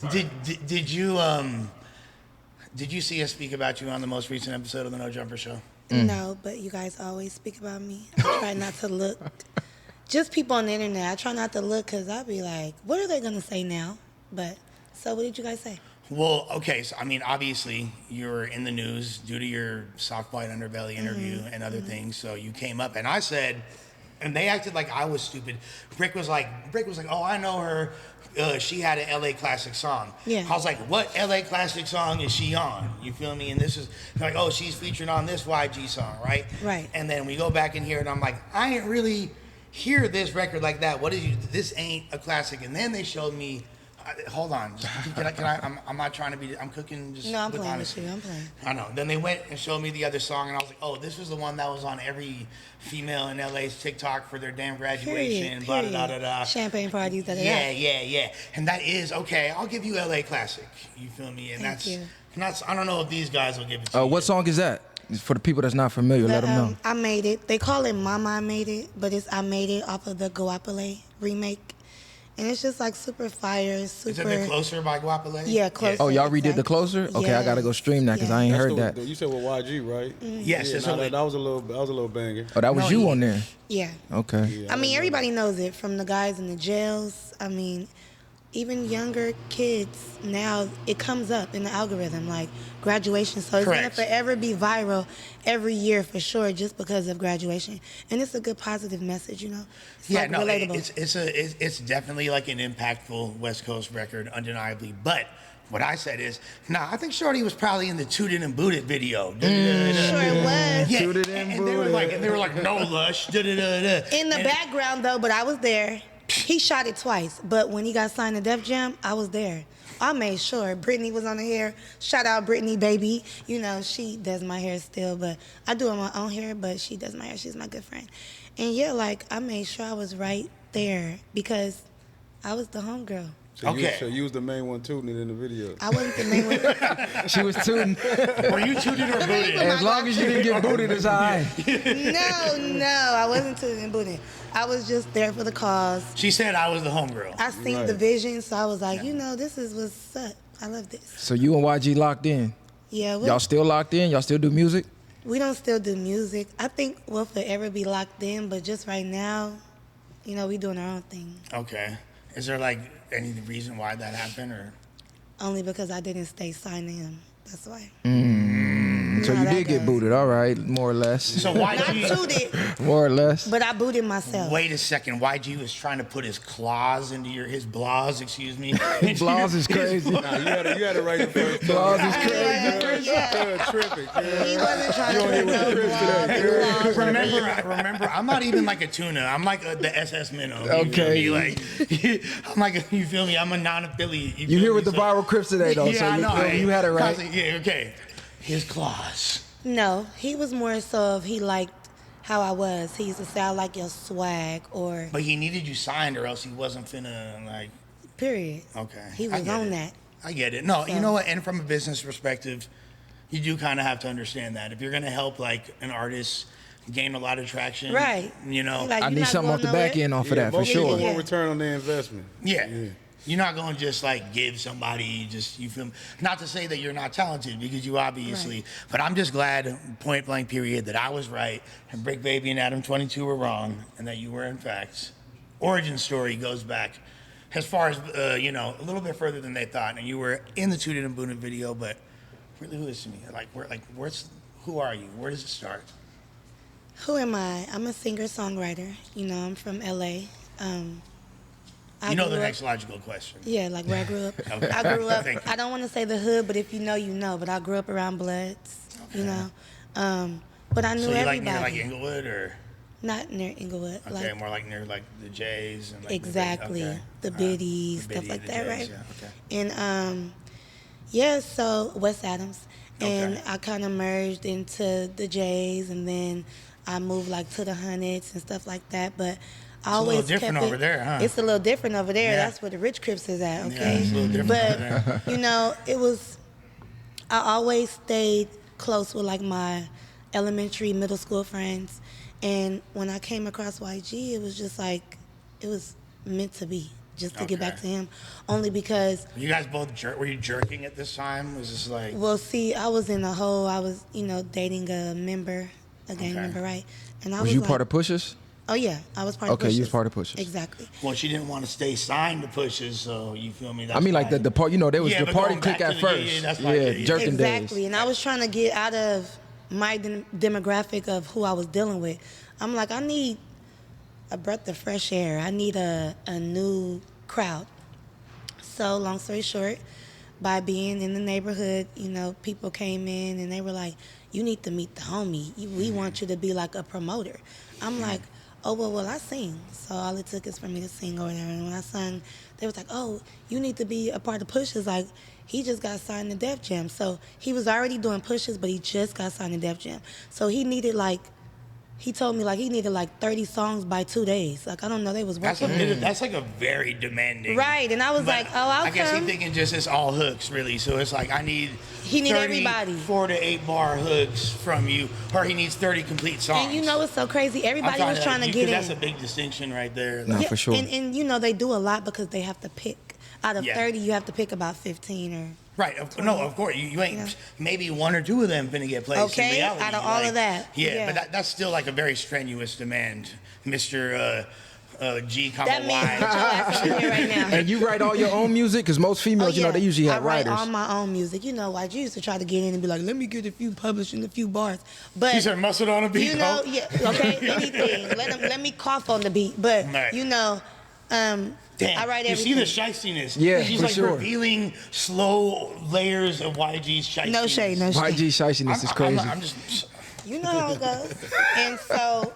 Did you see us speak about you on the most recent episode of the No Jumper Show? No, but you guys always speak about me. I try not to look. Just people on the internet. I try not to look because I'll be like, what are they going to say now? But, so what did you guys say? Well, okay, so I mean, obviously, you're in the news due to your soft white underbelly interview and other things, so you came up, and I said, and they acted like I was stupid. Rick was like, oh, I know her. She had an LA Classic song. Yeah. I was like, what LA Classic song is she on? You feel me? And this is like, oh, she's featured on this YG song, right? Right. And then we go back in here, and I'm like, I ain't really hear this record like that. What is you? This ain't a classic. And then they showed me. Hold on. Can I? I'm not trying to be. I'm cooking. Just No, I'm playing with you. I'm playing. I know. Then they went and showed me the other song, and I was like, oh, this was the one that was on every female in LA's TikTok for their damn graduation. Period. Blah, blah, blah, blah. Champagne parties. Da, da, da. Yeah. And that is, okay, I'll give you LA Classic. You feel me? And Thank you. I don't know if these guys will give it to you. What song is that? For the people that's not familiar, let them know. I Made It. They call it Mama I Made It, but it's I Made It off of the Guapale remake. And it's just like super fire, super... Is it the Closer by Guapale? Yeah, Closer. Oh, y'all redid the Closer? Okay, I gotta go stream that because I ain't heard that. You said with YG, right? Yes. Yeah, that was a little banger. Oh, that was you on there? Yeah. Okay. Yeah, I mean, everybody knows it, from the guys in the jails. I mean, even younger kids now, it comes up in the algorithm, like graduation. So it's going to forever be viral every year for sure, just because of graduation. And it's a good positive message, you know? It's relatable. It's definitely like an impactful West Coast record, undeniably. But what I said is, I think Shorty was probably in the Tooted and Booted video. Sure it was. Yeah, Tooted and Booted. They were like, no Lush. In the background, though, but I was there. He shot it twice, but when he got signed to Def Jam, I was there. I made sure. Brittany was on the hair. Shout out Brittany, baby. You know, she does my hair still, but I do my own hair, but she does my hair. She's my good friend. And yeah, like, I made sure I was right there because I was the homegirl. So you was the main one tooting it in the video. I wasn't the main one. She was tooting. Were you tooted or booted? As long as you didn't get booted, it's all right. No, I wasn't tooting and booting. I was just there for the cause. She said I was the homegirl. I seen the vision, so I was like, this is what's up. I love this. So you and YG locked in? Yeah. Y'all still locked in? Y'all still do music? We don't still do music. I think we'll forever be locked in, but just right now, we doing our own thing. Okay. Is there like any reason why that happened, or? Only because I didn't stay signed to him. That's why. So you did get booted, all right, more or less. So YG, not tooted, more or less. But I booted myself. Wait a second, YG was trying to put his claws into his blahs, excuse me. Blahs is crazy. Nah, you had it right the first time. Blahs is crazy. Terrific. He wasn't trying to put no blahs. Remember, I'm not even like a tuna. I'm like the SS Minnow. Okay. I'm like, you feel me? I'm a non-affiliate. You here with the viral Crips today, though, Yeah, so I know. you had it right. Yeah, okay. His claws. No, he was more so if he liked how I was. He used to say, I like your swag, or... But he needed you signed or else he wasn't finna, like... Period. Okay. He was on that. I get it. No, you know what? And from a business perspective, you do kind of have to understand that. If you're going to help, like, an artist gain a lot of traction... Right. Like, I need something off the back end off of that, for sure. Most people want return on their investment. Yeah. You're not going to just like give somebody you feel me? Not to say that you're not talented, because you obviously, but I'm just glad, point blank period, that I was right and Brick Baby and Adam 22 were wrong, and that you were in fact. Origin story goes back as far as, a little bit further than they thought, and you were in the Tooted and Booted video, but really, who is me? Who are you? Where does it start? Who am I? I'm a singer-songwriter. I'm from LA. You know the next logical question. Yeah, like where I grew up. Okay. I grew up, I don't want to say the hood, but if you know, you know. But I grew up around Bloods, But I knew so you everybody. like near like Inglewood, or? Not near Inglewood. Okay, more like near like the Jays. And like exactly. The Biddies, stuff like that, Jays, right? Yeah, okay. And, so West Adams. And I kind of merged into the Jays, and then I moved like to the Hundreds and stuff like that. But I always it's a little different over there, huh? It's a little different over there. Yeah. That's where the rich Crips is at, okay? Yeah, it's a little different over there. It was, I always stayed close with like my elementary, middle school friends. And when I came across YG, it was just like, it was meant to be. just to get back Okay. to him, only because. You guys both were you jerking at this time? Was this like? Well, see, I was in a hole. I was, dating a member, a gang Okay. member, right? And I Was was you like, part of Pushers? Oh yeah, I was part of Okay, Pushes. you was part of Pushes. Exactly. Well, she didn't want to stay signed to Pushes, so you feel me? That's I mean, like why- the part, there was Yeah, the but party going click back at to first. yeah, that's why, yeah. jerking Exactly. days. And I was trying to get out of my demographic of who I was dealing with. I'm like, I need a breath of fresh air. I need a new crowd. So long story short, by being in the neighborhood, people came in and they were like, you need to meet the homie. We want you to be like a promoter. I'm like, oh, well, I sing. So all it took is for me to sing over there. And when I sang, they was like, oh, you need to be a part of Pushes. Like, he just got signed to Def Jam. So he was already doing Pushes, but he just got signed to Def Jam. So he needed he told me he needed 30 songs by 2 days. Like, I don't know, they was That's working. that's like a very demanding. Right, and I was But like, oh, I'll I guess come. he's thinking just it's all hooks, really. So it's like, I need He need 30, everybody. 4 to 8 bar hooks from you, or he needs 30 complete songs. And you know what's so crazy? Everybody was trying to get in. That's a big distinction right there. Nah, for sure. And they do a lot because they have to pick. Out of Yeah. 30, you have to pick about 15 or. Right. No, of course. You ain't, Yeah. maybe 1 or 2 of them finna get placed Okay, in reality. out of all of that. Yeah, Yeah. but that's still a very strenuous demand, Mr. G, comma That means Y. put your ass in here right now. And you write all your own music? Because most females, they usually have I write writers. all my own music. YG used to try to get in and be like, let me get a few published and a few bars. But She said, muscle on a beat, ho. yeah, okay, anything. Let me cough on the beat. But Right. Damn, I write you everything. see the shystiness. Yeah, She's for sure. revealing slow layers of YG's shystiness. No shade, no shade. YG shystiness is crazy. I'm just. You know how it goes. And so,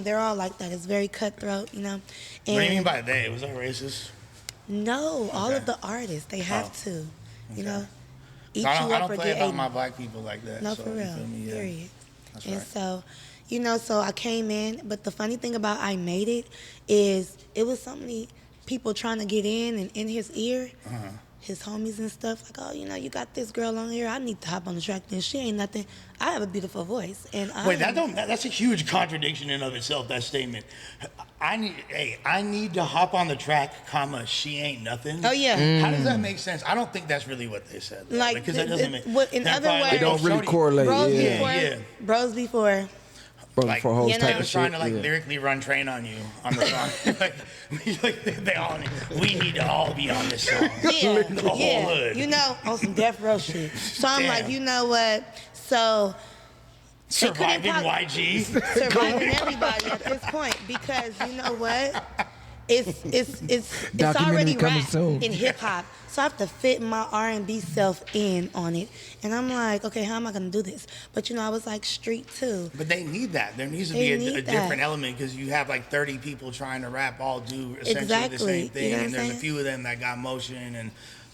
they're all like that. It's very cutthroat, And What do you mean by they? Was that racist? no, all Okay. of the artists, they have to, Eat I you don't up or play get about ate. my black people like that. No, so for you real. feel me? Yeah. Period. That's And right. so, so I came in, but the funny thing about I Made It is it was so many people trying to get in and in his ear, his homies and stuff, like, oh, you got this girl on here, I need to hop on the track, then she ain't nothing. I have a beautiful voice. And Wait, that's a huge contradiction in of itself, that statement. I need to hop on the track, comma, she ain't nothing. Oh, yeah. How does that make sense? I don't think that's really what they said. though, Like, because that doesn't make in that other probably words- They don't really shorty- correlate. Bros Yeah. before, Yeah. bros before. Bro, Like, for hoes you know, They type of was trying shit. to yeah. lyrically run train on you on the song. they all we need to all be on this song. Yeah, The whole yeah. hood. On some death row shit. So I'm like, Damn. you know what? So they couldn't Surviving probably- YG. surviving everybody at this point because you know what? It's Documentary already coming rap soon. in hip hop, so I have to fit my R&B self in on it, and I'm like, okay, how am I gonna do this? But I was like street too. But they need that. There needs to They be a need different that. element because you have 30 people trying to rap, all do essentially the Exactly. same thing, You know what and I'm there's a saying? few of them that got motion, and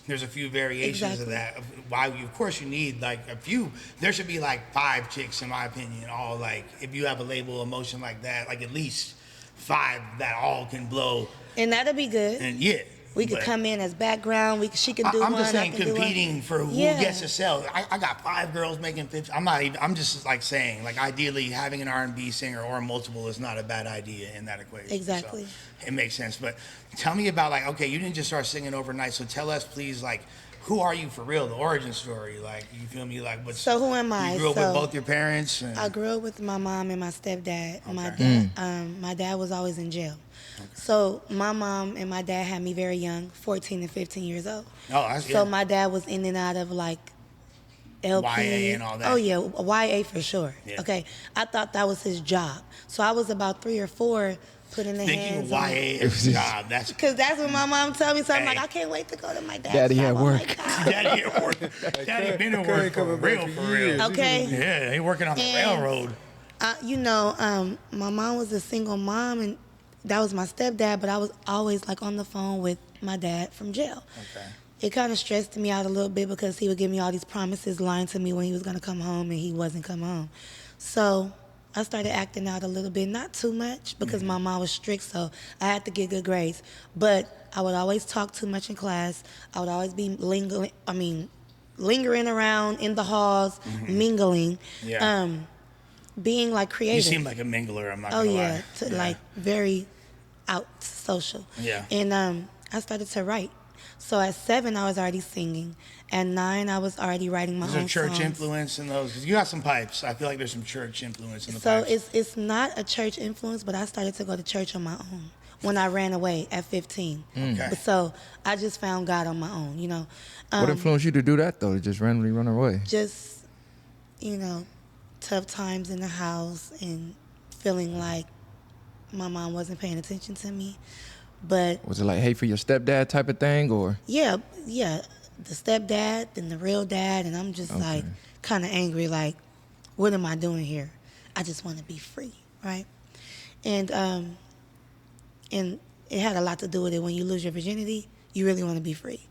there's a few variations of that. Of course, you need a few. There should be 5 chicks, in my opinion, all if you have a label of motion like that, at least 5 that all can blow. And that'll be good. And yeah. We could but come in as background. She could do I'm one. just saying, I can do one. competing for who Yeah. gets to sell. I got 5 girls making 50. I'm just saying, ideally having an R&B singer or a multiple is not a bad idea in that equation. Exactly. So it makes sense. But tell me about okay, you didn't just start singing overnight. So tell us, please, who are you for real? The origin story. You feel me? What's So who am I? You grew up So with both your parents. And, I grew up with my mom and my stepdad. Okay. My dad was always in jail. So my mom and my dad had me very young, 14 and 15 years old. Oh, that's So yeah. my dad was in and out of LP. YA and all that. Oh yeah, YA for sure. Yeah. Okay, I thought that was his job. So I was about 3 or 4 putting the thinking hands YA is a job. That's Because that's what my mom told me. So I'm Hey. like, I can't wait to go to my dad's Daddy job. at Oh my work. God. Daddy at work. Daddy been at work for real, for real. Okay. Yeah, he working on the And- railroad. My mom was a single mom, and that was my stepdad, but I was always on the phone with my dad from jail. Okay. It kind of stressed me out a little bit because he would give me all these promises, lying to me when he was going to come home, and he wasn't coming home. So I started acting out a little bit, not too much, because my mom was strict, so I had to get good grades. But I would always talk too much in class. I would always be lingering around in the halls, mingling. Yeah. Being creative. You seem like a mingler, I'm not Oh gonna yeah, lie. very out social. Yeah. And I started to write. So at 7, I was already singing. At 9, I was already writing my Is own there church songs. influence in those? 'Cause you got some pipes. I feel like there's some church influence in the So pipes. it's not a church influence, but I started to go to church on my own when I ran away at 15. Okay. But so I just found God on my own, What influenced you to do that though? To just randomly run away? Just, tough times in the house and feeling like my mom wasn't paying attention to me. But Was it like hate for your stepdad type of thing, or? yeah, the stepdad, then the real dad, and I'm just like kind of angry, like, what am I doing here? I just want to be free, right? And it had a lot to do with it. When you lose your virginity, you really want to be free.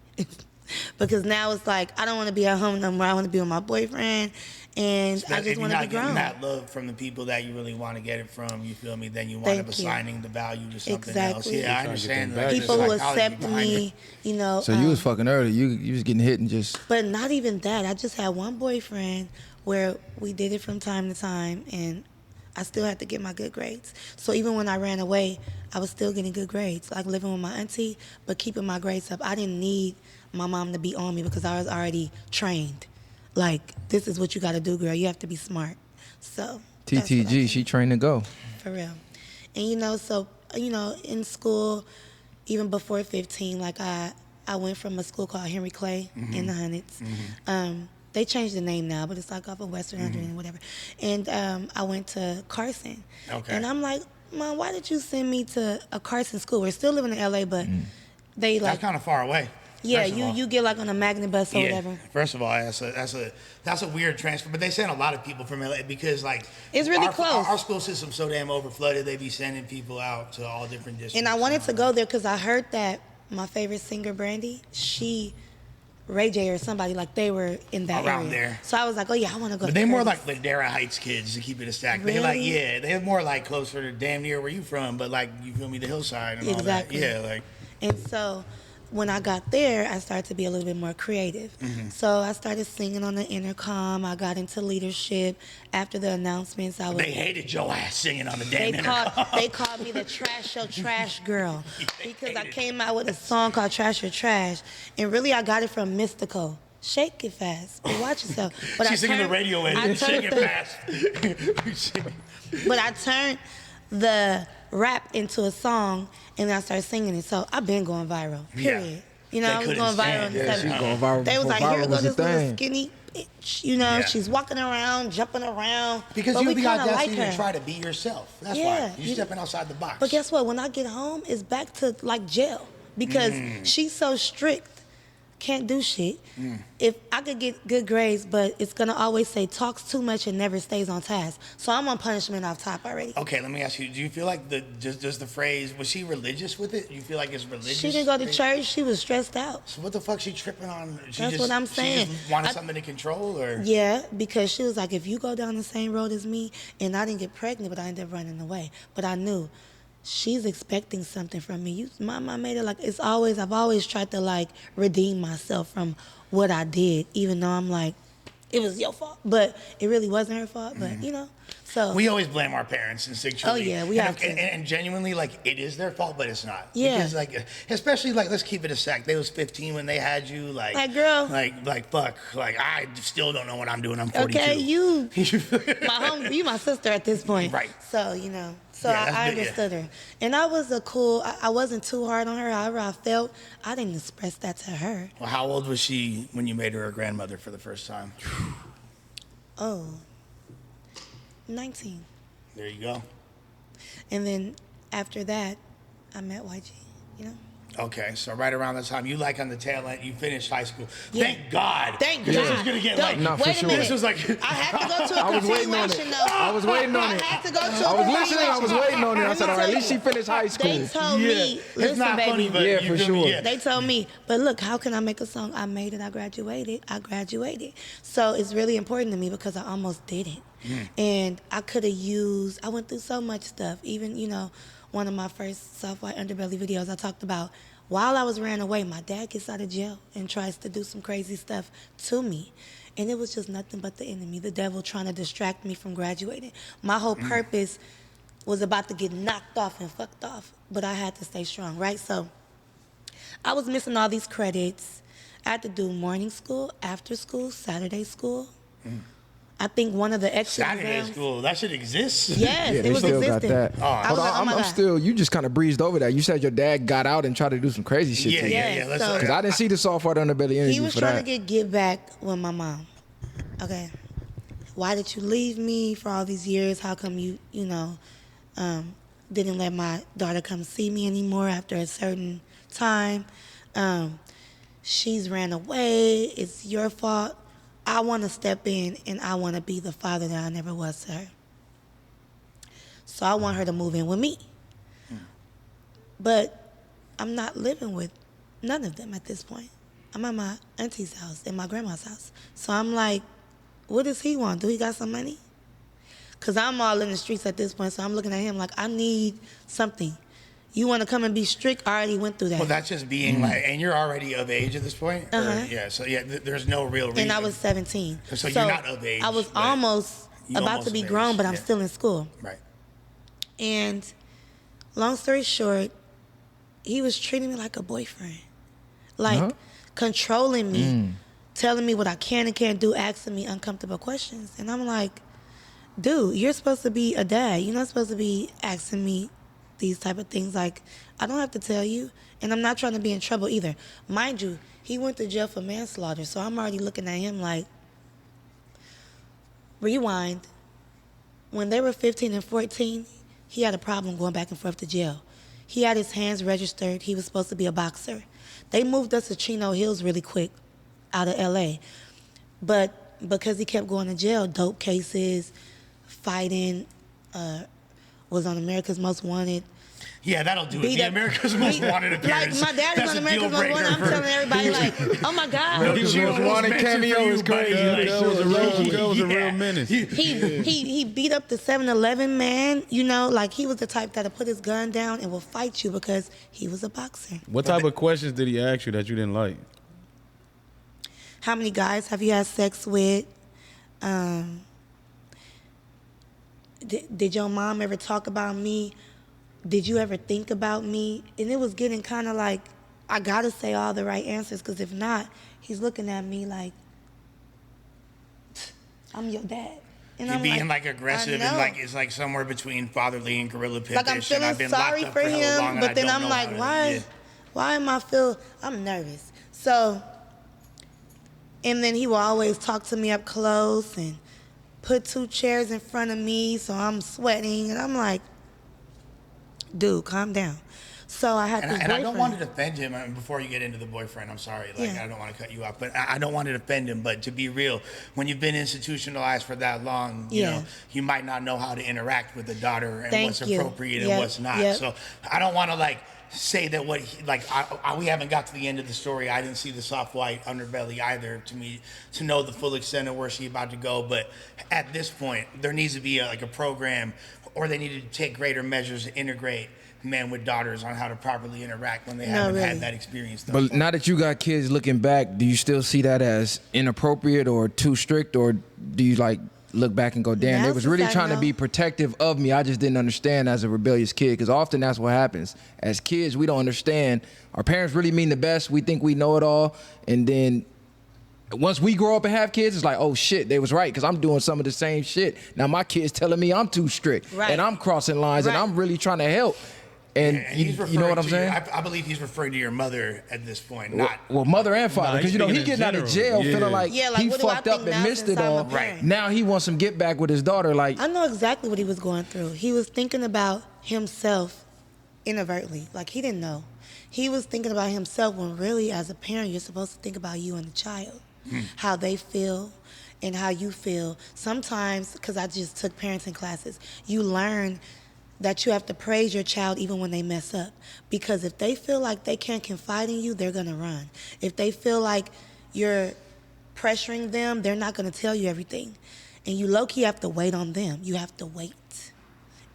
Because now it's like, I don't want to be at home no more. I want to be with my boyfriend, and I just want to be If you're not grown. getting that love from the people that you really want to get it from, you feel me? Then you wind Thank up you. assigning the value to something else. Exactly. Yeah, I You're trying to get understand them that. back. There's People who psychology accept behind me, it. So you was fucking early. You was getting hit and just. But not even that. I just had one boyfriend where we did it from time to time, and I still had to get my good grades. So even when I ran away, I was still getting good grades, like living with my auntie, but keeping my grades up. I didn't need my mom to be on me because I was already trained. Like, this is what you got to do, girl. You have to be smart. So that's what I TTG, did. she trained to go. For real. And so in school, even before 15, like I went from a school called Henry Clay in the Hundreds. They changed the name now, but it's like off of Western Hundred and whatever. And I went to Carson. Okay. And I'm like, Mom, why did you send me to a Carson school? We're still living in LA, but they like That's kind of far away. yeah, first of all. you get like on a magnet bus or whatever. First of all, that's a weird transfer, but they send a lot of people from LA because like It's really our, close. Our school system's so damn overflooded. They be sending people out to all different districts. And I wanted to go there because I heard that my favorite singer, Brandy, Ray J or somebody, like they were in that Around area. there. So I was like, oh yeah, I want to go. But to they more Curtis. like Ladera Heights kids to keep it a stack. They like Really? they're more like closer to damn near where you from, but like you feel me, the hillside and Exactly. all that. Yeah, like And so when I got there, I started to be a little bit more creative. So I started singing on the intercom. I got into leadership. After the announcements, I was. they hated your ass singing on the They damn called me the trash show trash girl They because I hated came out with a song called Trash or Trash, and really I got it from Mystical. Shake it fast, but watch yourself. But She's singing the radio edit. Shake it fast. But I turned the rap into a song, and then I started singing it. So I've been going viral. Period. They I was couldn't going viral stand in the it. Yeah, she's 70s. going viral. They was before like, viral here go was a this little thing. skinny bitch. Yeah. She's walking around, jumping around. Because but you we the kinda audacity like her. to try to be yourself. That's Yeah, why. You're you- stepping outside the box. But guess what? When I get home, it's back to like jail because she's so strict. Can't do shit. If I could get good grades, but it's gonna always say talks too much and never stays on task. So I'm on punishment off top already. Okay, let me ask you, do you feel like just the phrase, was she religious with it? Do you feel like it's religious? She didn't go to church. She was stressed out. So what the fuck she tripping on? She That's just, what I'm She saying. just wanted something to control or? Yeah, because she was like, if you go down the same road as me, and I didn't get pregnant, but I ended up running away. But I knew she's expecting something from me. My mom made it like I've always tried to like redeem myself from what I did, even though I'm like, it was your fault, but it really wasn't her fault. But so We always blame our parents instinctually. Oh, yeah, we have to. And genuinely, like, it is their fault, but it's not. Yeah. Because, like, especially, like, let's keep it a sec. They was 15 when they had you, like. Like, girl. Like, fuck. Like, I still don't know what I'm doing. I'm 42. okay, you my sister at this point, Right. So So Yeah, that's I good, yeah. understood her, and I was I wasn't too hard on her. However I felt, I didn't express that to her. Well, how old was she when you made her a grandmother for the first time? Oh, 19. There you go. And then after that, I met YG, you know? Okay, so right around the time you like on the tail end, you finished high school. Yeah. Thank God. Thank This God. was gonna get No, like. No, for wait a sure. minute. This was like. I had to go to a I was waiting on it. continuation, though. I was waiting on it. I had to go to I was listening. I was waiting on it. I said, all right, at least she finished high school. They told Yeah, me, it's listen, not baby. funny, but Yeah, you for feel me? sure. Yeah. They told me, but look, how can I make a song? I made it, I graduated. So it's really important to me because I almost didn't. And I went through so much stuff. Even, one of my first Soft White Underbelly videos I talked about, while I was ran away, my dad gets out of jail and tries to do some crazy stuff to me. And it was just nothing but the enemy, the devil trying to distract me from graduating. My whole purpose was about to get knocked off and fucked off, but I had to stay strong, right? So I was missing all these credits. I had to do morning school, after school, Saturday school. I think one of the extra Saturday exams, school, that shit exists. yes, Yeah, it they was still got existing. that. I Hold was like, on, oh my I'm God. still. You just kind of breezed over that. You said your dad got out and tried to do some crazy shit Yeah, to you. yeah, Yeah, yeah. Let's, so- Because I didn't see the soft white underbelly interview He was for trying that. to get back with my mom. Okay. Why did you leave me for all these years? How come you didn't let my daughter come see me anymore after a certain time? She's ran away. It's your fault. I want to step in and I want to be the father that I never was to her. So I want her to move in with me. But I'm not living with none of them at this point. I'm at my auntie's house and my grandma's house. So I'm like, what does he want? Do he got some money? Because I'm all in the streets at this point, so I'm looking at him like, I need something. You want to come and be strict? I already went through that. Well, that's just being like, and you're already of age at this point? Or- Uh-huh. yeah, so yeah, there's no real reason. And I was 17. So you're not of age, I was but almost you about almost to be of grown, age, but I'm yeah. still in school. Right. And long story short, he was treating me like a boyfriend. Like Huh? controlling me, telling me what I can and can't do, asking me uncomfortable questions. And I'm like, dude, you're supposed to be a dad. You're not supposed to be asking me these type of things. Like, I don't have to tell you. And I'm not trying to be in trouble either. Mind you, he went to jail for manslaughter. So I'm already looking at him like, rewind. When they were 15 and 14, he had a problem going back and forth to jail. He had his hands registered. He was supposed to be a boxer. They moved us to Chino Hills really quick out of LA. But because he kept going to jail, dope cases, fighting, was on America's Most Wanted. Yeah, that'll do it. Beat The up- America's Most Wanted appearance. Like, my dad is that's on a America's deal Most Wanted. I'm breaker telling everybody, like, oh my God. He was She Most was Wanted meant to cameo for is you, buddy. crazy. Like, That was a real yeah. menace. He beat up the 7-Eleven man, you know, like he was the type that'll put his gun down and will fight you because he was a boxer. What type of questions did he ask you that you didn't like? How many guys have you had sex with? Did your mom ever talk about me? Did you ever think about me? And it was getting kind of like, I gotta say all the right answers, because if not, he's looking at me like, I'm your dad. And You're I'm being like aggressive I and know. like it's like somewhere between fatherly and gorilla pimpish. Like I'm and feeling I've been sorry locked up for hella long him, and but I then don't I'm know like, how to- yeah. why am I I'm nervous. So, and then he will always talk to me up close and put 2 chairs in front of me, so I'm sweating, and I'm like, dude, calm down. So I had this And I don't want to boyfriend. defend him. I mean, before you get into the boyfriend, I'm sorry. Like, Yeah. I don't want to cut you off, but I don't want to defend him. But to be real, when you've been institutionalized for that long, you Yeah. know, you might not know how to interact with a daughter and Thank what's you. appropriate Yep, and what's not. yep. So I don't want to like say that what he, like we haven't got to the end of the story. I didn't see the soft white underbelly either to me to know the full extent of where she's about to go. But at this point, there needs to be like a program, or they need to take greater measures to integrate men with daughters on how to properly interact when they haven't really. had that experience. thus But far. now that you got kids looking back, do you still see that as inappropriate or too strict, or do you like look back and go, damn, they Now was since really I trying to know- be protective of me. I just didn't understand as a rebellious kid, because often that's what happens. As kids, we don't understand. Our parents really mean the best. We think we know it all, and then once we grow up and have kids, it's like, oh shit, they was right, because I'm doing some of the same shit. Now my kid's telling me I'm too strict, Right. and I'm crossing lines, and Right. I'm really trying to help. And And you, he's you know what I'm referring saying? to I believe he's referring to your mother at this point, not. Well, mother and father, Nah, because he's you know he speaking in getting out of general. jail Yeah. feeling like, Yeah, like, he what do I fucked up think and now missed since it I'm a all. parent? Now he wants some get back with his daughter. Like, I know exactly what he was going through. He was thinking about himself inadvertently. Like, he didn't know. He was thinking about himself when really, as a parent, you're supposed to think about you and the child, how they feel and how you feel. Sometimes, because I just took parenting classes, you learn that you have to praise your child even when they mess up. Because if they feel like they can't confide in you, they're going to run. If they feel like you're pressuring them, they're not going to tell you everything. And you low-key have to wait on them. You have to wait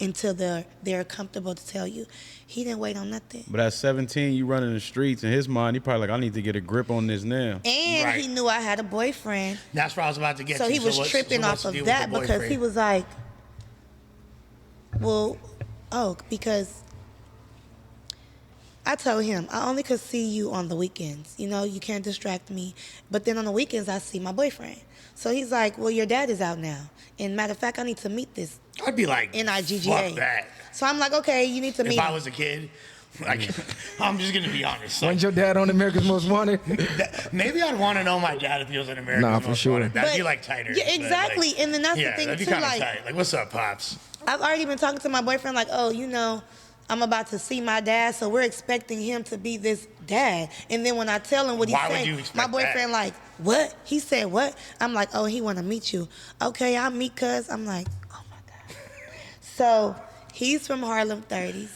until they're comfortable to tell you. He didn't wait on nothing. But at 17, you running the streets. In his mind, he probably like, I need to get a grip on this now. And Right. he knew I had a boyfriend. That's where I was about to get So to. he was what's- tripping what's off the deal of with that the because he boyfriend? was like, well, because I told him, I only could see you on the weekends. You know, you can't distract me. But then on the weekends, I see my boyfriend. So he's like, well, your dad is out now. And matter of fact, I need to meet this I'd be like, NIGGA. fuck that. So I'm like, okay, you need to meet If I him. was a kid, like, I'm just gonna be honest. When's your dad on America's Most Wanted? Maybe I'd want to know my dad if he was an American. Nah, for Most sure. Wanted. That'd be But- like tighter. Yeah, but, exactly. like, And then that's yeah, the thing, that'd be too, kind of like- tight. Like, what's up, pops? I've already been talking to my boyfriend like, oh, you know, I'm about to see my dad, so we're expecting him to be this dad. And then when I tell him what he Why would said, you expect my boyfriend that? like, what? He said what? I'm like, oh, he want to meet you. Okay, I'll meet cuz. I'm like, oh my God. So he's from Harlem 30s.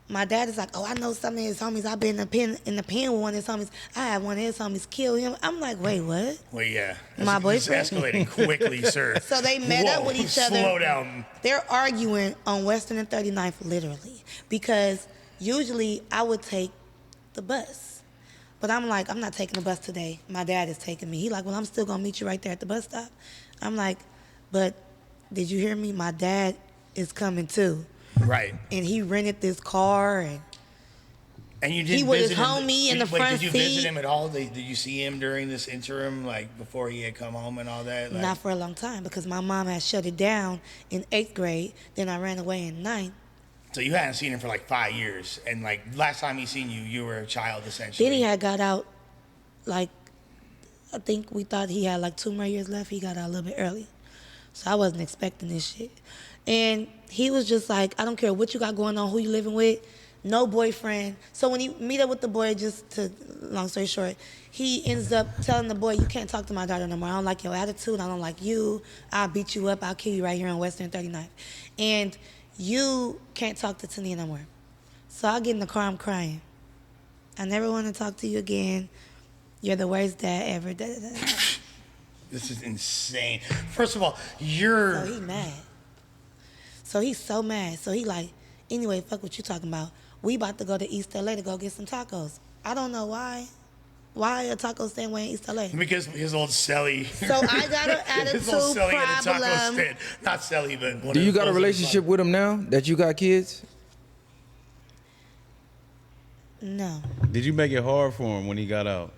My dad is like, oh, I know some of his homies. I've been in the pen with one of his homies. I had one of his homies kill him. I'm like, wait, what? Well, yeah. My It's boyfriend? escalating quickly, sir. So they met up with each other. Slow down. They're arguing on Western and 39th, literally, because usually I would take the bus. But I'm like, I'm not taking the bus today. My dad is taking me. He like, well, I'm still going to meet you right there at the bus stop. I'm like, but did you hear me? My dad is coming too. Right. And he rented this car and And you didn't He with his visit him- homie in the wait, front did you visit seat. him at all? Did you see him during this interim, like before he had come home and all that? Like, not for a long time because my mom had shut it down in 8th grade. Then I ran away in 9th. so you hadn't seen him for like 5 years, and like last time he seen you, you were a child essentially. Then he had got out, like, I think we thought he had like 2 more years left. He got out a little bit early. So I wasn't expecting this shit. And he was just like, I don't care what you got going on, who you living with, no boyfriend. So when you meet up with the boy, just to, long story short, he ends up telling the boy, you can't talk to my daughter no more. I don't like your attitude. I don't like you. I'll beat you up. I'll kill you right here on Western 39th. And you can't talk to Tanea no more. So I get in the car, I'm crying. I never want to talk to you again. You're the worst dad ever. Da, da, da, da. This is insane. First of all, you're. So he mad. So he's so mad. So he like, anyway, fuck what you talking about. We about to go to East LA to go get some tacos. I don't know why. Why a taco stand way in East LA? Because his old celly. So I got an His old attitude celly at a taco problem. stand. Not celly, but. one Do of you the got a closest relationship with him now that you got kids? No. Did you make it hard for him when he got out?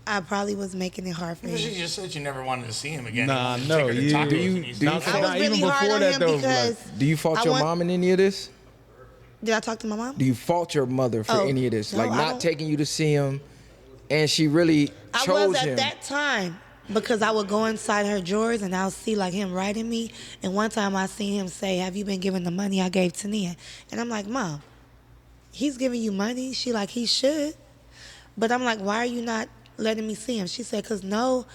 I probably was making it hard for ones. You him. just said you never wanted to see him again. Nah, You just no, take her to you- tacos do you- and he's do you not- feel- I was Nah, even really before hard on that, him though, because Do you fault I your want- mom in any of this? Did I talk to my mom? Do you fault your mother for Oh, any of this? no, Like I not don't- taking you to see him, and she really I chose was at him. that time because I would go inside her drawers and I'll see like him writing me. And one time I seen him say, "Have you been giving the money I gave Tanea?" And I'm like, "Mom, he's giving you money." She like, "He should." But I'm like, "Why are you not letting me see him?" She said, "Cause no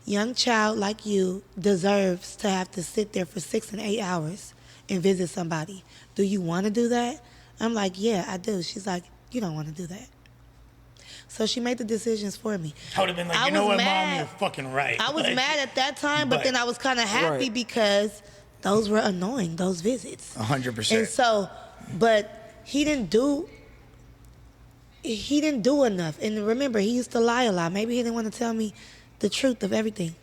young child like you deserves to have to sit there for 6 and 8 hours and visit somebody. Do you want to do that?" I'm like, "Yeah, I do." She's like, "You don't want to do that." So she made the decisions for me. I would have been like, I you know was what, mad. Mom, you're fucking right. I was Like, mad at that time, but But- then I was kind of happy Right. because those were annoying, those visits. 100%. And so, but he didn't do enough. And remember, he used to lie a lot. Maybe he didn't want to tell me the truth of everything.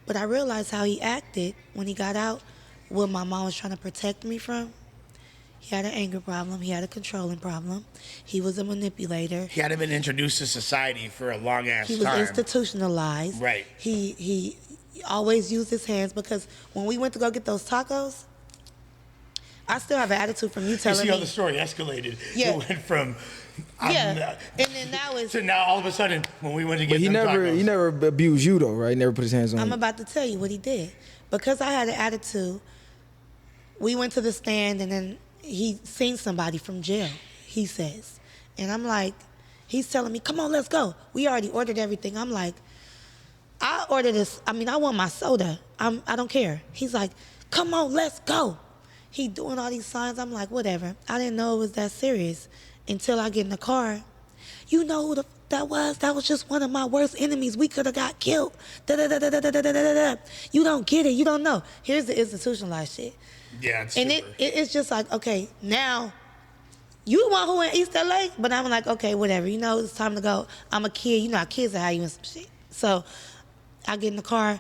But I realized how he acted when he got out, what my mom was trying to protect me from. He had an anger problem. He had a controlling problem. He was a manipulator. He hadn't been introduced to society for a long ass He was time. institutionalized. Right. He always used his hands because when we went to go get those tacos, I still have an attitude from you You telling see how me. the story escalated. Yeah. It went from Yeah. And then now it's, to now all of a sudden when we went to get But he them never tacos. he never abused you though, right? He never put his hands on I'm you. about to tell you what he did. Because I had an attitude, we went to the stand and then he seen somebody from jail, he says. And I'm like, he's telling me, come on, let's go. We already ordered everything. I'm like, I ordered this. I mean, I want my soda. I don't care. He's like, come on, let's go. He doing all these signs. I'm like, whatever. I didn't know it was that serious until I get in the car. You know who that was? That was just one of my worst enemies. We could have got killed. Da, da, da, da, da, da, da, da, da, da. You don't get it. You don't know. Here's the institutionalized shit. Yeah, it's And super. it's just like, okay, now you the one who in East LA, but I'm like, okay, whatever. You know, it's time to go. I'm a kid. You know how kids are how you in some shit. So I get in the car.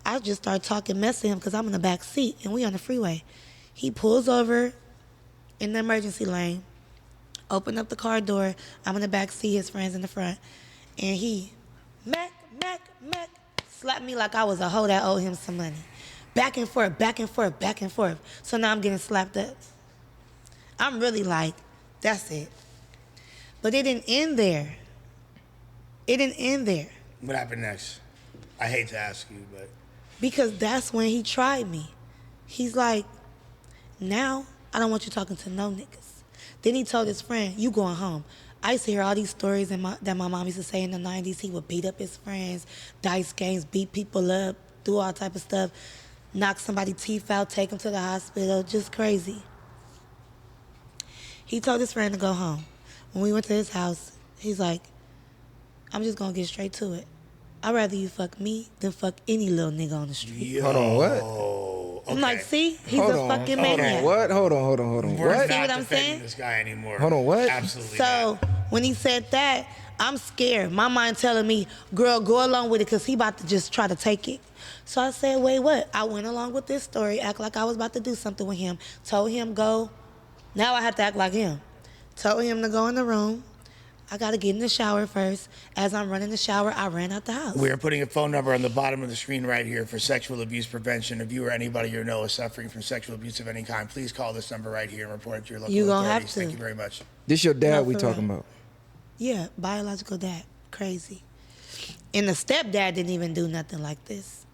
I just start talking mess to him because I'm in the back seat and we on the freeway. He pulls over in the emergency lane, Open up the car door. I'm in the back seat, his friends in the front. And he, Mac, slapped me like I was a hoe that owed him some money. Back and forth, back and forth, back and forth. So now I'm getting slapped up. I'm really like, that's it. But it didn't end there. It didn't end there. What happened next? I hate to ask you, but. Because that's when he tried me. He's like, now I don't want you talking to no niggas. Then he told his friend, you going home. I used to hear all these stories that my mom used to say in the 90s. He would beat up his friends, dice games, beat people up, do all type of stuff, knock somebody's teeth out, take them to the hospital, just crazy. He told his friend to go home. When we went to his house, he's like, I'm just gonna get straight to it. I'd rather you fuck me than fuck any little nigga on the street. Yo. Hold on, what? Okay. I'm like, see? He's Hold a on, fucking hold maniac. on, what? Hold on. We're What? not See what I'm defending saying? this guy anymore. Hold on, what? Absolutely So not. when he said that, I'm scared. My mind telling me, girl, go along with it because he about to just try to take it. So I said, wait, what? I went along with this story, act like I was about to do something with him, told him go. Now I have to act like him. Told him to go in the room. I got to get in the shower first. As I'm running the shower, I ran out the house. We are putting a phone number on the bottom of the screen right here for sexual abuse prevention. If you or anybody you know is suffering from sexual abuse of any kind, please call this number right here and report it to your local You gonna authorities. have to. Thank you very much. This your dad No, we for talking real. about? Yeah, biological dad. Crazy. And the stepdad didn't even do nothing like this.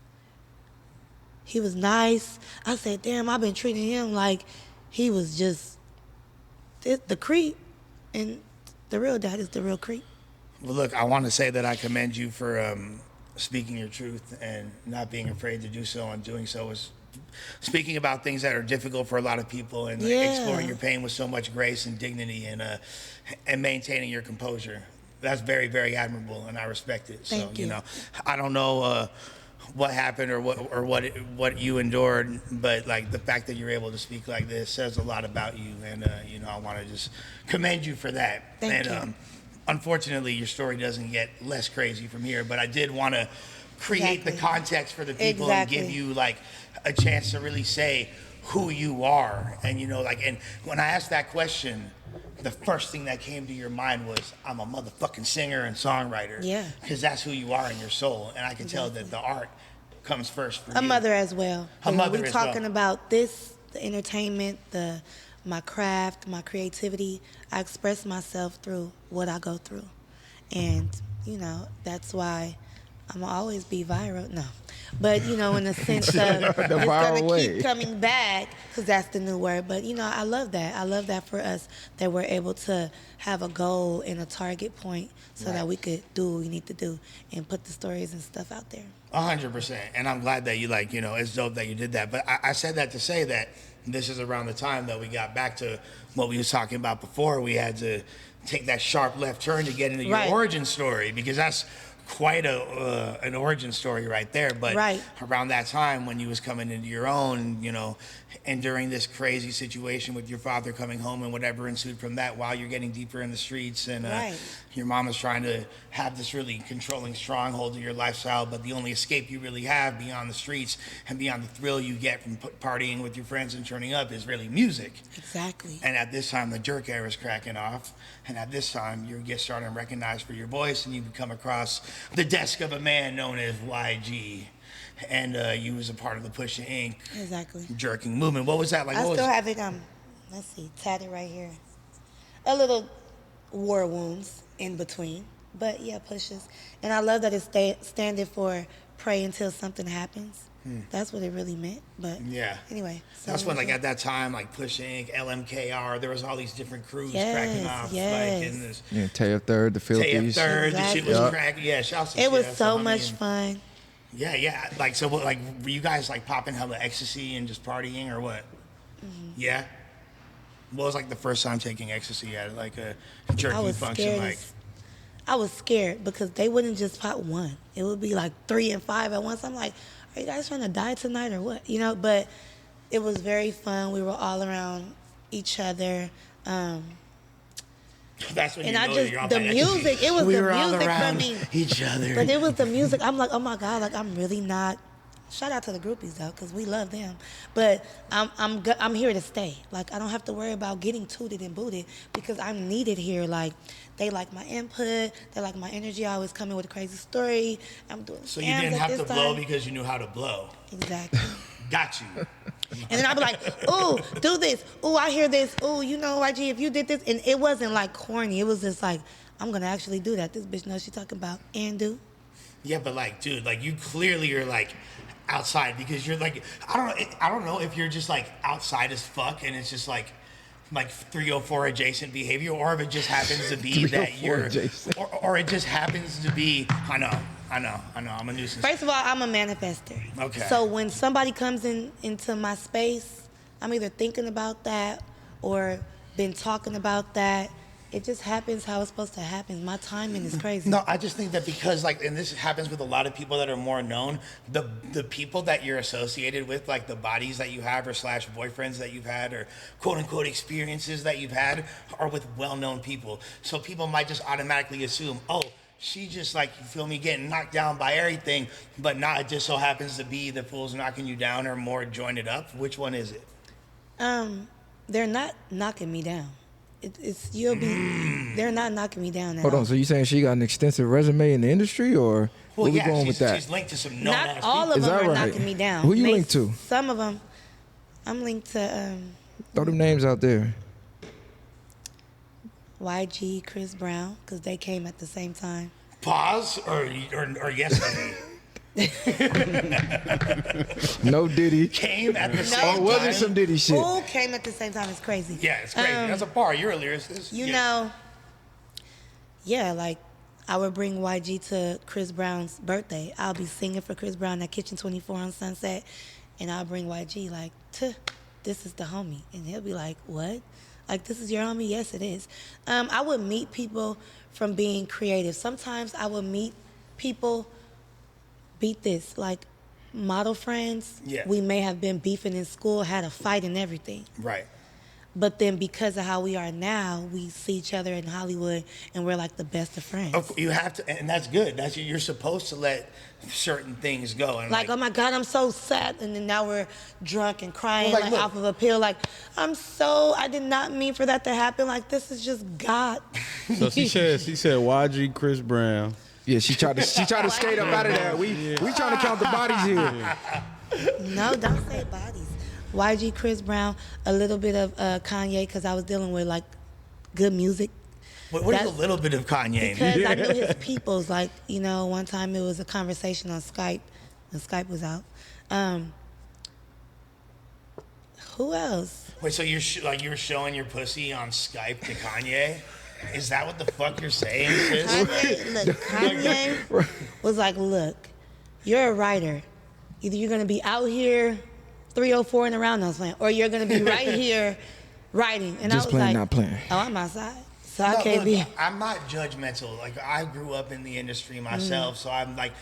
He was nice. I said, damn, I've been treating him like he was just the creep. And the real dad is the real creep. Well, look, I want to say that I commend you for speaking your truth and not being afraid to do so, and doing so is speaking about things that are difficult for a lot of people, and Yeah. exploring your pain with so much grace and dignity, and maintaining your composure. That's very, very admirable, and I respect it. Thank so, you. know, I don't know what happened or what you endured, but like the fact that you're able to speak like this says a lot about you, and I want to just commend you for that. Thank and, you. Unfortunately, your story doesn't get less crazy from here, but I did want to create the Exactly. context for the people Exactly. and give you like a chance to really say who you are. And and when I asked that question, the first thing that came to your mind was, I'm a motherfucking singer and songwriter. Yeah. Because that's who you are in your soul. And I can tell that the art comes first for you. A mother as well. A mother When we as well. talking about this, the entertainment, my craft, my creativity, I express myself through what I go through. And, that's why I'm going to always be viral. No. But, in the sense of it's viral going to way. keep coming back, because that's the new word. But, I love that. I love that for us, that we're able to have a goal and a target point so that we could do what we need to do and put the stories and stuff out there. 100%. And I'm glad that you it's dope that you did that. But I said that to say that this is around the time that we got back to what we was talking about before. We had to take that sharp left turn to get into your Right. origin story, because that's quite an origin story right there. But Right. around that time when you was coming into your own, and during this crazy situation with your father coming home and whatever ensued from that, while you're getting deeper in the streets, and Right. your mom is trying to have this really controlling stronghold of your lifestyle, but the only escape you really have beyond the streets and beyond the thrill you get from partying with your friends and turning up is really music. Exactly. And at this time, the jerk era is cracking off. And at this time, you get started and recognized for your voice, and you come across the desk of a man known as YG. And you was a part of the Pusha Inc. Exactly. jerking movement. What was that like? I What still was, have it, let's see, tatted right here. A little war wounds in between. But yeah, pushes. And I love that it's standing for pray until something happens. That's what it really meant. But Yeah. anyway. So That's when, like, at that time, like, Pusha Inc., LMKR, there was all these different crews Yes, cracking off. yes. Like, in this Yeah, Taya Third, the Filthies. Third, the shit was Exactly. cracking. Yeah, shouts to it was Chef, so homie, much and- fun. Yeah, yeah. Like, so what, like, were you guys, like, popping hella ecstasy and just partying, or what? Mm-hmm. Yeah? What was, like, the first time taking ecstasy at, like, a jerky I was function? scared. Like, I was scared because they wouldn't just pop one. It would be like 3 and 5 at once. I'm like, are you guys trying to die tonight or what? But it was very fun. We were all around each other. that's when And you I know just, you're on the that ecstasy. music, it was we the were all music for around me. each other. But it was the music. I'm like, oh my God, like I'm really not Shout out to the groupies though, cause we love them. But I'm here to stay. Like I don't have to worry about getting tooted and booted because I'm needed here. Like they like my input, they like my energy. I always come in with a crazy story. I'm doing. So you didn't have to blow because you knew how to blow. Exactly. Got you. And then I'll be like, ooh, do this. Ooh, I hear this. Ooh, you know, YG, if you did this. And it wasn't like corny. It was just like, I'm going to actually do that. This bitch knows she's talking about and do. Yeah, but like, dude, like you clearly are like outside because you're like, I don't know if you're just like outside as fuck and it's just like 304 adjacent behavior, or if it just happens to be that you're, or it just happens to be, I know, I'm a nuisance. First of all, I'm a manifester. Okay. So when somebody comes into my space, I'm either thinking about that or been talking about that. It just happens how it's supposed to happen. My timing is crazy. No, I just think that because like, and this happens with a lot of people that are more known, the people that you're associated with, like the bodies that you have or slash boyfriends that you've had or quote unquote experiences that you've had are with well-known people. So people might just automatically assume, oh, she just like, you feel me, getting knocked down by everything, but not, it just so happens to be the fools knocking you down or more jointed up. Which one is it? They're not knocking me down. They're not knocking me down at Hold all. on, so you saying she got an extensive resume in the industry, or Well, where we yeah, going with that? she's linked to some known Not ass all people. of Is them that are right? knocking me down. Who you linked to? Some of them. I'm linked to Throw them names out there. YG, Chris Brown, because they came at the same time. Pause or yes, No Diddy. came at the same Oh, time. was it some Diddy shit? Who came at the same time is crazy. Yeah, it's crazy. That's a bar. You're a lyricist. You Yeah. know, yeah, like I would bring YG to Chris Brown's birthday. I'll be singing for Chris Brown at Kitchen 24 on Sunset, and I'll bring YG like, this is the homie. And he'll be like, what? Like, this is your homie? Yes, it is. I would meet people from being creative. Sometimes I would meet people, beat this, like model friends. Yeah. We may have been beefing in school, had a fight and everything. Right. But then because of how we are now, we see each other in Hollywood and we're like the best of friends. You have to, and that's good. You're supposed to let certain things go. And Like, oh my God, I'm so sad. And then now we're drunk and crying Well, like look. off of a pill. Like, I did not mean for that to happen. Like, this is just God. So she said YG, Chris Brown. Yeah, she tried to skate up out of that. We trying to count the bodies here. No, don't say bodies. YG, Chris Brown, a little bit of Kanye because I was dealing with like good music. what is a little bit of Kanye? Because I knew his peoples. Like, you know, one time it was a conversation on Skype, and Skype was out. Who else? Wait, so you're you're showing your pussy on Skype to Kanye? Is that what the fuck you're saying, sis? Kanye was like, look, you're a writer. Either you're going to be out here 304 and around those playing, or you're going to be right here writing. And Just I was playing, like, not playing. Oh, I'm outside. So I No, can't look, be. I'm not judgmental. Like, I grew up in the industry myself, so I'm like,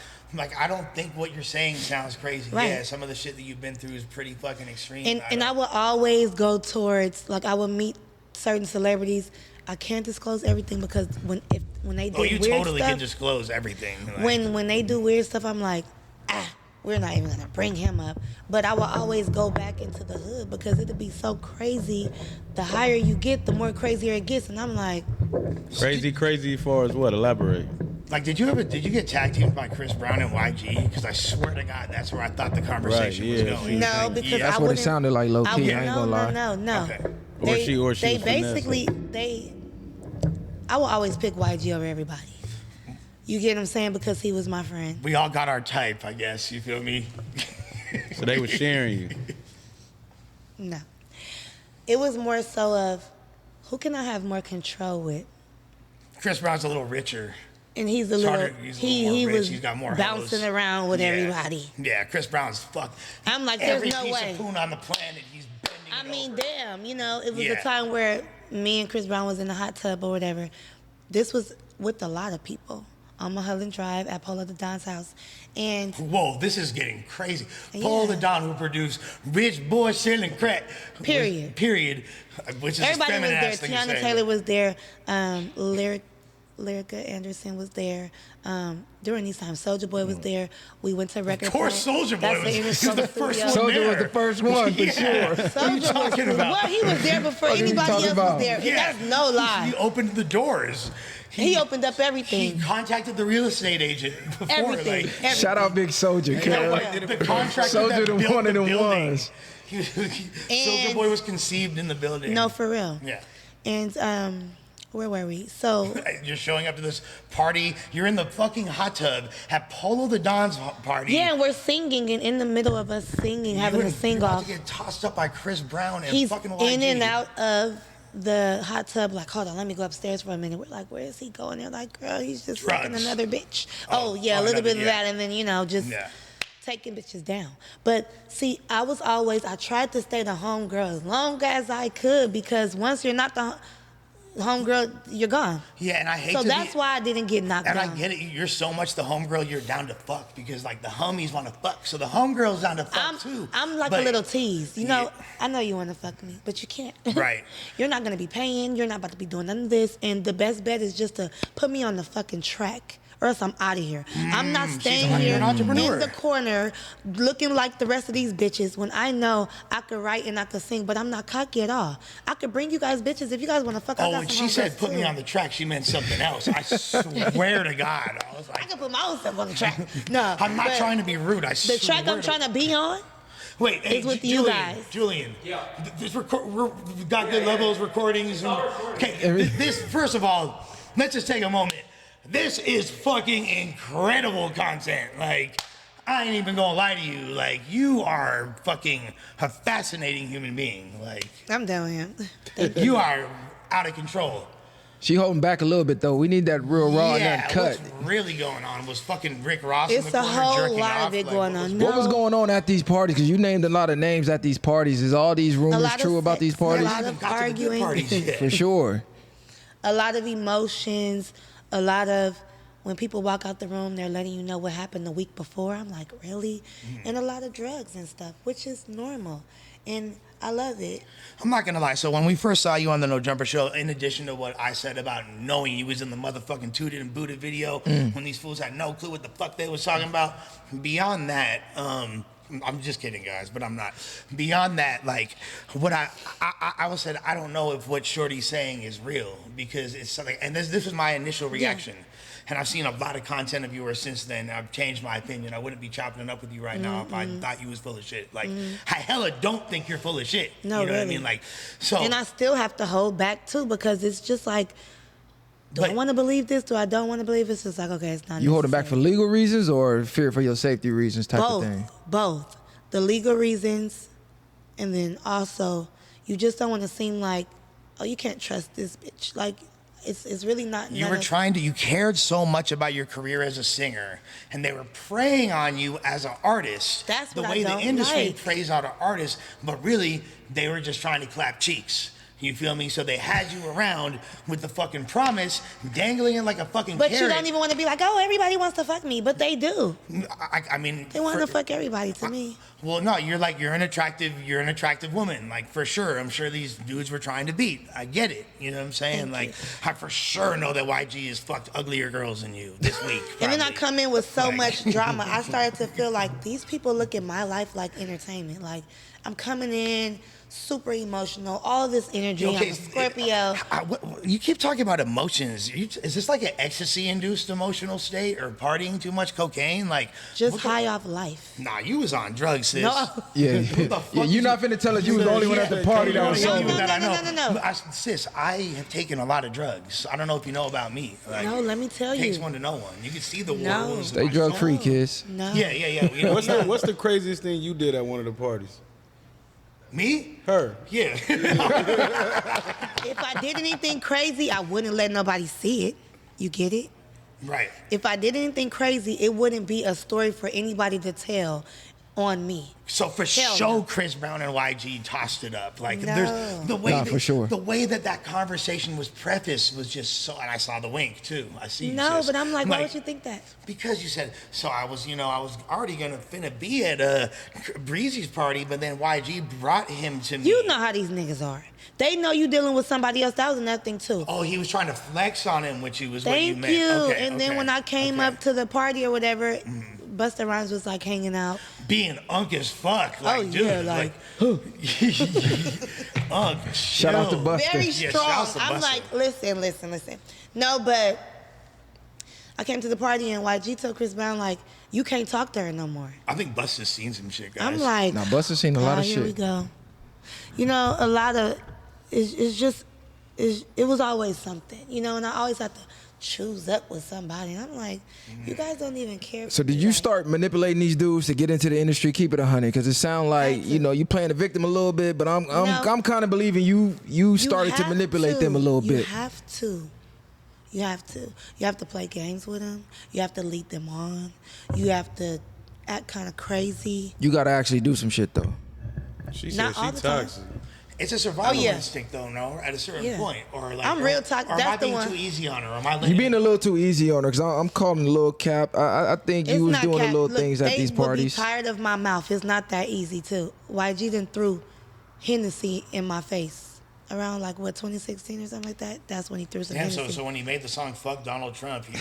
I don't think what you're saying sounds crazy. Right. Yeah, some of the shit that you've been through is pretty fucking extreme. And I would always go towards, like, I would meet certain celebrities. I can't disclose everything because when they do you weird totally stuff, can disclose everything. Like, when they do weird stuff, I'm like, we're not even gonna bring him up. But I will always go back into the hood because it'll be so crazy. The higher you get, the more crazier it gets. And I'm like, Crazy as far as what? Elaborate. Like, did you get tag teamed by Chris Brown and YG? Because I swear to God, that's where I thought the conversation was yeah. going. no, Like, because yeah. That's I what it wouldn't. sounded like, low key. I ain't gonna lie. No. Okay. Or she They was basically I will always pick YG over everybody. You get what I'm saying? Because he was my friend. We all got our type, I guess. You feel me? So they were sharing you. No. It was more so of who can I have more control with? Chris Brown's a little richer. And he's a It's little, harder- he's a little more he rich. was He's got more bouncing hoes. around with Yeah. everybody. Yeah, Chris Brown's fucked. I'm like, there's Every no piece way. of poon on the planet, he's bending I it mean, over. damn, you know, it was Yeah. a time where me and Chris Brown was in the hot tub or whatever. This was with a lot of people on Mulholland Drive at Polo the Don's house. And Whoa, this is getting crazy. Paul Yeah. the Don, who produced Rich Boy Selling Crack. Period. Period. Which is everybody a was feminine there. ass thing to Tiana say. Taylor was there. Lyric Lyrica Anderson was there. During these times, Soulja Boy was there. We went to record. Of course, Soulja Boy was the first one Soulja there. was the first one, for sure. What are you talking about? Well, he was there before What are you anybody talking else about? was there. Yeah. That's no lie. He opened the doors. He opened up He everything. contacted the real estate agent before. Everything. Like, Everything. Shout out Big Soulja, you know kid. what? The contractor Soulja that the built one of the them building. ones. Soulja Boy was conceived in the building. No, for real. Yeah. And where were we? So You're showing up to this party. You're in the fucking hot tub at Polo the Don's party. yeah, and we're singing, and in the middle of us singing, having a sing You're about off, to get tossed up by Chris Brown and he's fucking YG. in and out of the hot tub. Like, hold on, let me go upstairs for a minute. We're like, where is he going? They're like, girl, he's just fucking Drugs. another bitch. Oh yeah, a little bit of that, and then just. Yeah. Taking bitches down. But see, I tried to stay the homegirl as long as I could, because once you're not the homegirl, you're gone. Yeah, and I hate So to that's why I didn't get knocked And down. I get it. You're so much the homegirl, you're down to fuck because like the homies want to fuck. So the homegirl's down to fuck too. I'm like But- a little tease. You know, Yeah. I know you want to fuck me, but you can't. Right. You're not going to be paying. You're not about to be doing none of this. And the best bet is just to put me on the fucking track, or else I'm out of here. I'm not staying you're here an entrepreneur. in the corner looking like the rest of these bitches when I know I could write and I could sing, but I'm not cocky at all. I could bring you guys bitches if you guys want to fuck. I Oh, got when some she said homegirls, put me too. on the track, she meant something else. I swear to God. I was I like, can put my own stuff on the track. No, I'm not but trying to be rude. I The track I'm trying to be on. Wait, hey, is with you Julian, guys. Julian. Yeah. We've got good levels, recordings. Okay, this, first of all, let's just take a moment. This is fucking incredible content. Like, I ain't even gonna lie to you. Like, you are fucking a fascinating human being. Like, I'm down here. you are out of control. She holding back a little bit though. We need that real raw and Yeah, uncut. what's really going on was fucking Rick Ross in It's the a corner whole jerking lot off. of it Like, going what was- on. What was No. going on at these parties? Because you named a lot of names at these parties. Is all these A rumors lot of true about sex, these a parties? lot of Got to the good arguing. parties, yeah. For sure. A lot of emotions, a lot of when people walk out the room, they're letting you know what happened the week before. I'm like, really? And a lot of drugs and stuff, which is normal. And I love it. I'm not gonna lie. So when we first saw you on the No Jumper show, in addition to what I said about knowing you was in the motherfucking Tooted and Booted video, when these fools had no clue what the fuck they was talking about, beyond that, I'm just kidding, guys, but I'm not. Beyond that, like, what I was said, I don't know if what Shorty's saying is real because it's something. And this was my initial reaction. And I've seen a lot of content of yours since then. I've changed my opinion. I wouldn't be chopping it up with you right now if I thought you was full of shit. Like, I hella don't think you're full of shit. No, you know what I really. mean? Like, so. And I still have to hold back too, because it's just like, do I But- want to believe this? Do I don't want to believe this? It's like, okay, it's not You holding back for necessary. legal reasons or fear for your safety reasons type of thing? Both. The legal reasons, and then also, you just don't want to seem like, oh, you can't trust this bitch. Like, it's really not. You were you cared so much about your career as a singer, and they were preying on you as an artist. That's the what I way the don't industry like. preys on an artist, but really, they were just trying to clap cheeks. You feel me? So they had you around with the fucking promise, dangling it like a fucking But carrot. you don't even want to be like, oh, everybody wants to fuck me, but they do. I mean, They want to fuck everybody. To me, Well, no, you're an attractive woman, like for sure. I'm sure these dudes were trying to beat. I get it. You know what I'm saying? Thank Like, you. I for sure know that YG has fucked uglier girls than you this week. and then I probably. come in with so Like- much drama. I started to feel like these people look at my life like entertainment. Like, I'm coming in super emotional, all this energy. I'm a Scorpio. You keep talking about emotions. Is this like an ecstasy-induced emotional state or partying too much cocaine? Like, Just what the- high off life. Nah, you was on drugs, sis. No. Yeah. the fuck Yeah, you're is not finna tell us you was the only one at the Yeah, party you that was don't No, know sober. no, that I no, know. no. Sis, I have taken a lot of drugs. I don't know if you know about me. Like, No, let me tell it takes you. one to know one. You can see the No. wolves. Stay drug free, kids. No. Yeah. You know, What's the craziest thing you did at one of the parties? me? Her. Yeah. If I did anything crazy, I wouldn't let nobody see it. You get it? Right. If I did anything crazy, it wouldn't be a story for anybody to tell. on me. So for Hell sure, no. Chris Brown and YG tossed it up. Like No. there's the way Nah, that, for sure. the way that conversation was prefaced was just so. And I saw the wink too. I see. No, sis. but I'm like, why would you think that? Because you said so. I was already finna be at Breezy's party, but then YG brought him to me. You know how these niggas are. They know you dealing with somebody else. That was another thing too. Oh, he was trying to flex on him, which was what you Thank meant. you. Okay, And then okay, when I came okay. up to the party or whatever, Busta Rhymes was like hanging out. Being unk as fuck, like, Oh, dude, yeah, like, unk. Shout out to chill. Busta. Very Yeah, strong. shouts to I'm Busta. like, listen. No, but I came to the party and YG told Chris Brown, like, you can't talk to her no more. I think Busta's seen some shit, guys. I'm like, Now, Busta's seen a lot of here we shit. go. You know, a lot of, it was always something, you know, and I always have to choose up with somebody. And I'm like, you guys don't even care. So for did me, you like- start manipulating these dudes to get into the industry? Keep it 100, because it sound like Had to. you playing the victim a little bit, but I'm No. kind of believing you started to have manipulate to. them a little You bit. have to. You have to. You have to play games with them. You have to lead them on. You have to act kind of crazy. You got to actually do some shit though. She Not said all she the time. toxic. It's a survival Oh, yeah. instinct, though, no? At a certain Yeah. point, or like I'm real toxic. Or am I That's the being one. too easy on her? Or am I? You being a little too easy on her, because I'm calling it a little cap. I think you It's was not doing cap. the little Look, things at these They would be parties. tired of my mouth. It's not that easy, too. YG done threw Hennessy in my face around, like, what, 2016 or something like that? That's when he threw some Damn, Hennessy. so when he made the song "Fuck Donald Trump," he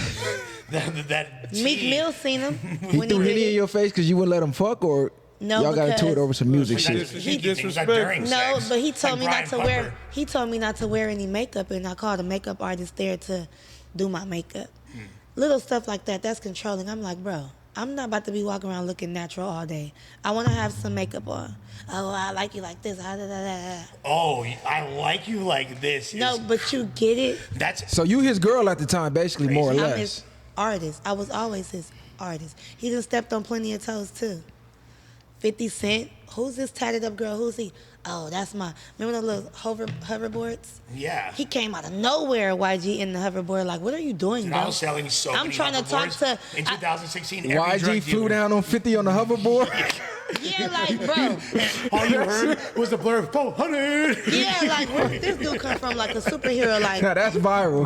that Meek tea- Mill seen him. He when threw did Henny it. in your face because you wouldn't let him fuck, or No, y'all got into it because- over some music Was that shit. just- He you think was that disrespectful. during No, sex? but he told Like me Brian not to wear. Pumper. He told me not to wear any makeup, and I called a makeup artist there to do my makeup. Little stuff like that. That's controlling. I'm like, bro, I'm not about to be walking around looking natural all day. I want to have some makeup on. Oh, I like you like this. Ah, da, da, da, da. Oh, I like you like this. No, is- but you get it. that's So you his girl at the time, basically, more or Crazy. I'm less. his artist. I was always his artist. He done stepped on plenty of toes too. 50 Cent. Who's this tatted up girl? Who's he? Oh, that's my. Remember those little hoverboards? yeah. He came out of nowhere, YG, in the hoverboard. Like, what are you doing, Dude, bro? I was selling so I'm many trying to talk hoverboards to- in I- 2016. every YG drug flew dealer. down on 50 on the hoverboard. Yeah, like, bro. All you heard was the blur of 400. Yeah, like, where did this dude come from? Like a superhero, like Now that's viral.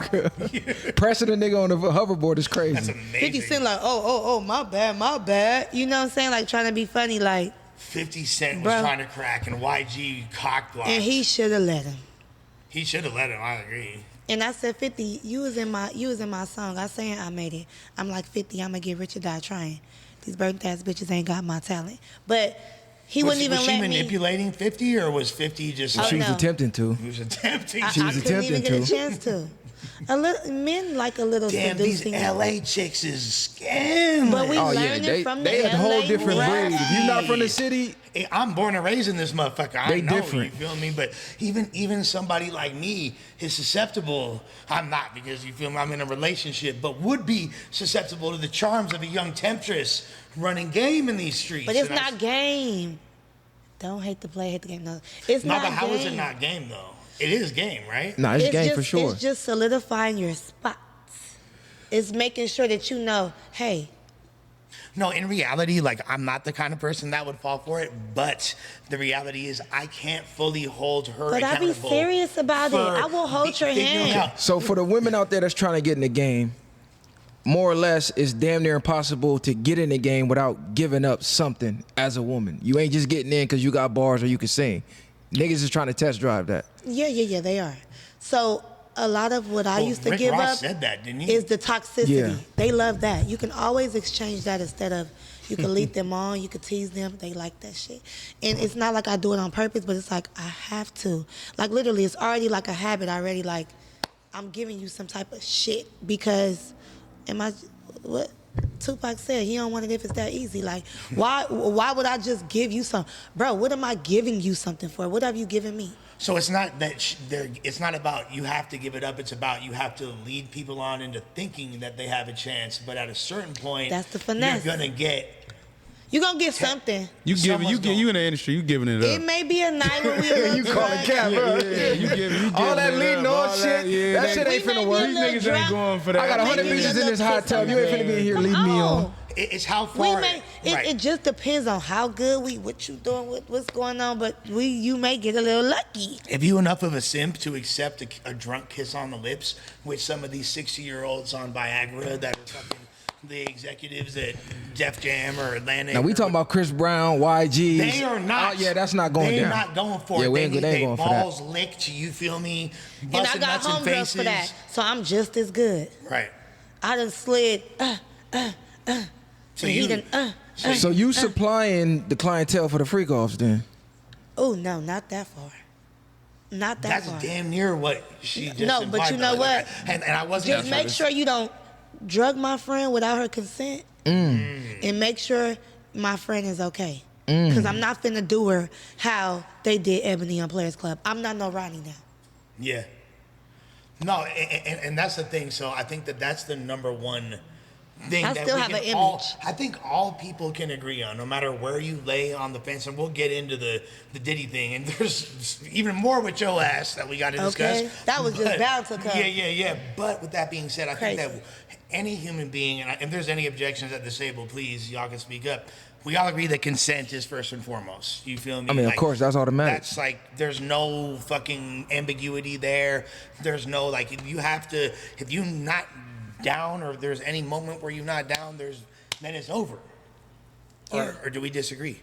Pressing a nigga on the hoverboard is crazy. That's amazing. 50 Cent, like, oh, my bad. You know what I'm saying? Like, trying to be funny, like, 50 Cent was Bro. trying to crack, and YG cock blocked. and he should have let him. He should have let him. I agree. And I said, 50, you was in my song. I saying I made it. I'm like, 50, I'm gonna get rich or die trying. These burnt ass bitches ain't got my talent. But he wouldn't even was she let me. manipulating 50, or was 50 just Oh, like She was no. attempting to. he was attempting? She was I couldn't even attempting get a to. chance to. Men like a little Damn, these seducing. LA chicks is scam. But we Oh yeah, learning from they the a whole LA different rap. breed. If you're not from the city, Hey, I'm born and raised in this motherfucker. I They know, different. you feel me? But even somebody like me is susceptible. I'm not, because you feel me, I'm in a relationship, but would be susceptible to the charms of a young temptress running game in these streets. But it's And not game. Don't hate the play, hate the game. No, it's No, not but how game. is it not game though? It is game, right? nah, it's game just, for sure. It's just solidifying your spots. It's making sure that you know, hey, No, in reality, like, I'm not the kind of person that would fall for it, but the reality is I can't fully hold her but I be accountable. serious about it. for I will hold your figuring hand. out- So for the women out there that's trying to get in the game, more or less, it's damn near impossible to get in the game without giving up something as a woman. You ain't just getting in because you got bars or you can sing. Niggas is trying to test drive that. Yeah, they are. So a lot of what I Well, used to Rick give Ross up said that, didn't he? is the toxicity. Yeah. They love that. You can always exchange that instead of you can lead them on, you can tease them. They like that shit. And it's not like I do it on purpose, but it's like I have to. Like literally, it's already like a habit already. Like I'm giving you some type of shit because what Tupac said, he don't want it if it's that easy. Like, why would I just give you some? Bro, what am I giving you something for? What have you given me? So it's not that it's not about you have to give it up. It's about you have to lead people on into thinking that they have a chance. But at a certain point, That's the finesse. You're gonna get. You gonna get something. You in the industry, you giving it up. It may be a night where we a little You call it drunk. cap, bro. you giving All that it leading up, on all shit, yeah, that shit ain't We may finna be work. a These little niggas drunk. ain't going for that. I got 100 Maybe bitches a in this little hot tub. You ain't finna be in here Come leading me on. It's how far. It just depends on how good what you doing, what's going on. But you may get a little lucky. If you enough of a simp to accept a drunk kiss on the lips with some of these 60-year-olds on Viagra that are fucking the executives at Def Jam or Atlantic. Now we talking about Chris Brown, YG. They are not. Oh, yeah, that's not going They're down. not going for it. Yeah, we ain't They need going their for that. balls licked. You feel me? And I Busting got nuts and homegirls faces. for that, so I'm just as good. Right. I done slid. So and he you. done. So you supplying the clientele for the freak offs then? Oh no, not that far. Not that That's far. damn near what she just No, implied, but you know though. what? And I wasn't. Just make sure you don't drug my friend without her consent, and make sure my friend is okay. Because I'm not finna do her how they did Ebony on Players Club. I'm not no Ronnie now. Yeah. No, and that's the thing. So I think that's the number one thing I that still we have can an all, image. I think all people can agree on, no matter where you lay on the fence. And we'll get into the Diddy thing. And there's even more with your ass that we got to discuss. Okay. That was just bound to come. Yeah. But with that being said, I think Crazy. that any human being, and if there's any objections at this table, please, y'all can speak up. We all agree that consent is first and foremost. You feel me? I mean, of course, that's automatic. That's like, there's no fucking ambiguity there. There's no, like, if you're not down, or if there's any moment where you're not down, then it's over. Yeah. Or do we disagree?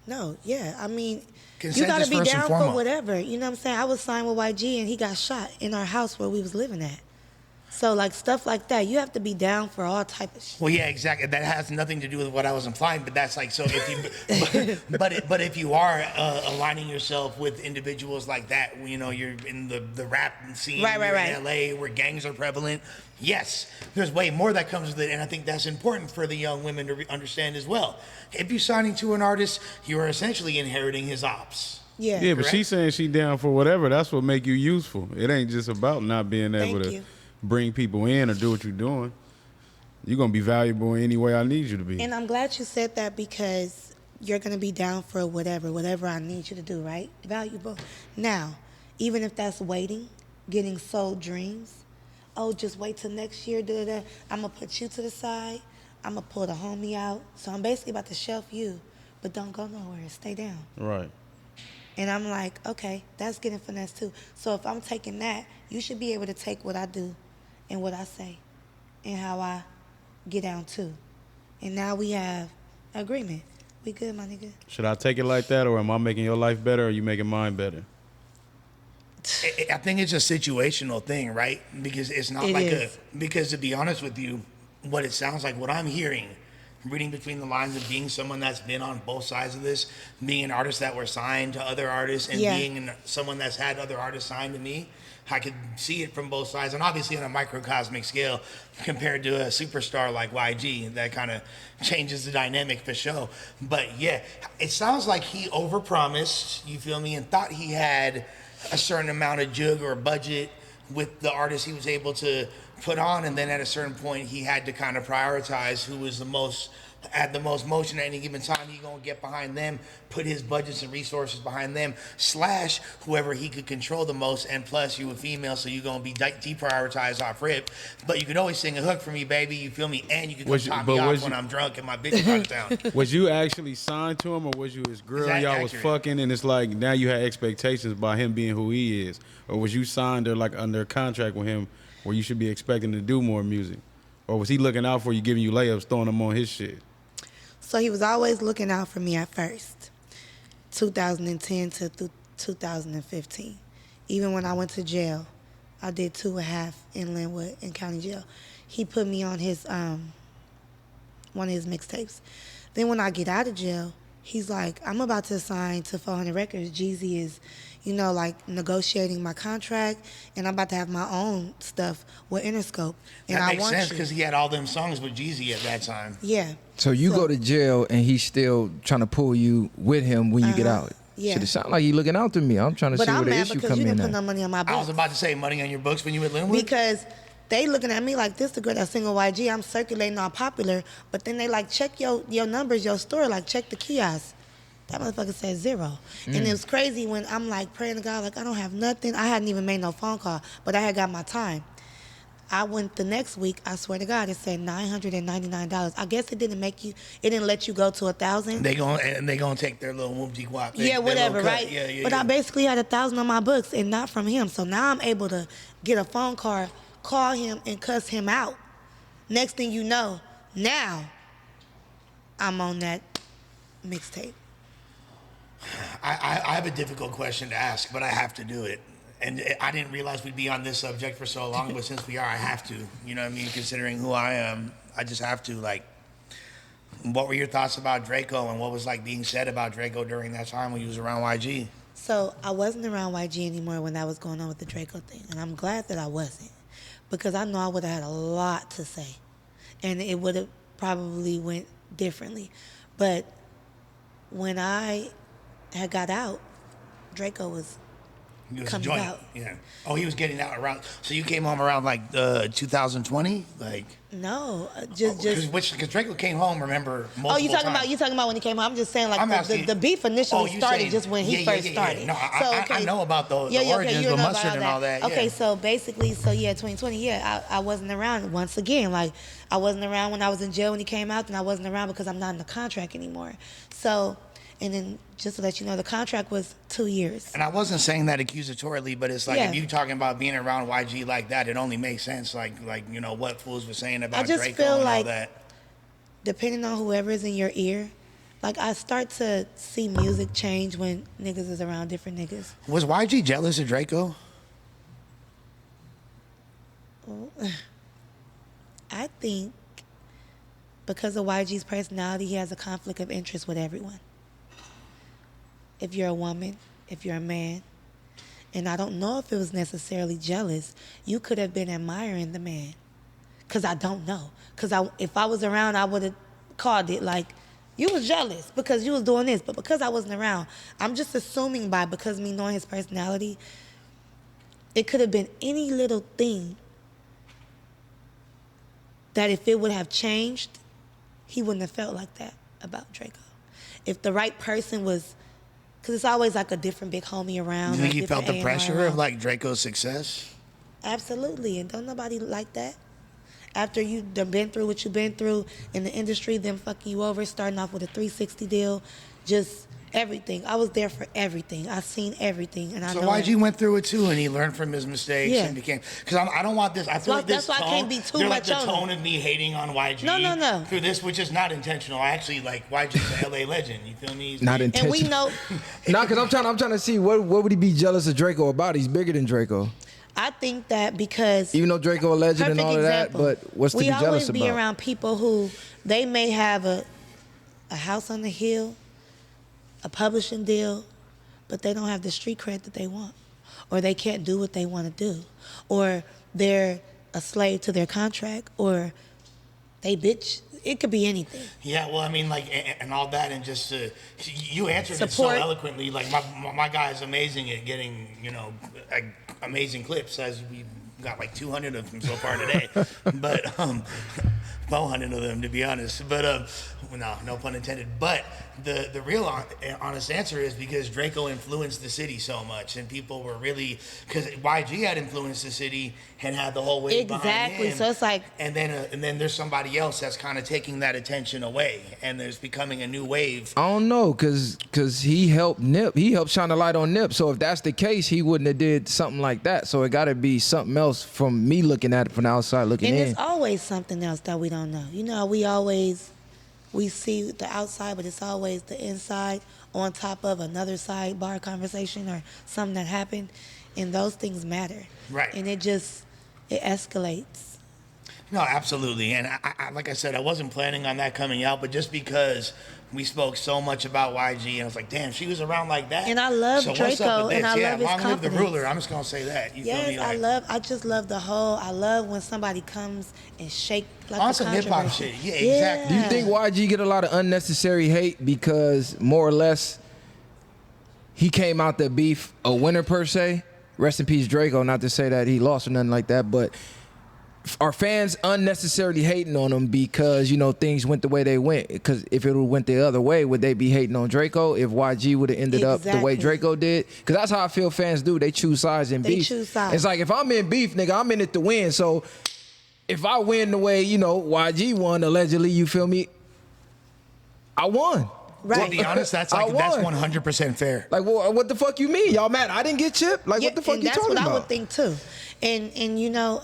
No, yeah. I mean, Consent you gotta is be first and down for foremost. whatever. You know what I'm saying? I was signed with YG and he got shot in our house where we was living at. So like stuff like that, you have to be down for all type of shit. Well, yeah, exactly. That has nothing to do with what I was implying, but that's like, so if you, but if you are aligning yourself with individuals like that, you know, you're in the rap scene, Right. you're in LA where gangs are prevalent. Yes, there's way more that comes with it, and I think that's important for the young women to understand as well. If you're signing to an artist, you are essentially inheriting his ops. Yeah. Yeah, but Correct. she's saying she down for whatever. That's what make you useful. It ain't just about not being able Thank to you. bring people in or do what you're doing. You're gonna be valuable in any way I need you to be. And I'm glad you said that because you're gonna be down for whatever I need you to do, right? Valuable. Now, even if that's waiting, getting sold dreams, oh, just wait till next year, I'm gonna put you to the side, I'm gonna pull the homie out. So I'm basically about to shelf you, but don't go nowhere, stay down. Right. And I'm like, okay, that's getting finesse too. So if I'm taking that, you should be able to take what I do and what I say and how I get down too. And now we have agreement. We good, my nigga. Should I take it like that, or am I making your life better, or are you making mine better? I think it's a situational thing, right? Because it's not It like is. because to be honest with you, what it sounds like, what I'm hearing, reading between the lines of being someone that's been on both sides of this, being an artist that were signed to other artists, and Yeah. being someone that's had other artists signed to me, I could see it from both sides, and obviously on a microcosmic scale compared to a superstar like YG, that kind of changes the dynamic for sure. But yeah, it sounds like he overpromised, you feel me, and thought he had a certain amount of jug or budget with the artist he was able to put on, and then at a certain point he had to kind of prioritize who was had the most motion at any given time. He gonna get behind them, put his budgets and resources behind them, / whoever he could control the most. And plus, you a female, so you gonna be deprioritized off rip. But you could always sing a hook for me, baby. You feel me? And you can come top me off when I'm drunk and my bitch is out of town. Was you actually signed to him, or was you his girl and y'all was accurate? fucking, and it's like now you had expectations by him being who he is? Or was you signed or like under a contract with him where you should be expecting to do more music? Or was he looking out for you, giving you layups, throwing them on his shit? So he was always looking out for me at first, 2010 to 2015. Even when I went to jail, I did 2.5 in Linwood in county jail. He put me on his one of his mixtapes. Then when I get out of jail, he's like, I'm about to sign to 400 Records. Jeezy is, like negotiating my contract, and I'm about to have my own stuff with Interscope. And That I makes want sense you. because he had all them songs with Jeezy at that time. Yeah. So you go to jail and he's still trying to pull you with him when you get out. Yeah. Shit, it sound like he looking out to me. I'm trying to But see where I'm the mad issue because come you in didn't put at. no money on my I was books. about to say money on your books when you at Linwood. Because they looking at me like this the girl that single YG. I'm circulating all popular, but then they like check your numbers, your store, like check the kiosk. That motherfucker said 0. And it was crazy when I'm like praying to God, like I don't have nothing. I hadn't even made no phone call, but I had got my time. I went the next week. I swear to God, it said $999. I guess it didn't let you go to 1,000. They gonna take their little whoopty guap. Yeah, whatever, right? Yeah, but I basically had 1,000 on my books and not from him. So now I'm able to get a phone call, call him and cuss him out. Next thing you know, now I'm on that mixtape. I have a difficult question to ask, but I have to do it. And I didn't realize we'd be on this subject for so long, but since we are, I have to. You know what I mean? Considering who I am, I just have to. Like, what were your thoughts about Draco, and what was like being said about Draco during that time when you was around YG? So I wasn't around YG anymore when that was going on with the Draco thing, and I'm glad that I wasn't, because I know I would have had a lot to say, and it would have probably went differently. But when I had got out, Draco was coming out. Yeah. Oh, he was getting out around. So you came home around like 2020, like. No, just because Draco came home. Remember? Oh, you talking about when he came home? I'm just saying like the beef initially started just when he first started. No, I know about the origins, the mustard and all that. Okay, so basically, 2020. Yeah, I wasn't around once again. Like I wasn't around when I was in jail when he came out, and I wasn't around because I'm not in the contract anymore. So. And then, just to let you know, the contract was 2 years. And I wasn't saying that accusatorily, but it's like if you talking about being around YG like that, it only makes sense. Like you know what fools were saying about Draco and all that. Depending on whoever is in your ear, like I start to see music change when niggas is around different niggas. Was YG jealous of Draco? I think because of YG's personality, he has a conflict of interest with everyone. If you're a woman, if you're a man, and I don't know if it was necessarily jealous, you could have been admiring the man. Because I don't know. Because if I was around, I would have called it like, you was jealous because you was doing this. But because I wasn't around, I'm just assuming because me knowing his personality, it could have been any little thing that if it would have changed, he wouldn't have felt like that about Draco. If the right person was... Because it's always like a different big homie around. You think he felt the pressure of like Draco's success? Absolutely, and don't nobody like that. After you done been through what you've been through in the industry, them fucking you over, starting off with a 360 deal, just everything. I was there for everything. I seen everything, and I know. So YG went through it too, and he learned from his mistakes and became. Because I don't want this. I feel like this that's why I can't be too much the tone of me hating on YG. No. Through this, which is not intentional. I actually like YG's an LA legend. You feel me? Not intentional. And we know. Nah, because I'm trying to see what would he be jealous of Draco about? He's bigger than Draco. I think that because even though Draco a legend and all of that, but what's to be jealous about? We always be around people who they may have a house on the hill, a publishing deal, but they don't have the street cred that they want, or they can't do what they want to do, or they're a slave to their contract, or they bitch. It could be anything. Yeah, well, I mean, like, and all that, and just you answered it so eloquently. Like, my guy is amazing at getting, you know, amazing clips, as we've got like 200 of them so far today. But 400 of them, to be honest. But no pun intended. But the real honest answer is because Draco influenced the city so much, and people were really, because YG had influenced the city and had the whole wave behind him. So it's like, and then there's somebody else that's kind of taking that attention away, and there's becoming a new wave. I don't know, cause he helped Nip. He helped shine a light on Nip. So if that's the case, he wouldn't have did something like that. So it got to be something else from me looking at it from the outside looking in. And there's always something else that we don't know. You know, we see the outside, but it's always the inside on top of another sidebar conversation or something that happened, and those things matter. Right. And it escalates. No, absolutely. And I like I said, I wasn't planning on that coming out, but just because we spoke so much about YG, and I was like, damn, she was around like that. And I love Draco, and I love his confidence. Long live the ruler. I'm just gonna say that. You feel me? Like, I just love I love when somebody comes and shake like on some hip hop shit. Yeah, exactly. Do you think YG get a lot of unnecessary hate because more or less he came out the beef a winner per se? Rest in peace, Draco. Not to say that he lost or nothing like that, but are fans unnecessarily hating on him because, you know, things went the way they went? Because if it went the other way, would they be hating on Draco if YG would have ended up the way Draco did? Because that's how I feel fans do. They choose sides in beef. They choose sides. It's like, if I'm in beef, nigga, I'm in it to win. So if I win the way, you know, YG won, allegedly, you feel me? I won. Right. To be honest, that's I like that's won. 100% fair. Like, well, what the fuck you mean? Y'all mad I didn't get chipped? Like, what the fuck and you that's talking what about? I would think too. And you know,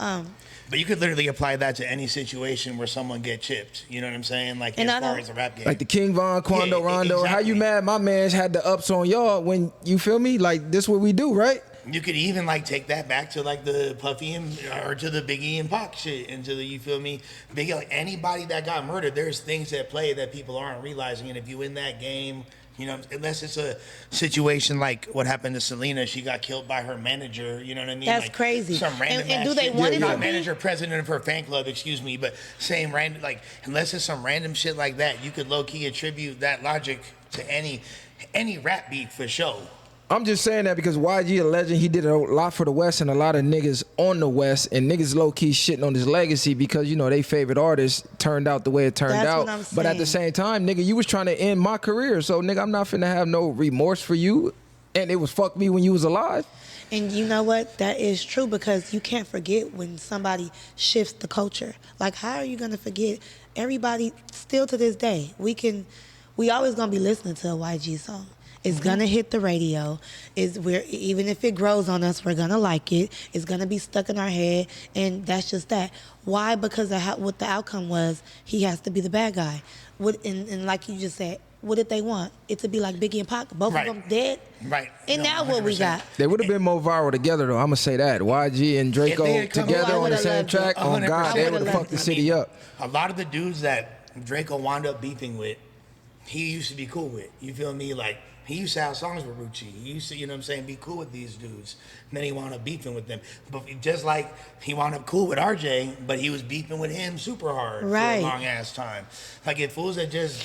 But you could literally apply that to any situation where someone get chipped. You know what I'm saying? Like And as I far don't- as the rap game. Like the King Von, Quando, Yeah, Rondo. How you exactly. mad my man's had the ups on y'all when, you feel me? Like, this what we do, right? You could even like take that back to like the Puffy and or to the Biggie and Pac shit, and to the, you feel me, Biggie. Like anybody that got murdered, there's things at play that people aren't realizing. And if you in that game, you know, unless it's a situation like what happened to Selena, she got killed by her manager. You know what I mean? That's Like, crazy. Some random And do ass they shit. want it Not to be? manager, president of her fan club, excuse me, but same random like unless it's some random shit like that, you could low key attribute that logic to any rap beat for sure. I'm just saying that because YG a legend, he did a lot for the West and a lot of niggas on the West, and niggas low key shitting on his legacy because, you know, they favorite artist turned out the way it turned That's out. what I'm But at the saying. same time, nigga, you was trying to end my career, so nigga, I'm not finna have no remorse for you, and it was fuck me when you was alive. And you know what? That is true because you can't forget when somebody shifts the culture. Like, how are you gonna forget? Everybody, still to this day, we always gonna be listening to a YG song. It's gonna hit the radio. Even if it grows on us, we're gonna like it. It's gonna be stuck in our head, and that's just that. Why? Because of what the outcome was. He has to be the bad guy. And like you just said, what did they want? It to be like Biggie and Pac, both Right. of them dead. Right. And No, now what we 100%. got? They would have been more viral together though. I'm gonna say that. YG and If Draco they had come- together Oh, I on the would've same loved it. track. On 100%. God, I they would've would have loved fucked the it. city up. A lot of the dudes that Draco wound up beefing with, he used to be cool with. You feel me? Like, he used to have songs with Rucci. He used to, you know what I'm saying, be cool with these dudes. And then he wound up beefing with them. But just like he wound up cool with RJ, but he was beefing with him super hard Right. for a long ass time. Like, if fools that just,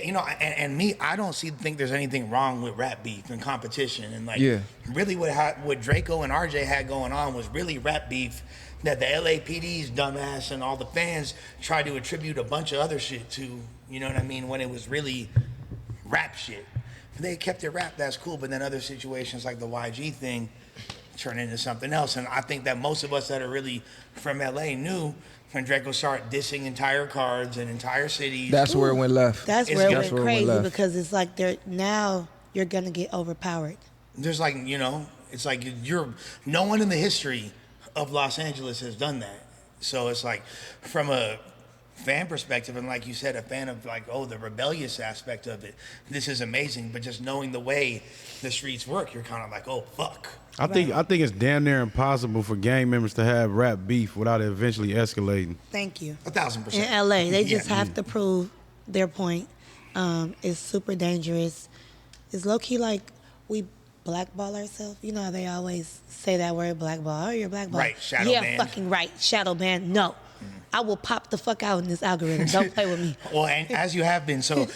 you know, and me, I don't think there's anything wrong with rap beef and competition. And like, Yeah. really what Draco and RJ had going on was really rap beef that the LAPD's dumbass and all the fans tried to attribute a bunch of other shit to, you know what I mean, when it was really rap shit. If they kept it rap, that's cool, but then other situations like the YG thing turn into something else. And I think that most of us that are really from LA knew when Draco started dissing entire cards and entire cities. That's where it went left. That's It's where it just went where it crazy left. because it's like now you're gonna get overpowered. There's like, you know, it's like no one in the history of Los Angeles has done that. So it's like from a fan perspective, and like you said, a fan of like, oh, the rebellious aspect of it, this is amazing. But just knowing the way the streets work, you're kind of like, oh, fuck. I think it's damn near impossible for gang members to have rap beef without it eventually escalating. Thank you. 1,000%. In LA, they just Yeah. have to prove their point. It's super dangerous. It's low key like we blackball ourselves. You know how they always say that word, blackball. Oh, you're blackball. Right, shadow yeah, banned. fucking right, shadow ban. No, I will pop the fuck out in this algorithm. Don't play with me. Well, and as you have been, so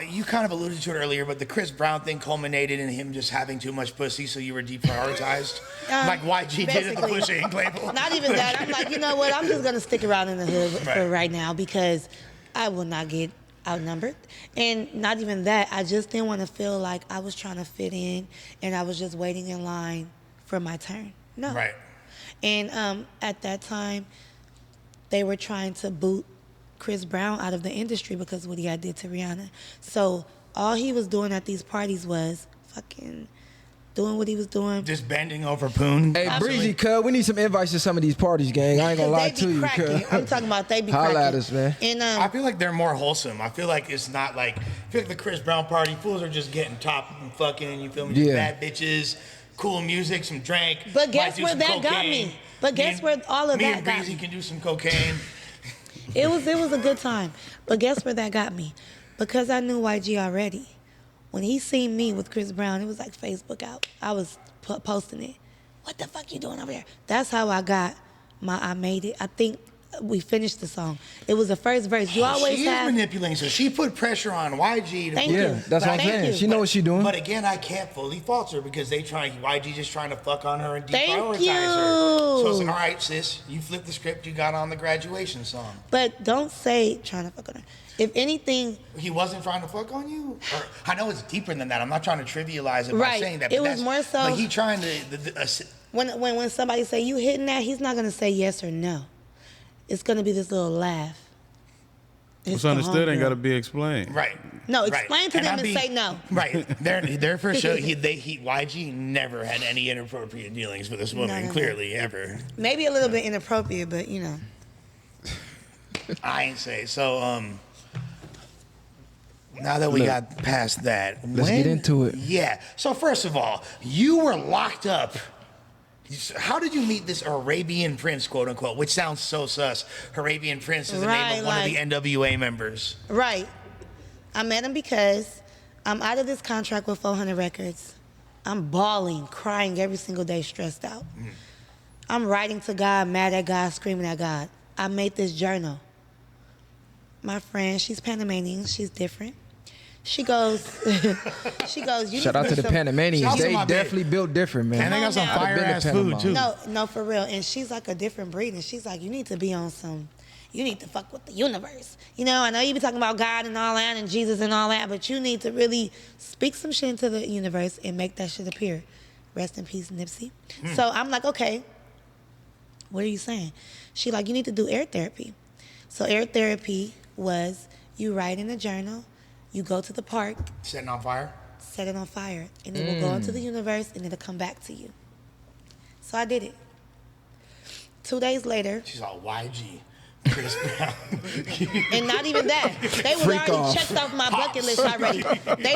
you kind of alluded to it earlier, but the Chris Brown thing culminated in him just having too much pussy, so you were deprioritized, like YG did at the basically. Pusha Inc. label. Not even that. I'm like, you know what? I'm just gonna stick around in the hood for Right. right now because I will not get outnumbered. And not even that. I just didn't want to feel like I was trying to fit in and I was just waiting in line for my turn. No. Right. And at that time, they were trying to boot Chris Brown out of the industry because of what he had did to Rihanna. So all he was doing at these parties was fucking doing what he was doing. Just bending over Poon. Hey, Absolutely. Breezy, cuz, we need some invites to some of these parties, gang. I ain't gonna lie They to be you, cracking. cuz. I'm talking about they be Holla cracking. at us, man. And I feel like they're more wholesome. I feel like it's not like, I feel like the Chris Brown party, fools are just getting top and fucking, you feel me? Just Yeah. bad bitches, cool music, some drink. But might guess do where some that got cocaine. me? But guess and- where all of me that and got Breezy me? can do some cocaine. It was a good time. But guess where that got me? Because I knew YG already. When he seen me with Chris Brown, it was like Facebook out. I was posting it. What the fuck you doing over there? That's how I got I made it. I think we finished the song. It was the first verse. You always she have. is manipulating, so she put pressure on YG to Thank put you. Yeah, that's what I'm Thank saying. you. She know what she doing. But again, I can't fully fault her because YG just trying to fuck on her and Thank deprioritize you. her. So it's like, all right, sis, you flipped the script you got on the graduation song. But don't say trying to fuck on her. If anything, He wasn't trying to fuck on you? Or, I know it's deeper than that. I'm not trying to trivialize it by Right. saying that. It But was that's- more so- But he trying to... when somebody say you hitting that, he's not gonna say yes or no. it's gonna be this little laugh. What's the understood ain't homegirl. got to be explained. Right. No, right. explain to them I and say no. Right. They're for sure. YG never had any inappropriate dealings with this woman, No. clearly, ever. Maybe a little bit inappropriate, but you know. I ain't say. So, now that we got past that, Let's get into it. Yeah. So first of all, you were locked up. How did you meet this Arabian Prince, quote unquote, which sounds so sus? Arabian Prince is the name of one of the NWA members. Right. I met him because I'm out of this contract with 400 Records. I'm bawling, crying every single day, stressed out. I'm writing to God, mad at God, screaming at God. I made this journal. My friend, she's Panamanian, she's different. She goes, you Shout need out to do the some- Panamanians. Shout out to They my definitely built different, man. And they got some Come on now. fire I've been to ass food Panama. too. No, for real. And she's like a different breed. And she's like, you need to be on some, you need to fuck with the universe. You know, I know you be talking about God and all that and Jesus and all that, but you need to really speak some shit into the universe and make that shit appear. Rest in peace, Nipsey. So I'm like, okay, what are you saying? She like, you need to do air therapy. So air therapy was you write in a journal, you go to the park, Setting on fire? set it on fire, and it will go into the universe and it'll come back to you. So I did it. 2 days later, She's all YG. Chris Brown. and not even that. They was Freak already off. checked off my bucket list already.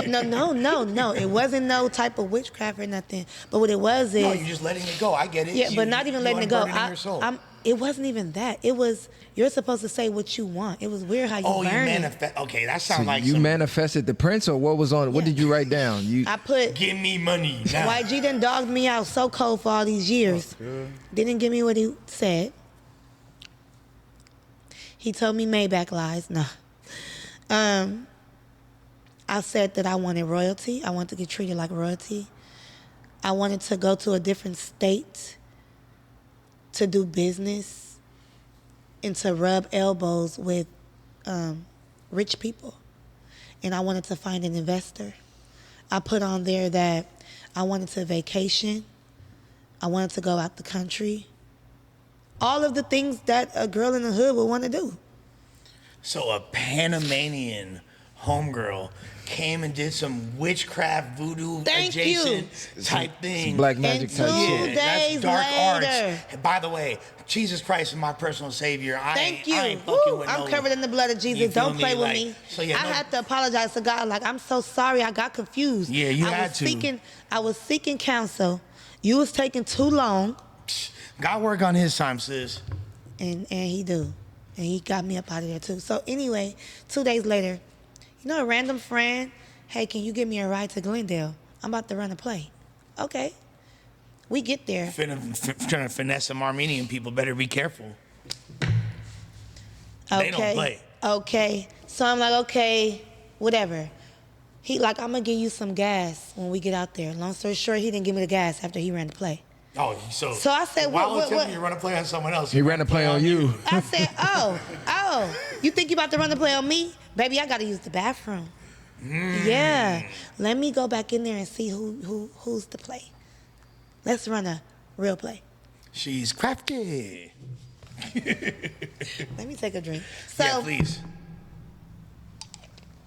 No. It wasn't no type of witchcraft or nothing. But what it was is, No, you're just letting it go. I get it. yeah, but not even letting it go. Unburdening your soul. It wasn't even that. It was, you're supposed to say what you want. It was weird how you Oh, you burn it. manifest. Okay, that sounds So like you some, manifested the prince, or what was on? What Yeah. did you write down? You I put, give me money now. YG done dogged me out so cold for all these years. Didn't give me what he said. He told me Maybach lies. No. I said that I wanted royalty. I wanted to get treated like royalty. I wanted to go to a different state to do business and to rub elbows with rich people. And I wanted to find an investor. I put on there that I wanted to vacation. I wanted to go out the country. All of the things that a girl in the hood would want to do. So a Panamanian homegirl came and did some witchcraft, voodoo Thank adjacent type thing. some black magic And type two shit. days that's dark later. arts. By the way, Jesus Christ is my personal savior. Thank you. I ain't fucking Woo, with I'm no, covered in the blood of you Jesus. feel Don't play with Like, me. So yeah, I had to apologize to God. Like, I'm so sorry. I got confused. Yeah, you I had was to. I was seeking counsel. You was taking too long, God work on his time, sis. and he do. And he got me up out of there, too. So anyway, 2 days later, you know, a random friend, hey, can you give me a ride to Glendale? I'm about to run a play. Okay. We get there. Trying to finesse some Armenian people. Better be careful. They don't play. Okay. So I'm like, okay, whatever. He like, I'm gonna give you some gas when we get out there. Long story short, he didn't give me the gas after he ran the play. Oh, so I said, while what? attempting to run a play on someone else, he ran a play on you. I said, oh, you think you about to run the play on me? Baby, I gotta use the bathroom. Yeah. Let me go back in there and see who's the play. Let's run a real play. She's crafty. Let me take a drink. So Yeah, please.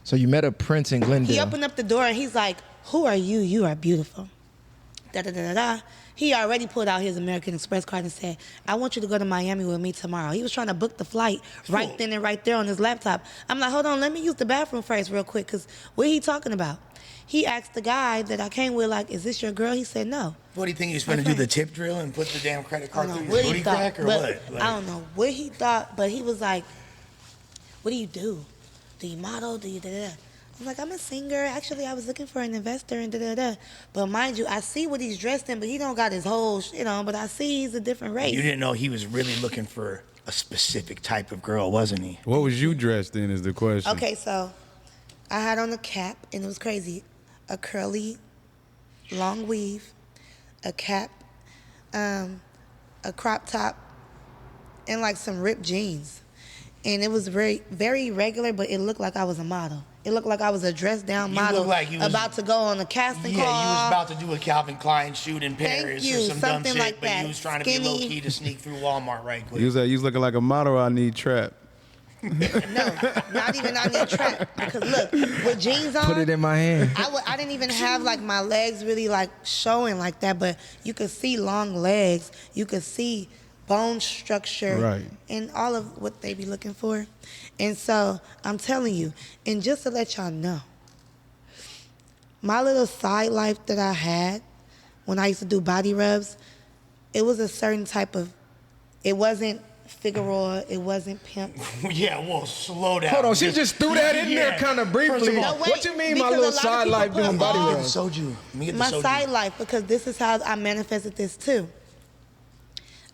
So you met a prince in Glendale. he opened up the door and he's like, who are you? You are beautiful. Da da da da da. He already pulled out his American Express card and said, I want you to go to Miami with me tomorrow. He was trying to book the flight right then and right there on his laptop. I'm like, hold on, let me use the bathroom first real quick, because what he talking about? He asked the guy that I came with, like, is this your girl? He said, no. What do you think he was going to do, the tip drill and put the damn credit I card don't through know his what booty he thought, crack or but what? Like, I don't know what he thought, but he was like, what do you do? Do you model? Do you da-da-da? I'm like, I'm a singer. Actually, I was looking for an investor and da-da-da. But mind you, I see what he's dressed in, but he don't got his whole shit on, but I see he's a different race. you didn't know he was really looking for a specific type of girl, wasn't he? What was you dressed in is the question. Okay, so I had on a cap, and it was crazy. A curly, long weave, a cap, a crop top, and like some ripped jeans. And it was very, very regular, but it looked like I was a model. It looked like I was a dressed down You model look like you was- about to go on a casting Yeah, call. you was about to do a Calvin Klein shoot in Paris you, or some dumb something shit, like but that. you was trying to be Skinny. low key to sneak through Walmart right quick. You was looking like a model. I need trap. No, not even I need trap. Because look, with jeans on, Put it in my hand. I didn't even have like my legs really like showing like that, but you could see long legs. You could see bone structure Right. and all of what they be looking for. And so I'm telling you, and just to let y'all know, my little side life that I had when I used to do body rubs, it was a certain type of, it wasn't Figueroa, it wasn't pimp. Yeah, well, slow down. Hold on, she just threw that in there kind of First briefly. of all, No, wait, What you mean, my because a little lot of side people life put doing body all- Get the rubs? soju. Let me get the My soju. side life, because this is how I manifested this too.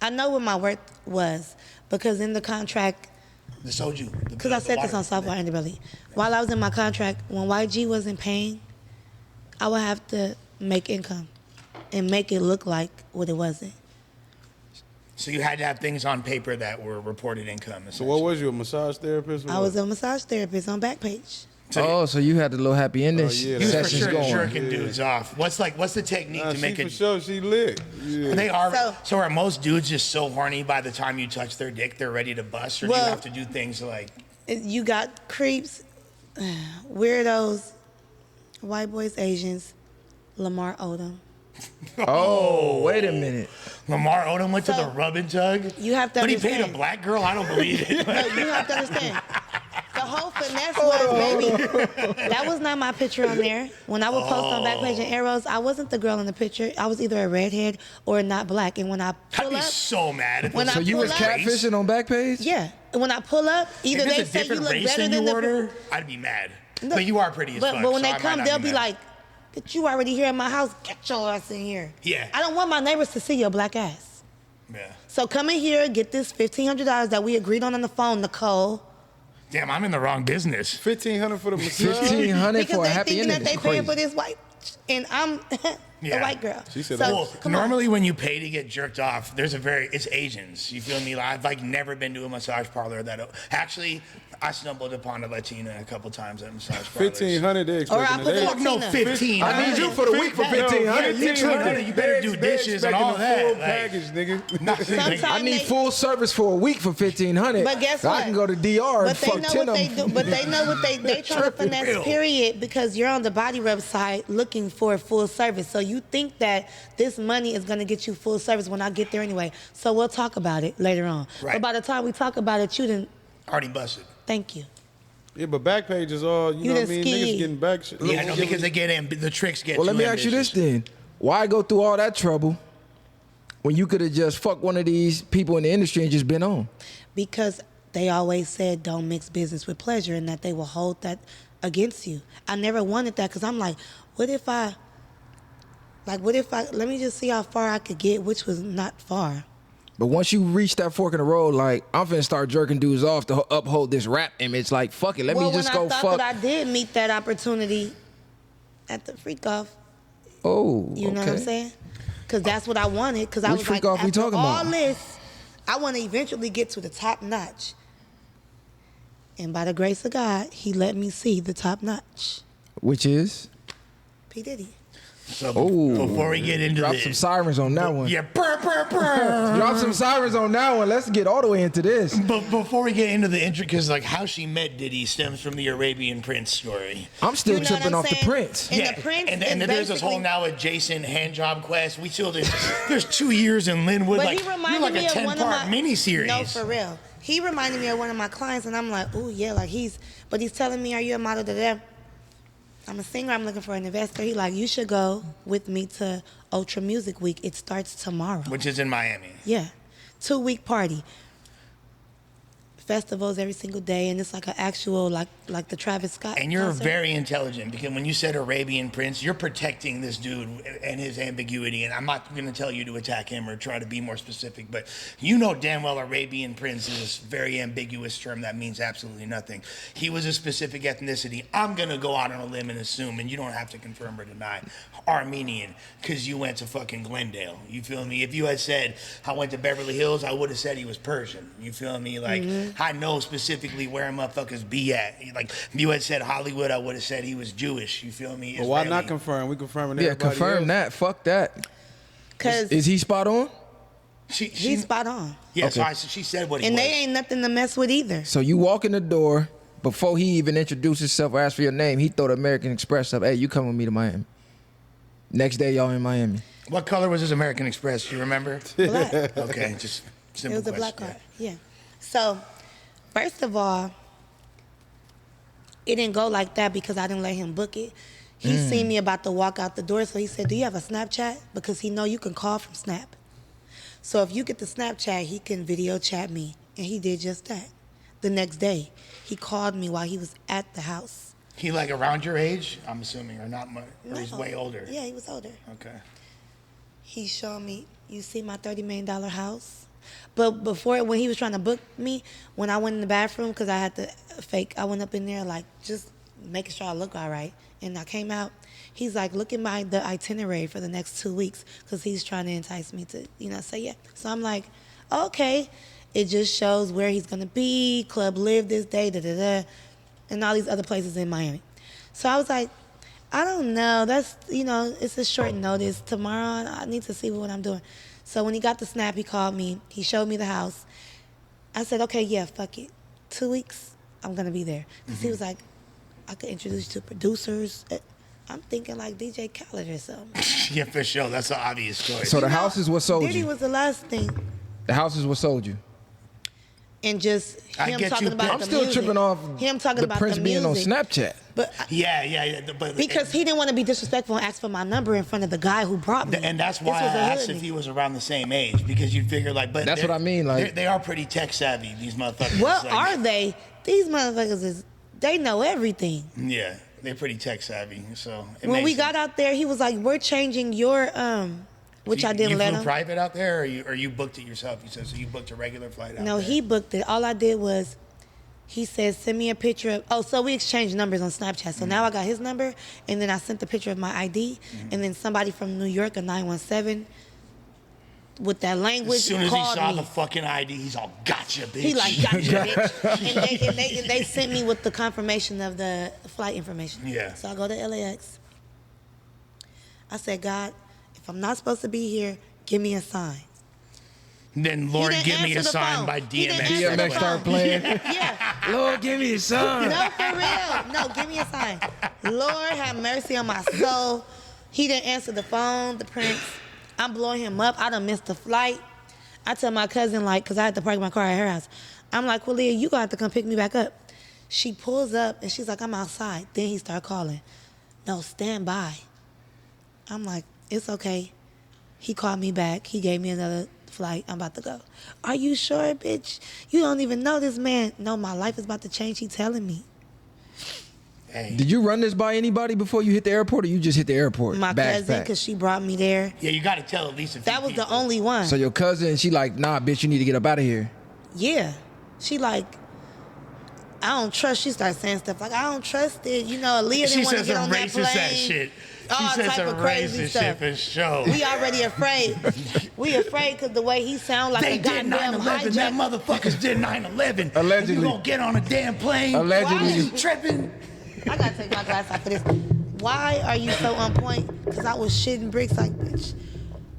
I know what my worth was, because in the contract, The soju. because I said this on Softball Underbelly, while I was in my contract, when YG wasn't paying, I would have to make income and make it look like what it wasn't. So you had to have things on paper that were reported income. So what was you, a massage therapist? or I what? was a massage therapist on Backpage. Oh, so you had the little happy ending Oh, yeah, You was for sessions sure going. jerking dudes off. What's the technique Nah, to make she it? for sure, she lit. Yeah. They are. So- So are most dudes just so horny by the time you touch their dick, they're ready to bust, or do you Well- have to do things like? You got creeps, weirdos, white boys, Asians, Lamar Odom. Oh, wait a minute. Lamar Odom went to So, the rub and tug. you have to But he paid a understand. black girl. I don't believe it. No, you have to understand. The whole finesse was, baby, that was not my picture on there. When I would post on Backpage and Arrows, I wasn't the girl in the picture. I was either a redhead or not black. And when I I'd pull be up, so mad. If When it I So you pull was up- catfishing on Backpage? yeah, and when I pull up, either If they it's a say you different look race better than than you the order, I'd be mad. Look, But you are pretty as fuck. But when so they I might come, not they'll be mad. like, "But you already here at my house. Get your ass in here." Yeah. I don't want my neighbors to see your black ass. Yeah. So come in here, get this $1,500 that we agreed on the phone, Nicole. Damn, I'm in the wrong business. 1,500 for the massage. 1,500 Because for a they happy thinking ending. that they It's paying for crazy. this white, and I'm the Yeah. white girl. She said so, that. Well, come on. normally when you pay to get jerked off, it's Asians. You feel me? Like, I've like never been to a massage parlor that actually I stumbled upon a Latina a couple times at massage parlors. 1,500, they Or I expecting put it. the Fuck no, Latina. 15. I need you for the week for 1,500. You tripping. You better do dishes and all that. Full Like, package, nigga. nothing. Sometimes I need they- full service for a week for 1,500. But guess So what? I can go to DR and But they fuck know 10 what of they them. do. But they know what they trying to Tripping finesse. real. Period, because you're on the body rub side looking for full service. So you think that this money is gonna get you full service when I get there anyway. So we'll talk about it later on. Right. But by the time we talk about it, you didn't. Already busted. Thank you. Yeah, but Backpage is all, you You know what I done mean? ski. Niggas getting back shit. Yeah, no, because they get the tricks get Well, too let me ask you this ambitious. then. Why go through all that trouble when you could have just fucked one of these people in the industry and just been on? Because they always said don't mix business with pleasure, and that they will hold that against you. I never wanted that, because I'm like, what if I, let me just see how far I could get, which was not far. But once you reach that fork in the road, like, I'm finna start jerking dudes off to uphold this rap image. Like, fuck it, let me just go when I thought fuck. that I did meet that opportunity at the freak off, Oh, you know what I'm saying? Because that's what I wanted. Because I Which was freak like, off we after talking all about? this, I want to eventually get to the top notch. And by the grace of God, he let me see the top notch. Which is? P. Diddy. So Oh. before we get into Drop this, some sirens on that one. yeah, brr, brr, brr. Drop some sirens on that one. Let's get all the way into this. But before we get into the intro, because like how she met Diddy stems from the Arabian Prince story. I'm still You know what tripping I'm off the saying? Prince. And the Prince and is then there's this whole basically- now adjacent hand job quest. We still there's 2 years in Linwood. But Like he you're reminded like me a of one of 10-part my miniseries. No, for real. He reminded me of one of my clients, and I'm like, oh yeah, like he's telling me, are you a model to them? I'm a singer. I'm looking for an investor. He like, you should go with me to Ultra Music Week. It starts tomorrow. Which is in Miami. Yeah, 2-week party. Festivals every single day, and it's like an actual like the Travis Scott. And you're concert. very intelligent because when you said Arabian Prince, you're protecting this dude and his ambiguity. And I'm not going to tell you to attack him or try to be more specific, but you know damn well Arabian Prince is a very ambiguous term that means absolutely nothing. He was a specific ethnicity. I'm going to go out on a limb and assume, and you don't have to confirm or deny, Armenian, because you went to fucking Glendale. You feel me? If you had said I went to Beverly Hills, I would have said he was Persian. You feel me? Like I know specifically where motherfuckers be at. Like, if you had said Hollywood, I would have said he was Jewish. You feel me? But why not Israeli. confirm? We confirming Yeah, everybody confirm else. that. Fuck that. Cause Is he spot on? he's spot on. Yeah, Okay. so she said what he And was. they ain't nothing to mess with either. So you walk in the door, before he even introduced himself or asked for your name, he throw the American Express up. Hey, you come with me to Miami. Next day, y'all in Miami. What color was his American Express? You remember? Black. Okay, just simple It was a black question. card. Yeah. So, first of all, it didn't go like that because I didn't let him book it. He seen me about to walk out the door, so he said, "Do you have a Snapchat?" Because he know you can call from Snap. So if you get the Snapchat, he can video chat me, and he did just that. The next day, he called me while he was at the house. He like around your age, I'm assuming, or not much, or he's No. way older. Yeah, he was older. Okay. He showed me, you see my $30 million house? But before, when he was trying to book me, when I went in the bathroom, because I had to fake, I went up in there like just making sure I look all right. And I came out, he's like, look at the itinerary for the next 2 weeks, because he's trying to entice me to, say yeah. So I'm like, okay. It just shows where he's going to be, Club Live this day, da-da-da, and all these other places in Miami. So I was like, I don't know. That's, it's a short notice. Tomorrow, I need to see what I'm doing. So when he got the Snap, he called me. He showed me the house. I said, okay, yeah, fuck it. 2 weeks, I'm going to be there. Because he was like, I could introduce you to producers. I'm thinking like DJ Khaled or something. Yeah, for sure. That's an obvious choice. So the house is what sold Diddy you. was the last thing. The house is what sold you. And just I him get talking you, about but I'm the still music. tripping off Him talking the about Prince the being on music. Snapchat. But Yeah. But because he didn't want to be disrespectful and ask for my number in front of the guy who brought me. and that's This why I was a asked hood if nigga. he was around the same age, because you'd figure like, but That's what I mean, like- they are pretty tech savvy, these motherfuckers. What Like, are they? These motherfuckers they know everything. Yeah, they're pretty tech savvy. So When we got out there, he was like, "We're changing your which I didn't you let flew him. private out there, or you booked it yourself? You said so. You booked a regular flight out No, there. he booked it. All I did was, he said, "Send me a picture of." Oh, so we exchanged numbers on Snapchat. So now I got his number, and then I sent the picture of my ID, and then somebody from New York, a 917, with that language, As soon as he called saw me. the fucking ID, he's all, "Gotcha, bitch." He like, "Gotcha, bitch." And they sent me with the confirmation of the flight information. Yeah. So I go to LAX. I said, "God, if I'm not supposed to be here, give me a sign." Then Lord, didn't give me a answer the sign phone. by He didn't DMX. answer the DMX start playing. Yeah. Lord, give me a sign. No, for real. No, give me a sign. Lord have mercy on my soul. He didn't answer the phone, the Prince. I'm blowing him up. I done missed the flight. I tell my cousin, like, because I had to park my car at her house. I'm like, well, Leah, you going to have to come pick me back up. She pulls up, and she's like, I'm outside. Then he start calling. No, stand by. I'm like, it's okay. He called me back. He gave me another flight. I'm about to go. Are you sure, bitch? You don't even know this man. No, my life is about to change. He telling me. Hey. Did you run this by anybody before you hit the airport, or you just hit the airport? My Bags cousin, packed? because she brought me there. Yeah, you got to tell at least a few That was the people. only one. So your cousin, she like, nah, bitch, you need to get up out of here. Yeah. She like, I don't trust. She started saying stuff like, I don't trust it. Aaliyah She didn't want to says get some on that racist plane. ass shit. She All says type some of crazy racist stuff. shit for sure. We already afraid. We afraid because the way he sound like They a did goddamn 9/11. That hijack. motherfuckers did 9/11. Allegedly. You gonna get on a damn plane? Allegedly. Why you tripping? I gotta take my glass off for this. Why are you so on point? Because I was shitting bricks like, bitch,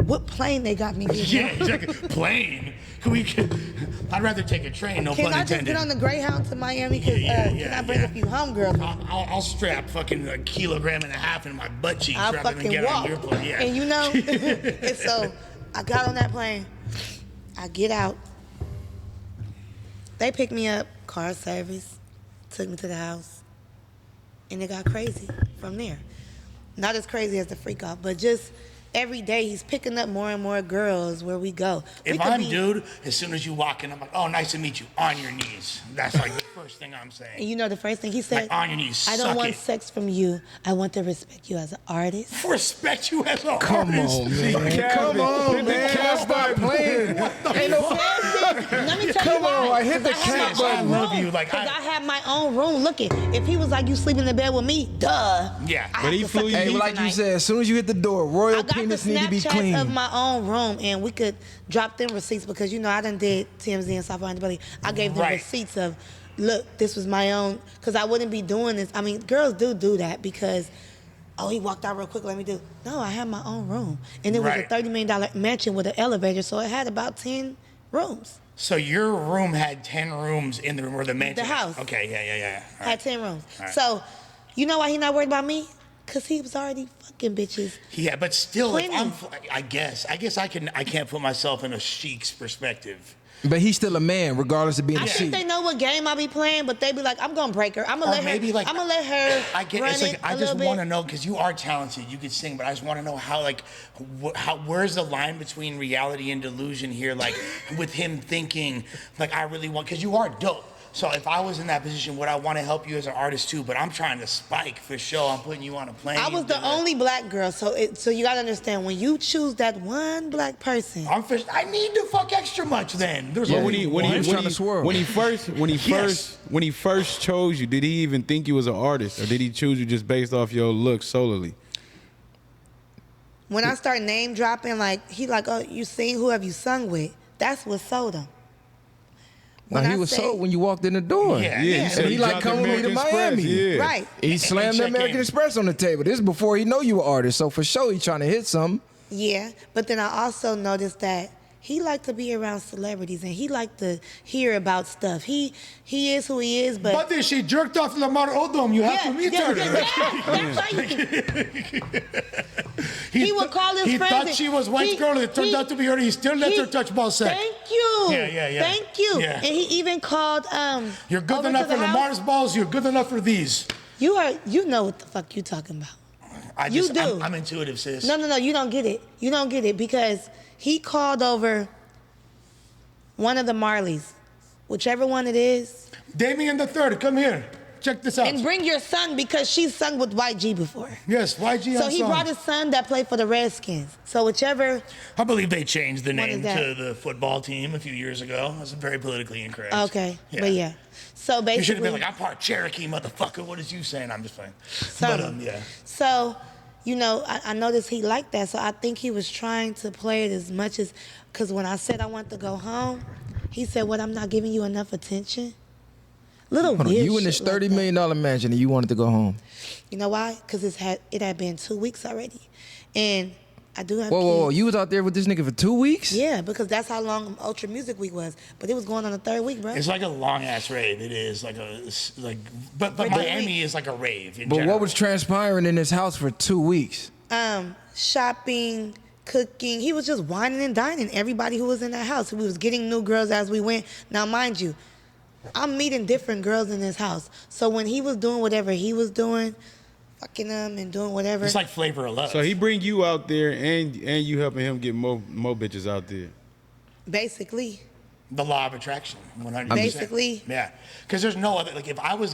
what plane they got me here? Yeah, exactly. Plane. I'd rather take a train. No Can pun I just intended. get on the Greyhound to Miami? Because can I bring yeah. a few homegirls? I'll strap fucking a kilogram and a half in my butt cheeks I'll rather than fucking get walk. on your plane. Yeah. And and so I got on that plane. I get out. They picked me up, car service, took me to the house, and it got crazy from there. Not as crazy as the freak off, but just every day he's picking up more and more girls where we go. If I'm dude, as soon as you walk in, I'm like, oh, nice to meet you. On your knees. That's like the first thing I'm And saying. you know the first thing he said? Like, on your knees. I don't Suck want it. sex from you. I want to respect you as an artist. Respect you as a Come artist. on, man. Come on, man. Stop playing. Ain't no. Let me tell Come you why. on, I hit the 'Cause I have cat my button. own I love room. you, like, Because I have my own room. Look it. If he was like, you sleep in the bed with me, duh. Yeah. I But have he to flew fuck you- Hey, you like you tonight. said, as soon as you hit the door, I royal got documents need to be Snapchats clean. of my own room, and we could drop them receipts because I done did TMZ and South Behind the Belly. I gave them Right. receipts of, look, this was my own, because I wouldn't be doing this. I mean, girls do that because, oh, he walked out real quick, let me do. No, I had my own room, and it was Right. a $30 million mansion with an elevator, so it had about 10 rooms. So your room had 10 rooms in the room or the mansion? The house. Okay, yeah. All Had right. 10 rooms. All right. So, you know why he not worried about me? Because he was already fucking bitches. Yeah, but still, if Plenty. I guess I can't put myself in a sheik's perspective. But he's still a man, regardless of being I a think sheik. they know what game I be playing, but they be like, I'm gonna break her. I'm Or gonna let maybe, her. like, I'm gonna let her. I get run it's like it I a just little want to bit. know because you are talented, you could sing, but I just want to know how where's the line between reality and delusion here? Like with him thinking like I really want because you are dope. So if I was in that position, would I want to help you as an artist too? But I'm trying to spike for sure. I'm putting you on a plane. I was the only black girl, so you gotta understand when you choose that one black person. I need to fuck extra much then. There's But only when one. was trying to swerve. he Yes. first chose you, did he even think you was an artist, or did he choose you just based off your look solely? When I start name dropping, like he like, oh, you sing, who have you sung with? That's what sold him. Now, he was sold when you walked in the door. Yeah. Yeah, he said he like dropped coming with me to American Miami. Express, yeah. Right. He slammed the check American in. Express on the table. This is before he know you were artist. So for sure he trying to hit something. Yeah, but then I also noticed that he liked to be around celebrities and he liked to hear about stuff. He is who he is, but But she jerked off Lamar Odom. You have to meet her. that's right. He would call his He friends thought and- she was white he- girl. It turned he- out to be her. He still lets her touch ball sack. Thank you. Yeah. Thank you. Yeah. And he even called You're good over enough to the for house. Lamar's balls. You're good enough for these. You know what the fuck you talking about. You do. I'm intuitive, sis. No, you don't get it. You don't get it because he called over one of the Marleys, whichever one it is, Damien the Third, come here. Check this out. and bring your son because she's sung with YG before. Yes, YG So on he song. brought his son that played for the Redskins. So whichever. I believe they changed the What name is that? to the football team a few years ago. That's very politically incorrect. Okay, but yeah. So basically, You should have been like, I'm part Cherokee, motherfucker. What is you saying? I'm just playing. Something. But, yeah. So, I noticed he liked that. So I think he was trying to play it as much as, because when I said I want to go home, he said, "What? I'm not giving you enough attention." Little Hold on, weird you in this shit like $30 that. million mansion and you wanted to go home. You know why? Because it had been 2 weeks already, and I do have Whoa. kids. You was out there with this nigga for 2 weeks? Yeah, because that's how long Ultra Music Week was. But it was going on the 3rd week, bro. It's like a long ass rave. It is but For Miami is like a rave. In But general. what was transpiring in this house for 2 weeks? Shopping, cooking. He was just whining and dining everybody who was in that house. We was getting new girls as we went. Now, mind you, I'm meeting different girls in this house. So when he was doing whatever he was doing, fucking them and doing whatever. It's like Flavor of Love. So he bring you out there, and you helping him get more bitches out there. basically. The law of attraction, 100%. Basically. Yeah. Because there's no other, like, if I was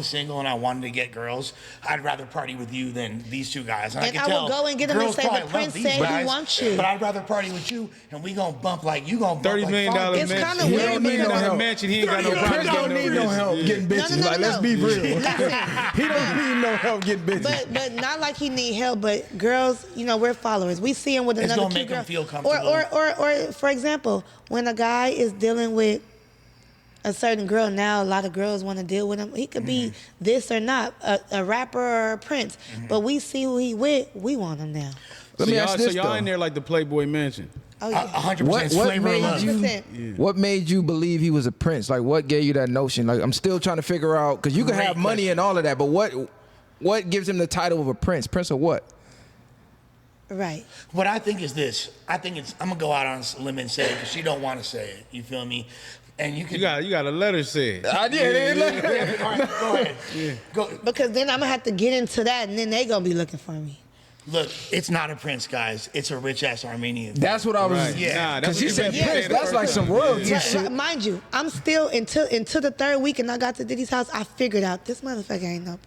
single and I wanted to get girls, I'd rather party with you than these two guys. And I could I would tell go and get them and girls say, "The probably love prince these said he guys, wants you." But I'd rather party with you, and we gonna bump like, you gonna bump $30 like million Fonzie. It's mansion. kinda He weird don't need because- no help. Mansion. He ain't got no $30 problem million getting don't no need no bitches. help Yeah. getting bitches. No. Like, let's be real. Listen, He don't need no help getting bitches. but not like he need help. But girls, we're followers. We see him with It's another gonna cute make him girl. feel comfortable. Or for example, when a guy is dealing with a certain girl, now a lot of girls want to deal with him. He could be this or not, a rapper or a prince. But we see who he with, we want him now. Let me ask this, So y'all though. in there like the Playboy Mansion. Oh yeah. 100% What Flavor of made Love. you? 100%. What made you believe he was a prince? Like, what gave you that notion? Like, I'm still trying to figure out, because you can Great have money question. and all of that, but what gives him the title of a prince? Prince of what? Right. What I think is this. I'm gonna go out on a limb and say it because she don't want to say it. You feel me? And you can. You got a letter said. I did. Yeah, all right, go ahead. Go. Because then I'm gonna have to get into that, and then they gonna be looking for me. Look, it's not a prince, guys. It's a rich ass Armenian. That's what I was. Right. Yeah. Nah, Because that's you what said been prince. saying the That's first like time. some royalty Right, shit. mind you, I'm still until the 3rd week, and I got to Diddy's house. I figured out this motherfucker ain't no.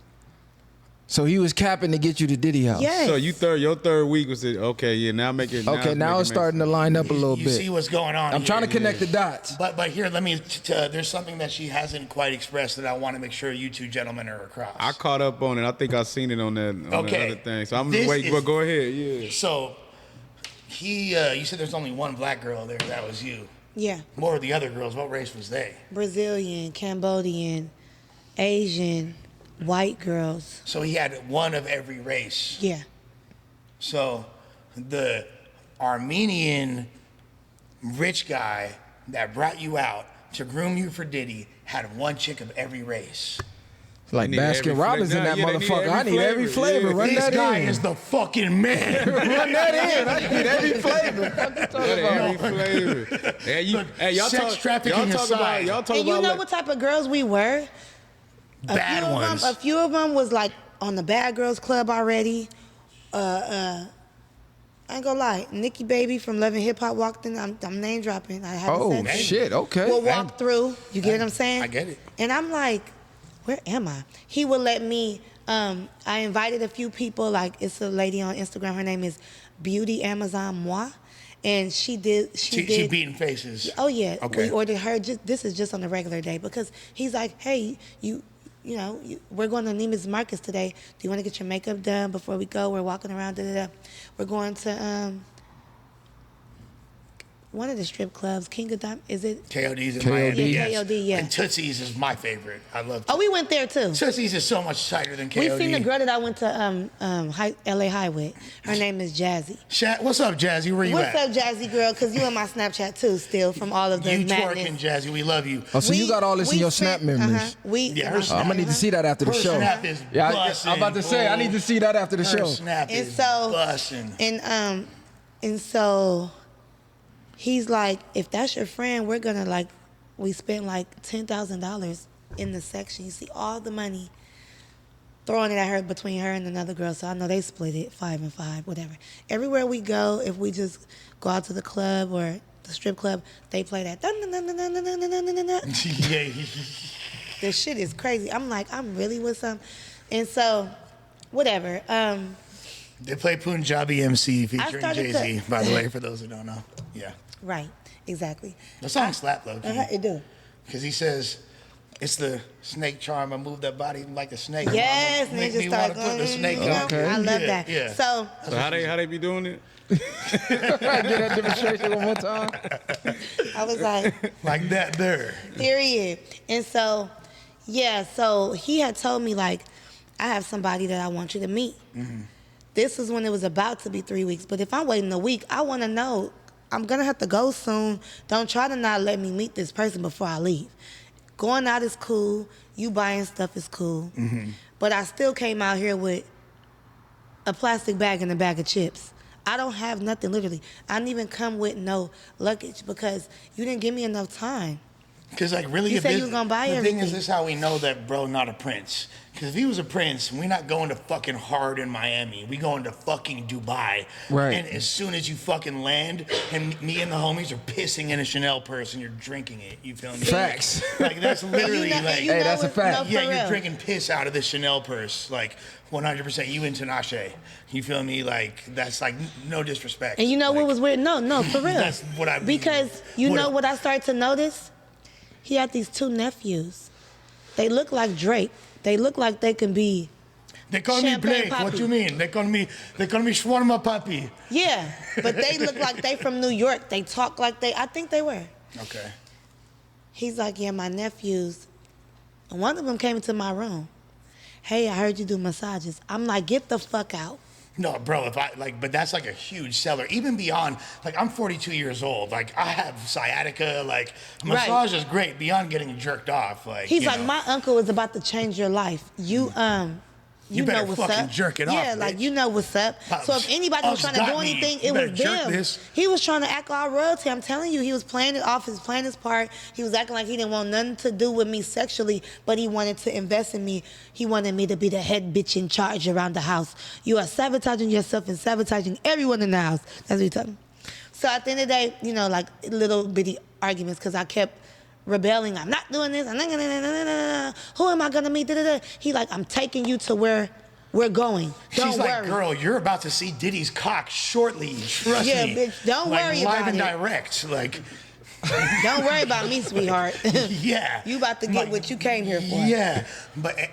So he was capping to get you to Diddy house. Yes. So your third week was it? Okay, yeah. Now make it. Okay, now it's starting to line up a little You bit. see what's going on. I'm here. trying to connect the dots. But here, let me. There's something that she hasn't quite expressed that I want to make sure you two gentlemen are across. I caught up on it. I think I seen it on that the other thing. So I'm just This waiting. is- But go ahead. Yeah. So you said there's only one black girl there. That was you. Yeah. What were the other girls? What race was they? Brazilian, Cambodian, Asian, white girls. So he had one of every race. Yeah. So the Armenian rich guy that brought you out to groom you for Diddy had one chick of every race. Like They need Baskin every Robbins in flavor. that Yeah, they need motherfucker. I every need every flavor. flavor. Yeah. Run This that guy in. is the fucking man. Run that in. I need every flavor. Every flavor. Hey, y'all Sex talk. trafficking Y'all talk aside. about. Y'all talk And you about know like, what type of girls we were? Bad ones. A few of them was like on the Bad Girls Club already. I ain't gonna lie, Nikki Baby from Love and Hip Hop walked in. I'm name dropping. I haven't Oh said that. shit. Okay. We'll walk through. You get what I'm saying? I get it. And I'm like, where am I? He would let me. I invited a few people. Like it's a lady on Instagram. Her name is Beauty Amazon Moi, and she did. She beating faces. Oh yeah. Okay. We ordered her. This is just on a regular day because he's like, hey, we're going to Neiman's Marcus today. Do you want to get your makeup done before we go? We're walking around. We're going to one of the strip clubs, King of Diamond. Is it? KOD's in KOD. Miami. Yeah, Yes. KOD, yeah. And Tootsie's is my favorite. I love Oh, we went there too. Tootsie's is so much tighter than KOD. We seen the girl that I went to LA High with. Her name is Jazzy. What's up, Jazzy? Where you What's at? up, Jazzy girl? Because you in my Snapchat too, still from all of the You madness. twerking, Jazzy. We love you. Oh, so you got all this in your Snap memories. Yeah, her I'm Snap. gonna need to see that after the Her show. Snap is Yeah, bussin', I'm about to say I need to see that after the Her show. Snap And is so, bussin'. and so, he's like, if that's your friend, we're gonna like, we spent like $10,000 in the section. You see all the money throwing it at her between her and another girl. So I know they split it 5 and 5, whatever. Everywhere we go, if we just go out to the club or the strip club, they play that. Yeah. This shit is crazy. I'm like, I'm really with some, and so, whatever. They play Punjabi MC featuring started Jay-Z, to- by the way, for those who don't know. Yeah. Right, exactly. The song slap, though. It do. Because he says, it's the snake charm. I move that body like a snake. Yes, Make niggas me start wanna put the going. snake You know, on. Okay. I love Yeah, that. yeah. So So how they be doing it? Get that demonstration one more time. I was like, Like that there. period. And so, yeah. So he had told me like, I have somebody that I want you to meet. This is when it was about to be 3 weeks. But if I'm waiting a week, I want to know. I'm gonna have to go soon. Don't try to not let me meet this person before I leave. Going out is cool. You buying stuff is cool. But I still came out here with a plastic bag and a bag of chips. I don't have nothing, literally. I didn't even come with no luggage because you didn't give me enough time. Because, like, really, You if said this- you was gonna buy the thing is, everything. this is how we know that bro not a prince. Because if he was a prince, we're not going to fucking hard in Miami. We going to fucking Dubai. Right. And as soon as you fucking land, and me and the homies are pissing in a Chanel purse and you're drinking it. You feel me? Facts. Like, that's literally And like... you Hey, know that's a what? fact. No, for Yeah, you're real. drinking piss out of this Chanel purse, like 100%. You and Tinashe, you feel me? Like that's like no disrespect. And you know what Like, was weird? No, for real. That's what I mean. Because you know what I started to notice? He had these 2 nephews. They look like Drake. They look like they can be. They call me Champagne Blake. What Papi. you mean? They call me Shawarma Papi. Yeah, but they look like they from New York. They talk like I think they were. Okay. He's like, yeah, my nephews. And one of them came into my room. Hey, I heard you do massages. I'm like, get the fuck out. No, bro, but that's like a huge seller. Even beyond, like, I'm 42 years old. Like, I have sciatica. Like, massage is great beyond getting jerked off. Like, He's you like, know. my uncle is about to change your life. You You know better what's fucking up. jerk it off, Yeah, like bitch. you know what's up. So if anybody was trying to do got me. anything, You it better was jerk them. this. He was trying to act all royalty. I'm telling you, he was playing it off, playing his part. He was acting like he didn't want nothing to do with me sexually, but he wanted to invest in me. He wanted me to be the head bitch in charge around the house. You are sabotaging yourself and sabotaging everyone in the house. That's what he told me. So at the end of the day, you know, like little bitty arguments because I kept rebelling. I'm not doing this. Who am I gonna meet? He like, I'm taking you to where We're going. Don't She's worry. like, girl, you're about to see Diddy's cock shortly. Trust Yeah, me. bitch, don't like, worry live about and it. direct. Like, Don't worry about me, sweetheart. yeah. You about to get what you came here for. Yeah.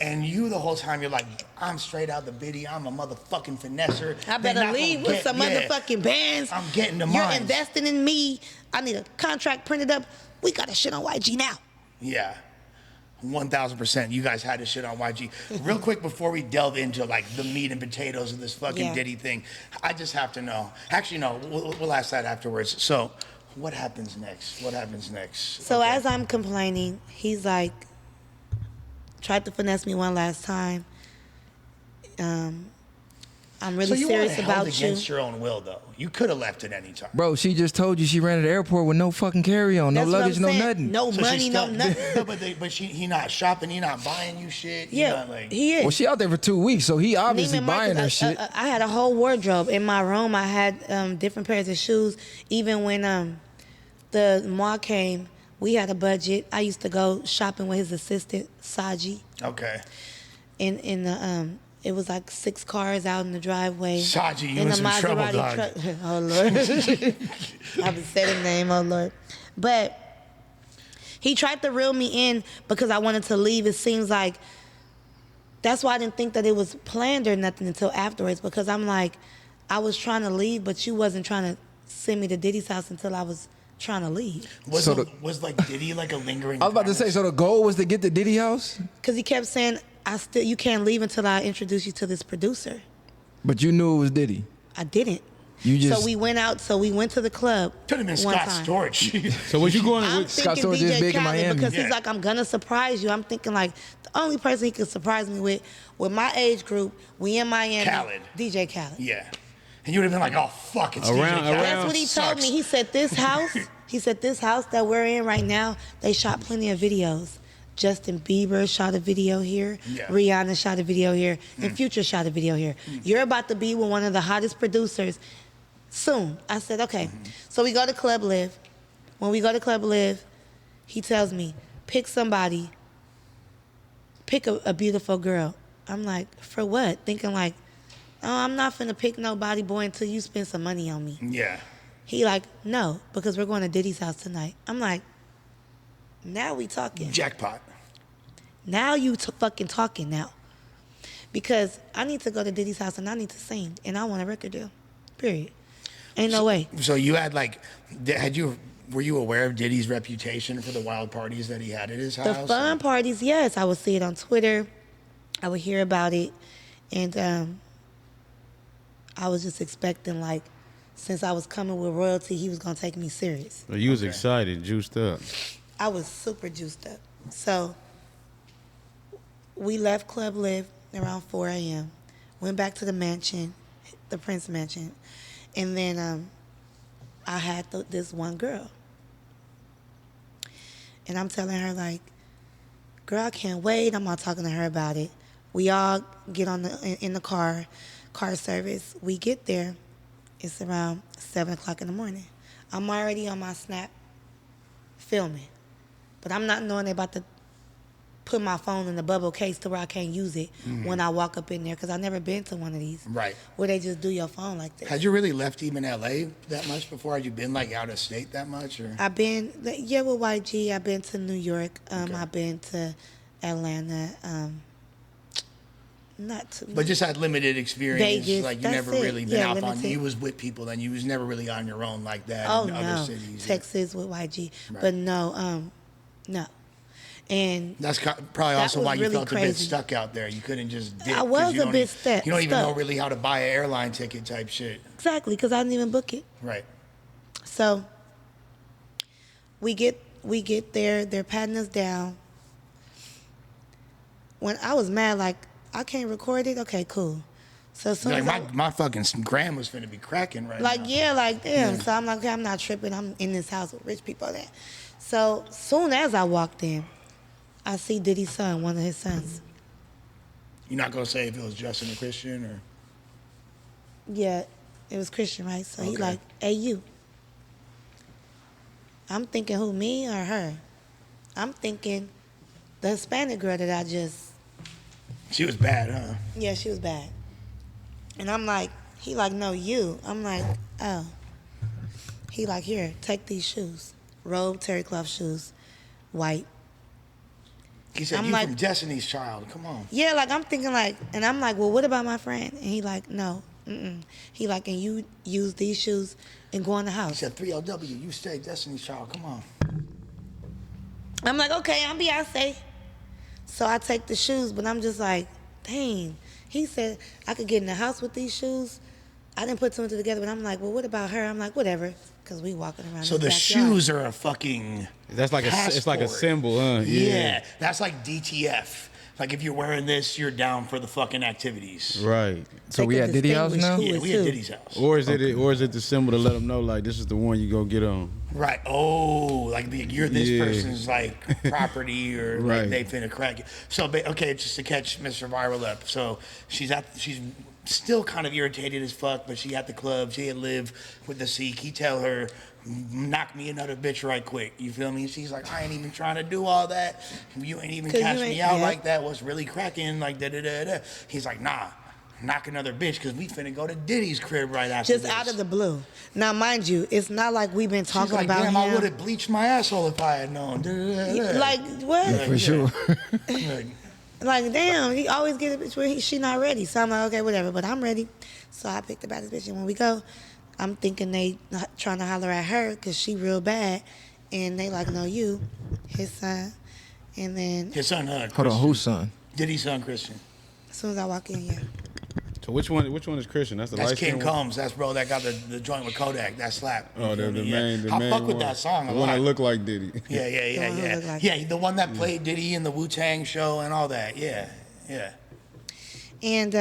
And you the whole time, you're like, I'm straight out the biddy. I'm a motherfucking finesser. I They better not leave gonna with some motherfucking bands. I'm getting the You're mines. investing in me. I need a contract printed up. We got to shit on YG now. Yeah. 1,000%. You guys had to shit on YG. Real quick before we delve into like the meat and potatoes of this fucking Yeah. Diddy thing, I just have to know. Actually, no, we'll ask that afterwards. So, what happens next? What happens next? So Okay. as I'm complaining, he's like, tried to finesse me one last time. I'm really so you serious weren't held about you. against your own will, though. You could have left at any time. Bro, she just told you she ran to the airport with no fucking carry-on, no That's what luggage, I'm no saying. nothing. No So money, she's no stuck. nothing. No, but he not shopping. He not buying you shit. He Yeah, not, like, he is. Well, she out there for 2 weeks, so he obviously Neiman buying her Marcus, shit. I had a whole wardrobe in my room. I had different pairs of shoes. Even when the mall came, we had a budget. I used to go shopping with his assistant, Saji. Okay. In the it was like 6 cars out in the driveway. Saji, you in in the some trouble, dog. truck. Oh Lord, I haven't said his name. Oh Lord, but he tried to reel me in because I wanted to leave. It seems like that's why I didn't think that it was planned or nothing until afterwards. Because I'm like, I was trying to leave, but you wasn't trying to send me to Diddy's house until I was trying to leave. Was like Diddy like a lingering? I was about to say, so the goal was to get the Diddy house? Because he kept saying, you can't leave until I introduce you to this producer. But you knew it was Diddy. I didn't. You just... So we went out. So we went to the club. Could have been one Scott time. Storch. So was you going I'm with Scott thinking Storch is DJ big in Khaled Miami. because Yeah. he's like, I'm gonna surprise you. I'm thinking like the only person he could surprise me with my age group, we in Miami. Khaled. DJ Khaled. Yeah. And you would have been like, oh fuck, it's Around- DJ Khaled. around- That's what he told Sucks. me. He said this house. He said this house that we're in right now. They shot plenty of videos. Justin Bieber shot a video here. Yeah. Rihanna shot a video here. And Future shot a video here. You're about to be with one of the hottest producers soon. I said, okay. So we go to Club Live. When we go to Club Live, he tells me, pick somebody. Pick a beautiful girl. I'm like, for what? Thinking like, oh, I'm not finna pick nobody, boy, until you spend some money on me. Yeah. He like, no, because we're going to Diddy's house tonight. I'm like, now we talking. Jackpot. Now you fucking talking now. Because I need to go to Diddy's house and I need to sing. And I want a record deal. Period. Ain't no way. So you had like, were you aware of Diddy's reputation for the wild parties that he had at his house? The fun parties, yes. I would see it on Twitter. I would hear about it. And I was just expecting like, since I was coming with royalty, he was going to take me serious. Well, you was excited, juiced up. I was super juiced up. So we left Club Live around 4 a.m., went back to the mansion, the Prince mansion, and then I had this one girl. And I'm telling her, like, girl, I can't wait. I'm all talking to her about it. We all get on in the car service. We get there. It's around 7 o'clock in the morning. I'm already on my Snap filming. But I'm not knowing they about to put my phone in the bubble case to where I can't use it when I walk up in there, because I've never been to one of these. Right. Where they just do your phone like this. Had you really left even LA that much before? Had you been like out of state that much? Or? I've been, with YG, I've been to New York. I've been to Atlanta. Not to, But just had limited experience. Vegas, Like you that's never it. really been Yeah, out on. limited. You was with people, then you was never really on your own like that oh in no, other cities. Texas with YG. Right. But no, no. And That's probably That also was why you really felt a bit crazy. stuck out there. You couldn't just dip. I 'cause was you a don't bit even- You don't even know stuck. really how to buy an airline ticket type shit. exactly, because I didn't even book it. Right. So we get there, they're patting us down. When I was mad, like, I can't record it? Okay, cool. So as soon Like as my fucking gram was finna be cracking right like, now. yeah, like, damn. So I'm like, okay, I'm not tripping. I'm in this house with rich people there. So soon as I walked in, I see Diddy's son, one of his sons. You're not gonna say if it was Justin or Christian or? Yeah, it was Christian, right? So he Okay. like, hey, you. I'm thinking who, me or her? I'm thinking the Hispanic girl that I just She was bad, huh? Yeah, she was bad. And I'm like, he like, no, you. I'm like, oh. He like, here, take these shoes. Robe, terry cloth shoes, white. He said, I'm you like, from Destiny's Child. Come on. Yeah, like I'm thinking like, and I'm like, well, what about my friend? And he like, no, He like, and you use these shoes and go in the He house. said, 3LW, you stay Destiny's Child. Come on. I'm like, okay, I'm Beyonce. So I take the shoes, but I'm just like, dang. He said I could get in the house with these shoes. I didn't put two and two together, but I'm like, well, what about her? I'm like, whatever, because we walking around. So the backyard. shoes are a fucking That's like it's like a passport. symbol, huh? Yeah, that's like DTF. Like if you're wearing this, you're down for the fucking activities. Right. So Take we a at Diddy house now? distinguished Yeah, who we is at who. Diddy's house. Or is it the symbol to let them know like this is the one you go get on? Right. Oh, like you're this Yeah. person's like property, or Right. like they finna crack it. So okay, just to catch Mr. Viral up. So she's still kind of irritated as fuck, but she at the club. She had lived with the Sikh. He tell her, knock me another bitch right quick. You feel me? She's like, I ain't even trying to do all that. You ain't even 'Cause cash you me ain't- out yeah. like that. What's really cracking? Like da da da da. He's like, nah. Knock another bitch, because we finna go to Diddy's crib right after Just this. out of the blue. Now, mind you, it's not like we've been She's talking like, about damn, him. I would have bleached my asshole if I had known. Da, da, da, da. Like what? For sure. Like, Like damn, he always get a bitch where she not ready. So I'm like, okay, whatever, but I'm ready. So I picked the baddest bitch, and when we go, I'm thinking they not trying to holler at her because she real bad, and they like, no, you, his son, and then his son, Hold on, whose son? Diddy's son, Christian. as soon as I walk in, yeah. So which one is Christian? That's the That's light King skin one? Combs. That's bro that got the joint with Kodak. That slap. Oh, You the feel me? main, the I main fuck with one. that song a The one lot. that looked like Diddy. Yeah, The one who look like- yeah. The one that played Diddy in the Wu-Tang show and all that. Yeah. And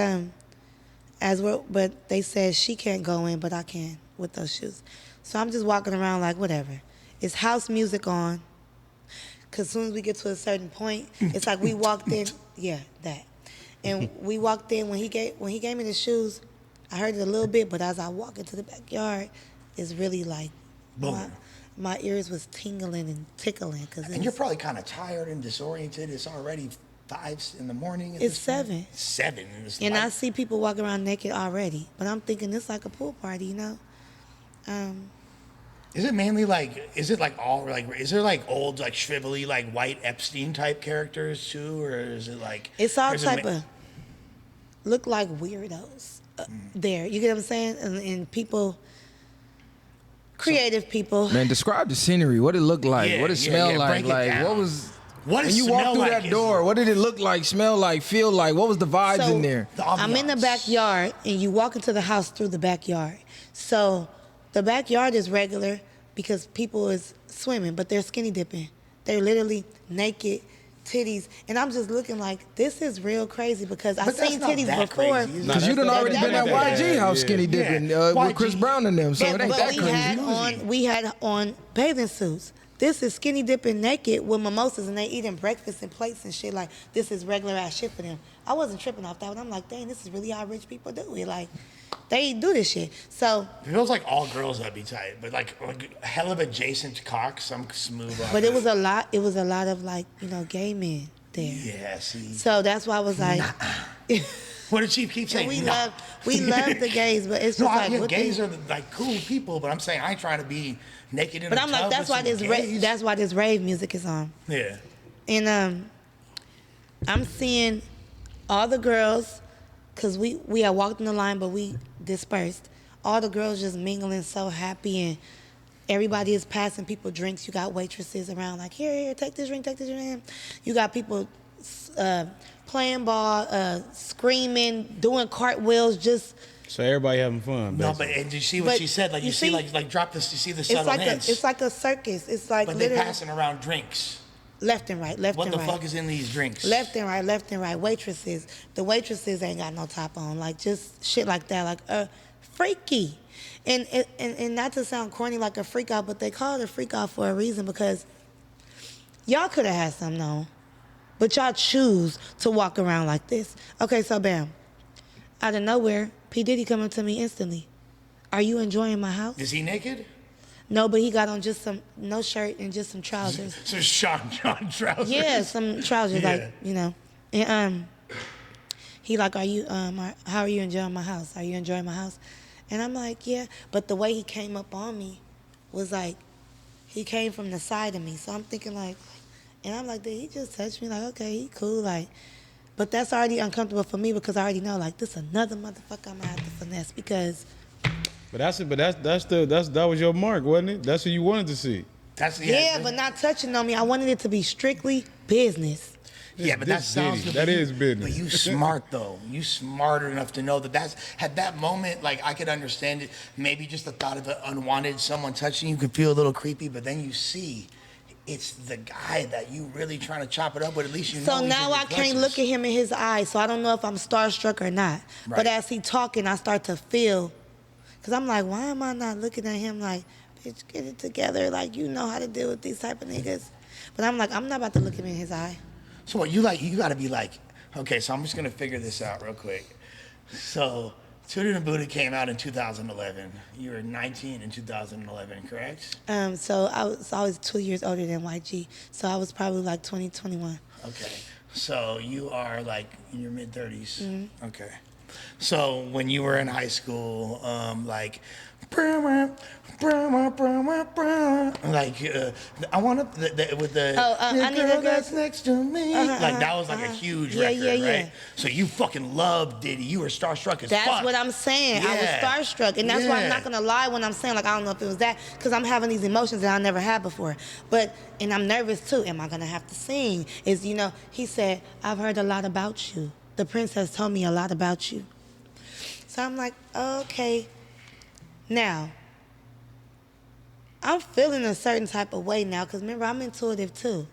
but they said she can't go in, but I can with those shoes. So I'm just walking around like whatever. It's house music on. Cause as soon as we get to a certain point, it's like we walked in. Yeah, that. And we walked in when he gave me the shoes. I heard it a little bit, but as I walk into the backyard, it's really like Boom. my ears was tingling and tickling. And you're probably kind of tired and disoriented. It's already 5 in the morning. at It's this point. 7. 7. And, it's And light. I see people walking around naked already, but I'm thinking it's like a pool party, you know? Is it mainly like? Is it like all like? Is there like old like shrivelly like white Epstein type characters too, or is it like? It's all or is it type of look like weirdos there. You get what I'm saying? And people, creative people. Man, describe the scenery. What it looked like. Yeah, What it yeah, smelled yeah, like. break it Like down. what was What when does you smell walked through like that is- door? What did it look like? Smell like? Feel like? What was the vibes So, in there? The I'm in the ambiance. backyard, and you walk into the house through the backyard. So the backyard is regular because people is swimming, but they're skinny dipping. They're literally naked, titties, and I'm just looking like this is real crazy because I've But that's seen not titties that before. crazy, is it? Because you done already been at YG house skinny dipping with Chris YG. Brown and them, so Yeah, it ain't but that crazy. we had on bathing suits. This is skinny dipping naked with mimosas, and they eating breakfast and plates and shit. Like this is regular ass shit for them. I wasn't tripping off that, but I'm like, dang, this is really how rich people do it. Like they do this shit. So, It feels like all girls that'd be tight, but like hell of adjacent cock, some smooth. but it was a lot. It was a lot of like gay men there. Yeah, see. So that's why I was like, What did Chief keep saying? we Nah. love the gays, but it's just No, like yeah, what gays the, are like cool people, but I'm saying I ain't trying to be naked in But a I'm tub like, that's with why some gays. that's why this rave music is on. Yeah. And I'm seeing all the girls, cause we had walked in the line, but we dispersed. All the girls just mingling, so happy, and everybody is passing people drinks. You got waitresses around, like here, take this drink, take this drink. You got people playing ball, screaming, doing cartwheels, just. So everybody having fun. No, basically. but and you see what But she said? Like you you see, see- like drop this. You see the It's subtle like hints. it's like a circus. It's like but they literally passing around drinks. left and right, left What and the right. fuck is in these drinks? Left and right, left and right. Waitresses. The waitresses ain't got no top on. Like, just shit like that. Like, freaky. And not to sound corny like a freak out, but they call it a freak out for a reason because y'all could have had something on, but y'all choose to walk around like this. Okay, so bam. Out of nowhere, P. Diddy coming to me instantly. Are you enjoying my house? Is he naked? No, but he got on just no shirt and just some trousers. So Sean John trousers. Yeah, some trousers, Yeah. like, And He like, how are you enjoying my house? Are you enjoying my house? And I'm like, yeah. But the way he came up on me was like, he came from the side of me. So I'm thinking like, and I'm like, did he just touch me? Like, okay, he cool. Like, but that's already uncomfortable for me because I already know like this another motherfucker I'm gonna have to finesse because. But that was your mark, wasn't it? That's what you wanted to see. Yeah, but not touching on me. I wanted it to be strictly business. Yeah, but that sounds good. That is business. But you smart though. You smarter enough to know that that's at that moment. Like I could understand it. Maybe just the thought of an unwanted someone touching you could feel a little creepy. But then you see, it's the guy that you really trying to chop it up with. At least you know. So now I can't look at him in his eyes. So I don't know if I'm starstruck or not. Right. But as he talking, I start to feel. Cause I'm like, why am I not looking at him like, bitch, get it together. Like you know how to deal with these type of niggas. But I'm like, I'm not about to look him in his eye. So what you like? You got to be like, okay. So I'm just gonna figure this out real quick. So Tutored and Booted came out in 2011. You were 19 in 2011, correct? So I was always 2 years older than YG. So I was probably like 20, 21. Okay. So you are like in your mid 30s. Mm-hmm. Okay. So when you were in high school, like, I want to with the I need a girl girl that's next to me. Like that was like a huge record, right? So you fucking loved Diddy. You were starstruck as fuck. That's what I'm saying. I was starstruck. And that's why I'm not going to lie when I'm saying, like, I don't know if it was that, because I'm having these emotions that I never had before. And I'm nervous too. Am I going to have to sing? He said, I've heard a lot about you. The prince has told me a lot about you. So I'm like, okay. Now, I'm feeling a certain type of way now, because remember, I'm intuitive too.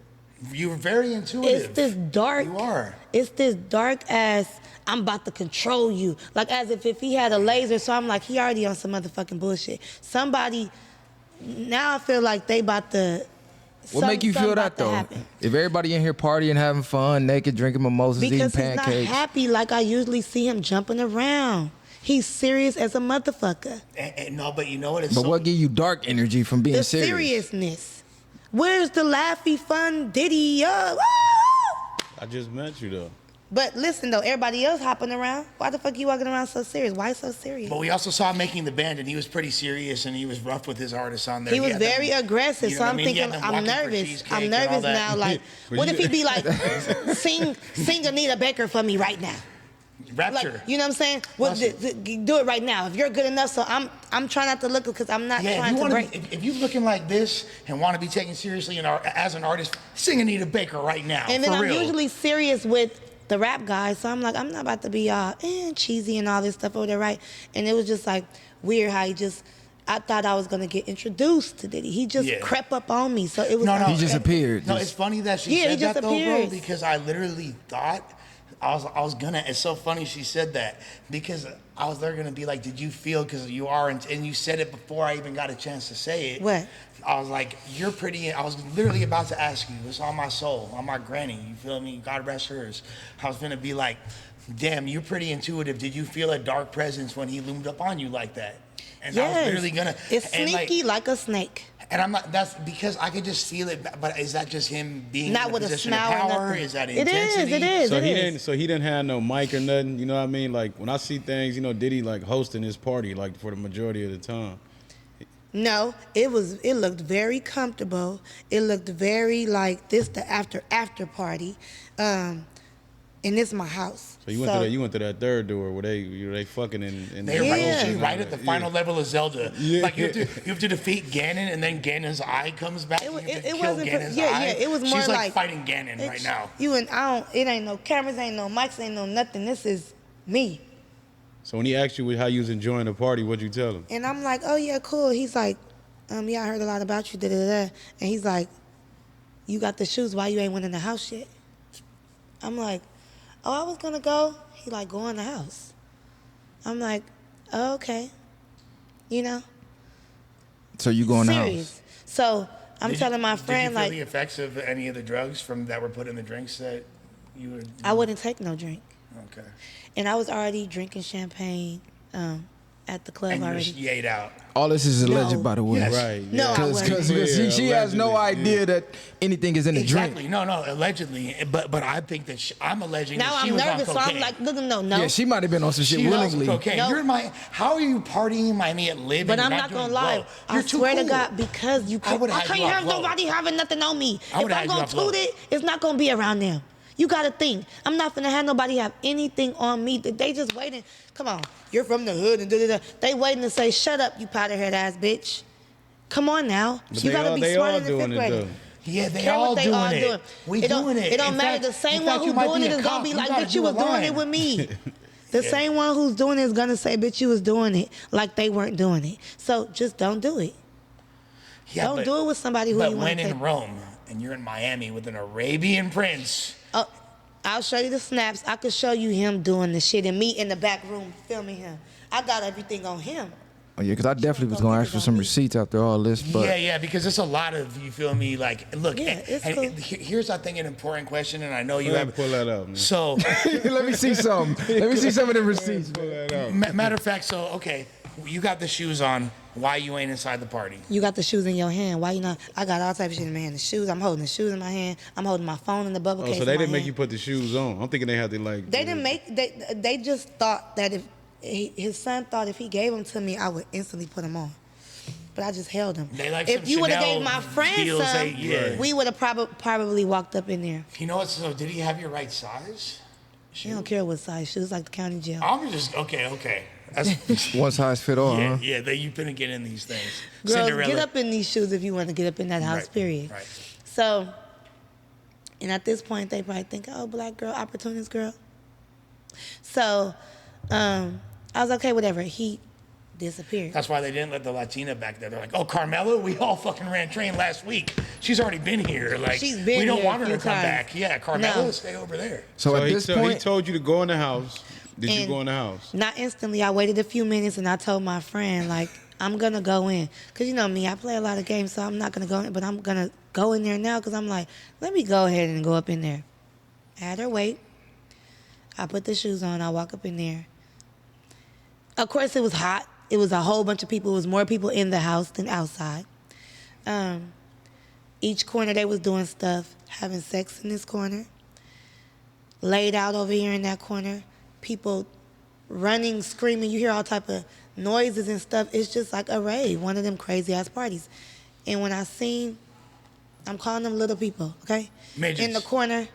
You were very intuitive. It's this dark. You are. It's this dark ass, I'm about to control you. Like as if he had a laser, so I'm like, he already on some motherfucking bullshit. Somebody, now I feel like they about to. What make you feel that though? If everybody in here partying, having fun, naked, drinking mimosas, because eating pancakes. He's not happy like I usually see him jumping around. He's serious as a motherfucker. No, but you know what? But what give you dark energy from being serious? The seriousness. Where's the laughy, fun Diddy? I just met you though. But listen though, everybody else hopping around. Why the fuck you walking around so serious? Why so serious? But we also saw him making the band, and he was pretty serious, and he was rough with his artists on there. He was very aggressive, so I'm thinking, I'm nervous. I'm nervous now. Like, what if he be like, sing Anita Baker for me right now? Rapture. Like, you know what I'm saying? Do it right now. If you're good enough, so I'm trying not to look because I'm not trying to break. If you're looking like this and want to be taken seriously as an artist, sing Anita Baker right now. And then I'm usually serious with the rap guys, so I'm like, I'm not about to be cheesy and all this stuff over there, right? And it was just like weird how I thought I was gonna get introduced to Diddy. He just crept up on me, so it was. No, he just appeared. No, it's funny that she said that though, bro, because I literally thought. I was gonna. It's so funny she said that because I was there gonna be like, did you feel? Because you are, and you said it before I even got a chance to say it. What? I was like, you're pretty. I was literally about to ask you. It's on my soul, on my granny. You feel me? God rest hers. I was gonna be like, damn, you're pretty intuitive. Did you feel a dark presence when he loomed up on you like that? And I was literally gonna. It's sneaky like a snake. And I'm not. That's because I could just feel it. But is that just him being not in with a a position smile of power? or nothing? Is that it intensity? It is. So he didn't have no mic or nothing. You know what I mean? Like when I see things, Diddy like hosting his party like for the majority of the time. No, it looked very comfortable. It looked very like this the after party. And this is my house. So you went to that third door where they fucking and they're right at the final level of Zelda. Yeah. Like you have to defeat Ganon, and then Ganon's eye comes back. It wasn't Ganon's eye. It was more She's like fighting Ganon right now. It ain't no cameras, ain't no mics, ain't no nothing. This is me. So when he asked you how you was enjoying the party, what'd you tell him? And I'm like, oh yeah, cool. He's like, yeah, I heard a lot about you, And he's like, you got the shoes. Why you ain't went in the house yet? I'm like, oh, I was gonna go. He like, go in the house. I'm like, oh, okay. So you go in the house? So I'm telling my friend, did you feel the effects of any of the drugs that were put in the drinks that you would? I wouldn't take no drink. Okay. And I was already drinking champagne. at the club And you're already. yayed out. All this is alleged, by the way. Yes. Right. No, I wasn't. Because she has no Allegedly, idea that anything is in the Exactly. drink. No, allegedly. But I think that I'm alleging Now that she I'm was nervous, on so cocaine. I'm like, look, no. Yeah, she might have been on some shit She was on willingly. cocaine. No. You're in my. How are you partying in Miami at Live? But and I'm you're not doing gonna lie. blow? I You're too swear to cool. God, because you I can't, would've I had can't you have off low. nobody having nothing on me. I If would've I'm had you gonna off low. toot it, it's not gonna be around them. You gotta think. I'm not gonna have nobody have anything on me. They just waiting. Come on, you're from the hood and da. They waiting to say, shut up, you powder-head ass bitch. Come on now. But You they gotta all- be they smarter all than doing fifth it, grader. though. Yeah, they Care all what they doing all it. doing. We It don't- doing it. It don't In matter. fact- The same in one fact, you who's might doing be it a is gonna cop. be You like, gotta bitch, you do a was doing it line. with me. The same one who's doing it is gonna say, bitch, you was doing it like they weren't doing it. So just don't do it. Yeah, Don't but- do it with somebody who But you when want to in take. Rome and you're in Miami with an Arabian prince, Oh, I'll show you the snaps. I could show you him doing the shit and me in the back room filming him. I got everything on him. Oh, yeah, because I definitely was going to ask for some receipts after all this. But yeah, because it's a lot of, you feel me, like, look, Yeah, it's and cool. here's, I think, an important question, and I know you Go ahead have. and pull that up, man. So, let me see some. Let me see some of the receipts. Pull that up. matter of fact, so, okay, you got the shoes on. Why you ain't inside the party? You got the shoes in your hand. Why you not? I got all type of shit in my hand. The shoes, I'm holding the shoes in my hand. I'm holding my phone in the bubble Oh, case so they in my didn't make hand. you put the shoes on. I'm thinking they had to like. They didn't make. They just thought that if his son thought if he gave them to me, I would instantly put them on. But I just held them. They like If some you would have Chanel gave my friend deals, some, yeah. we would have probably walked up in there. You know what? So, did he have your right size? She don't care what size shoes, like the county jail. I'm just, okay. That's, One size fit all, huh? yeah, you finna get in these things. Girls, Cinderella. get up in these shoes if you want to get up in that house, Right, period. right. So, and at this point, they probably think, oh, black girl, opportunist girl. So, I was like, okay, whatever. He disappeared. That's why they didn't let the Latina back there. They're like, oh, Carmela, we all fucking ran train last week. She's already been here. Like, She's been we don't here want a her to few come times. back. Yeah, Carmela, No. stay over there. So, at he, this he point, told you to go in the house. Did you And go in the house? Not instantly. I waited a few minutes and I told my friend, like, I'm going to go in. Because you know me, I play a lot of games, so I'm not going to go in. But I'm going to go in there now because I'm like, let me go ahead and go up in there. I had her wait. I put the shoes on. I walk up in there. Of course, it was hot. It was a whole bunch of people. It was more people in the house than outside. Each corner they was doing stuff, having sex in this corner. Laid out over here in that corner. People running, screaming. You hear all type of noises and stuff. It's just like a rave, one of them crazy ass parties. And when I seen, I'm calling them little people, okay? Midgets. In the corner.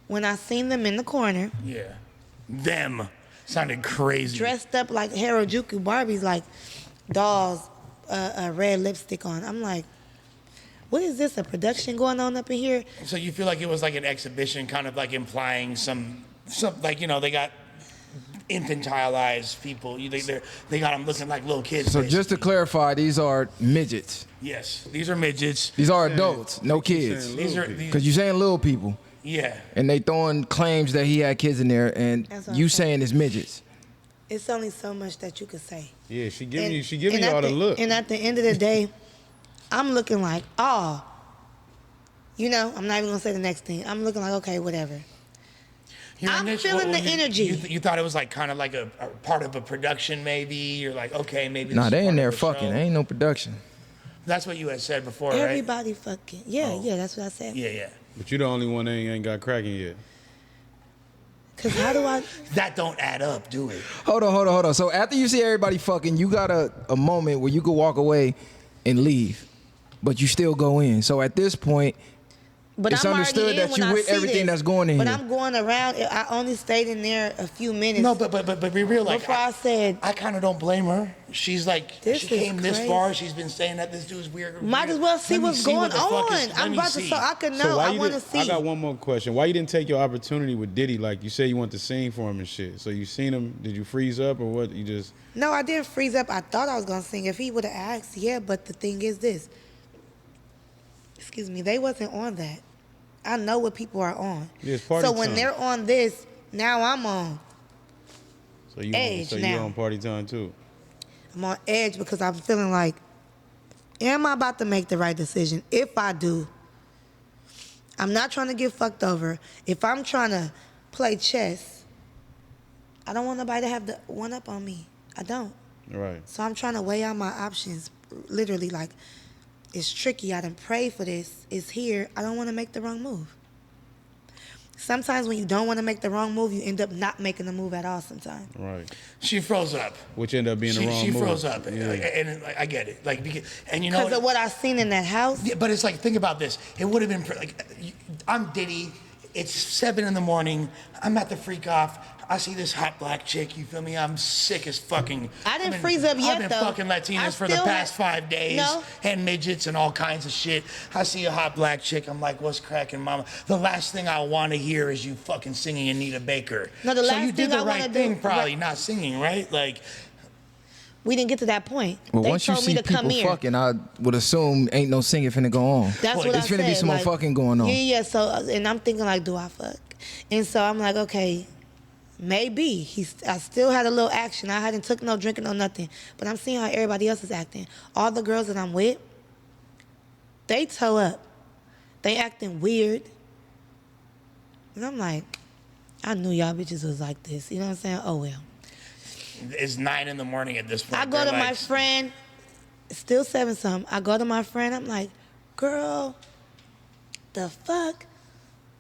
When I seen them in the corner, Yeah. Them. Sounded crazy. dressed up like Harajuku Barbies, like dolls, a red lipstick on. I'm like, what is this, a production going on up in here? So you feel like it was like an exhibition, kind of like implying some like, you know, they got infantilized people. They got them looking like little kids. so just to basically. clarify, these are midgets. Yes, these are midgets. These are adults, no kids. These are, Because you're saying little people. yeah. And they throwing claims that he had kids in there, and That's what you I'm saying it's midgets. It's only so much that you could say. Yeah, she giving And- you. She giving and you at all the look. And at the end of the day, I'm looking like, oh, you know, I'm not even gonna say the next thing. I'm looking like, okay, whatever. Your I'm initial- feeling the you- energy. You thought it was like kind of like a part of a production, maybe. You're like, okay, maybe. Nah, this they is in part there of a fucking. show. Ain't no production. That's what you had said before, right? Everybody fucking. Yeah, Oh. yeah, that's what I said. Yeah. But you the only one that ain't got cracking yet. Cause how do I? That don't add up, do it? Hold on. So after you see everybody fucking, you got a moment where you could walk away and leave, but you still go in. So at this point, But It's I'm understood already that in when you I with see everything this. that's going in But here. I'm going around. I only stayed in there a few minutes. No, but be real. Like before I said, I kind of don't blame her. She's like, This she is came this crazy. far. She's been saying that this dude's weird. might as well see Let me what's see going what the fuck on. is- let I'm me about to, see. so I can know. So why I you want to didn't- see. I got one more question. Why you didn't take your opportunity with Diddy? Like you said, you want to sing for him and shit. So you seen him? Did you freeze up or what? You just No, I didn't freeze up. I thought I was gonna sing. If he would have asked, yeah. But the thing is this. Excuse me, they wasn't on that. I know what people are on. Yeah, it's party so when time. they're on this, now I'm on. so you Edge so you now. on party time too. I'm on edge because I'm feeling like, am I about to make the right decision? If I do, I'm not trying to get fucked over. If I'm trying to play chess, I don't want nobody to have the one up on me. I don't. Right. So I'm trying to weigh out my options. Literally, like, it's tricky. I done prayed for this. It's here. I don't want to make the wrong move. Sometimes when you don't want to make the wrong move, you end up not making the move at all sometimes. Right. She froze up. Which ended up being the wrong She move. froze up, Yeah. and I get it. Like, and you know, Because of what I seen in that house. yeah, but it's like, think about this. It would have been like, I'm Diddy. It's 7 a.m. I'm at the freak off. I see this hot black chick. You feel me? I'm sick as fucking. I didn't freeze up yet, I've been though. fucking Latinas I for the still past had- 5 days, No. and midgets and all kinds of shit. I see a hot black chick. I'm like, what's cracking, mama? The last thing I want to hear is you fucking singing Anita Baker. No, the so last you did thing the I wanna right do- thing, probably right. not singing, right? Like. We didn't get to that point. Well, They once you told me see to come people here. fucking, I would assume ain't no singing finna go on. That's what I It's said. finna be some more like, fucking going on. Yeah. So, and I'm thinking like, do I fuck? And so I'm like, okay, maybe. I still had a little action. I hadn't took no drinking, no nothing. But I'm seeing how everybody else is acting. All the girls that I'm with, they toe up. They acting weird. And I'm like, I knew y'all bitches was like this. You know what I'm saying? Oh, well. It's 9 a.m. at this point. I go to my friend, still 7-something. I go to my friend, I'm like, girl, the fuck?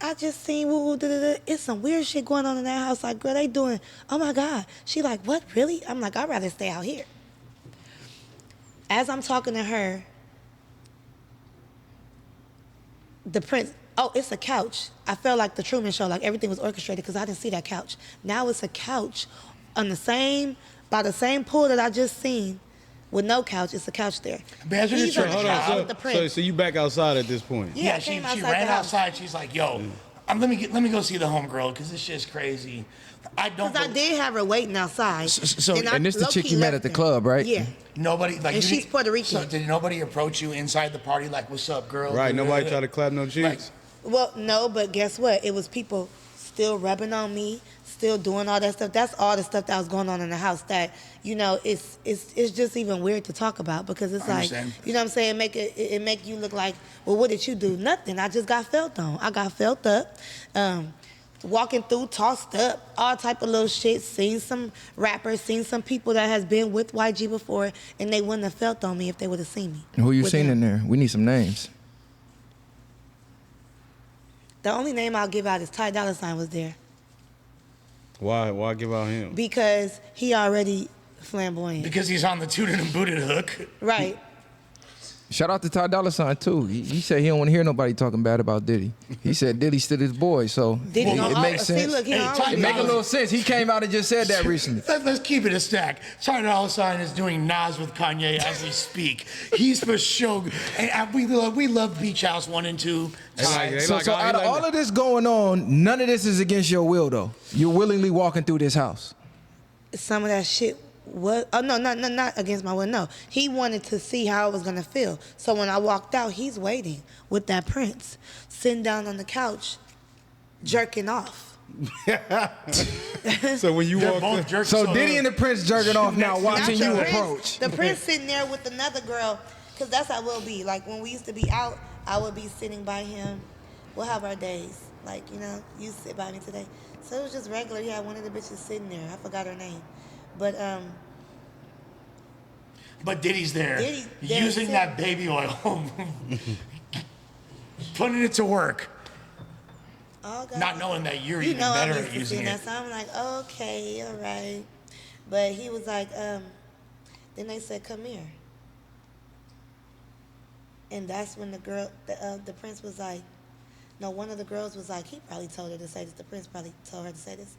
I just seen woo da da da. It's some weird shit going on in that house. Like, girl, they doing, oh my God. She like, what, really? I'm like, I'd rather stay out here. As I'm talking to her, the prince, oh, it's a couch. I felt like the Truman Show, like everything was orchestrated because I didn't see that couch. Now it's a couch on by the same pool that I just seen with no couch. It's a couch there. But He's on the hold on, couch with the prince. So you back outside at this point? Yeah, I she came outside ran the house. outside. She's like, "Yo, let me go see the homegirl because this shit's crazy." I don't. Because I did have her waiting outside. So- I And this the chick low-key you met left at the her. club, right? Yeah. Nobody like. And you she's didn't- Puerto Rican. So did nobody approach you inside the party like, "What's up, girl?" Right. Nobody try to clap no cheeks. Well, no, but guess what? It was people still rubbing on me, still doing all that stuff. That's all the stuff that was going on in the house that, you know, it's just even weird to talk about because it's I like, understand. you know what I'm saying? It make you look like, well, what did you do? Nothing. I just got felt on. I got felt up. Walking through, tossed up, all type of little shit. Seen some rappers, seen some people that has been with YG before, and they wouldn't have felt on me if they would have seen me. Who you with seen him. in there? We need some names. The only name I'll give out is Ty Dolla $ign was there Why give out him? because he already flamboyant. Because he's on the tooted and booted hook. Right. Shout out to Ty Dolla $ign too. He said he don't want to hear nobody talking bad about Diddy. He said Diddy still his boy, so Diddy it don't makes see, sense. look, he Hey, don't Ty always It make a Dolla- little sense. He came out and just said that recently. Let's keep it a stack. Ty Dolla $ign is doing Nas with Kanye as we speak. He's for sure. And we love Beach House 1 and 2. They So like out of he like- all of this going on, none of this is against your will though. You're willingly walking through this house. some of that shit was, oh no, not against my will, no. He wanted to see how I was gonna feel. So when I walked out, he's waiting with that prince, sitting down on the couch, jerking off. So when you They're walk both in, jerks. So Diddy and the Prince jerking off now, watching Not you the prince, approach. The prince sitting there with another girl, because that's how we'll be. Like when we used to be out, I would be sitting by him. We'll have our days. Like, you know, you sit by me today. So it was just regular. Yeah, one of the bitches sitting there. I forgot her name. But Diddy's there, Diddy there using too. that baby oil, putting it to work, Oh, God. not knowing that you're You even know I'm better used at to using seeing it. that. So I'm like, okay, all right. But he was like, then they said, come here. And that's when the girl, the prince was like, no, one of the girls was like, he probably told her to say this. The prince probably told her to say this.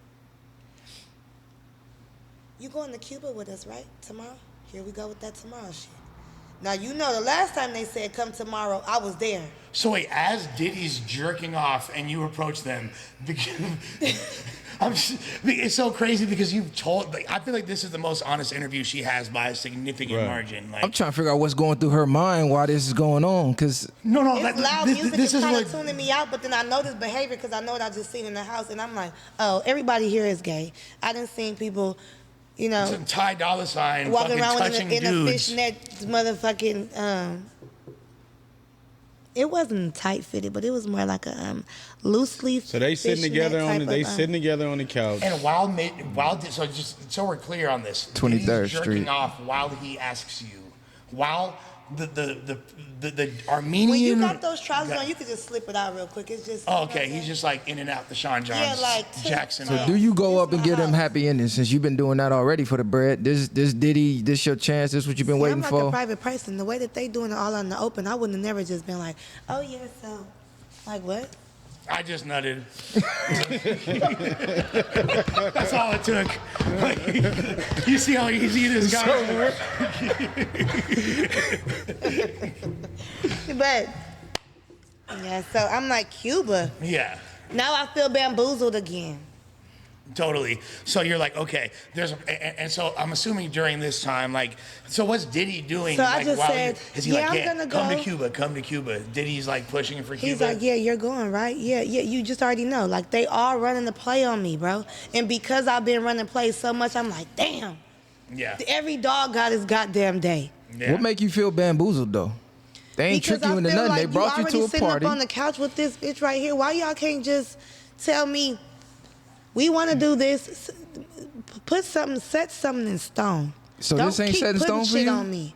You going to Cuba with us, right? Tomorrow? Here we go with that tomorrow shit. Now, you know, the last time they said come tomorrow, I was there. So wait, as Diddy's jerking off and you approach them, because, it's so crazy because you've told. Like, I feel like this is the most honest interview she has by a significant Right. margin. Like, I'm trying to figure out what's going through her mind while this is going on, cause no, It's loud music. This It's is kind what. of tuning me out, but then I know this behavior because I know what I just seen in the house, and I'm like, oh, everybody here is gay. I done seen people, you know, Some Ty Dolla $ign walking fucking around touching in a dudes. fishnet motherfucking it wasn't tight fitted, but it was more like a loosely. So they sitting together on the couch. And so just so we're clear on this, 23rd Diddy's Street. jerking off while he asks you, while the Armenian. When you got those trousers on, you could just slip it out real quick. It's just. Oh, okay, he's just like in and out the Sean John Jackson. So do you go up and give them happy endings since you've been doing that already for the bread? This Diddy, this your chance. This what you've been waiting I'm for. like a private person. The way that they doing it all out in the open, I wouldn't have never just been like, oh yeah, so, like what? I just nutted. That's all it took. Like, you see how easy this guy is? But yeah, so I'm like Cuba. Yeah. Now I feel bamboozled again. Totally. So you're like, okay, and so I'm assuming during this time, like, so what's Diddy doing? So like, I just said, is he yeah, like, I'm gonna come go. to Cuba, come to Cuba. Diddy's like pushing for Cuba. He's like, yeah, you're going, right? Yeah, you just already know. Like, they all running the play on me, bro. And because I've been running plays so much, I'm like, damn. Yeah. Every dog got his goddamn day. Yeah. What make you feel bamboozled though? They ain't Because trick you into nothing. They brought you to a already sitting party. up on the couch with this bitch right here. Why y'all can't just tell me, we want to do this, set something in stone. So Don't this ain't keep set in putting stone for shit you? on me.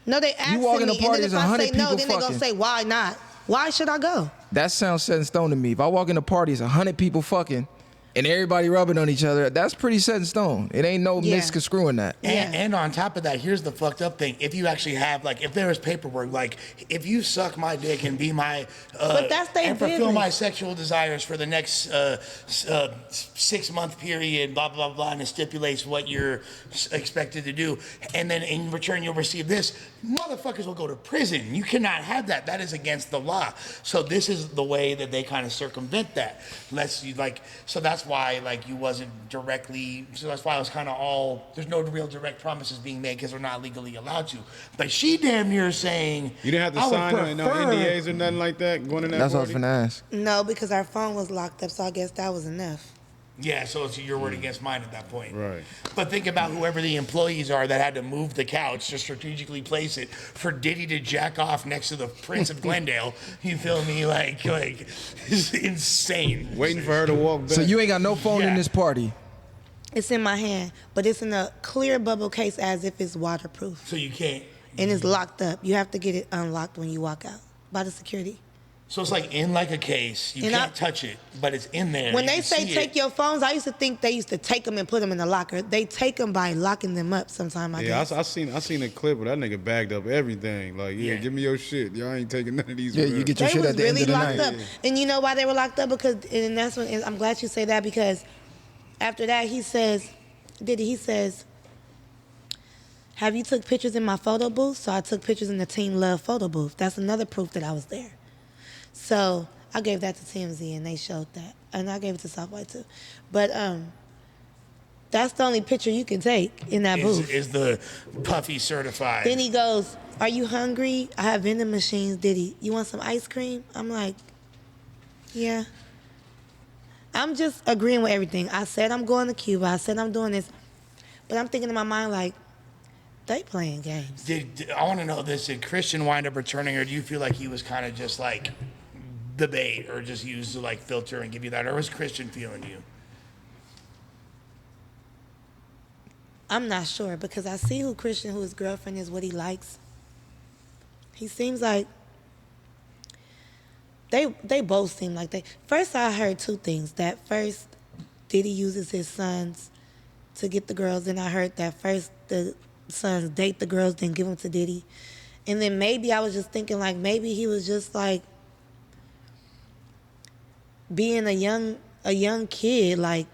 No, they asking walk in me, a party, and there's then if I 100 say no, people then they gonna fucking. say, why not? Why should I go? That sounds set in stone to me. If I walk in a party, it's 100 people fucking, and everybody rubbing on each other. That's pretty set in stone. It ain't no Yeah. misconstruing that. And on top of that, here's the fucked up thing. If you actually have, like, if there was paperwork, like, if you suck my dick and be my, But that's their and fulfill business. my sexual desires for the next 6-month period, blah, blah, blah, and it stipulates what you're expected to do, and then in return you'll receive this, motherfuckers will go to prison. You cannot have that. That is against the law. So this is the way that they kind of circumvent that. So that's why, like, you wasn't directly, so that's why it was kind of all, there's no real direct promises being made because we're not legally allowed to. But she damn near saying, You didn't have to I would sign no prefer- NDAs or nothing like that going in that That's what I was party? finna ask. No, because our phone was locked up, so I guess that was enough. Yeah, so it's your word against mine at that point. Right. But think about whoever the employees are that had to move the couch to strategically place it for Diddy to jack off next to the Prince of Glendale. You feel me? Like it's insane. Waiting for her to walk back. So you ain't got no phone in Yeah. this party. It's in my hand, but it's in a clear bubble case as if it's waterproof. So you can't. And it's locked up. You have to get it unlocked when you walk out by the security. So it's like in like a case. You And can't touch it, but it's in there. When You they can say see take it. your phones, I used to think they used to take them and put them in the locker. They take them by locking them up sometime, I Yeah, guess. I seen a clip where that nigga bagged up everything. Like, yeah, Yeah. give me your shit. Y'all ain't taking none of these. Yeah, with you her. get your They shit was at the end really of the locked night. up. And you know why they were locked up? Because, and that's when, and I'm glad you say that, because after that he says, have you took pictures in my photo booth? So I took pictures in the Team Love photo booth. That's another proof that I was there. So I gave that to TMZ and they showed that. And I gave it to Southway too. But that's the only picture you can take in that booth. Is the Puffy certified? Then he goes, are you hungry? I have vending machines, Diddy. You want some ice cream? I'm like, yeah. I'm just agreeing with everything. I said I'm going to Cuba. I said I'm doing this. But I'm thinking in my mind, like, they playing games. I want to know this. Did Christian wind up returning, or do you feel like he was kind of just like the bait, or just used to like filter and give you that, or was Christian feeling you? I'm not sure, because I see who Christian, who his girlfriend is, what he likes. He seems like they both seem like they. First, I heard two things. That first, Diddy uses his sons to get the girls, and I heard that first the sons date the girls, then give them to Diddy. And then maybe I was just thinking, like, maybe he was just like being a young kid, like,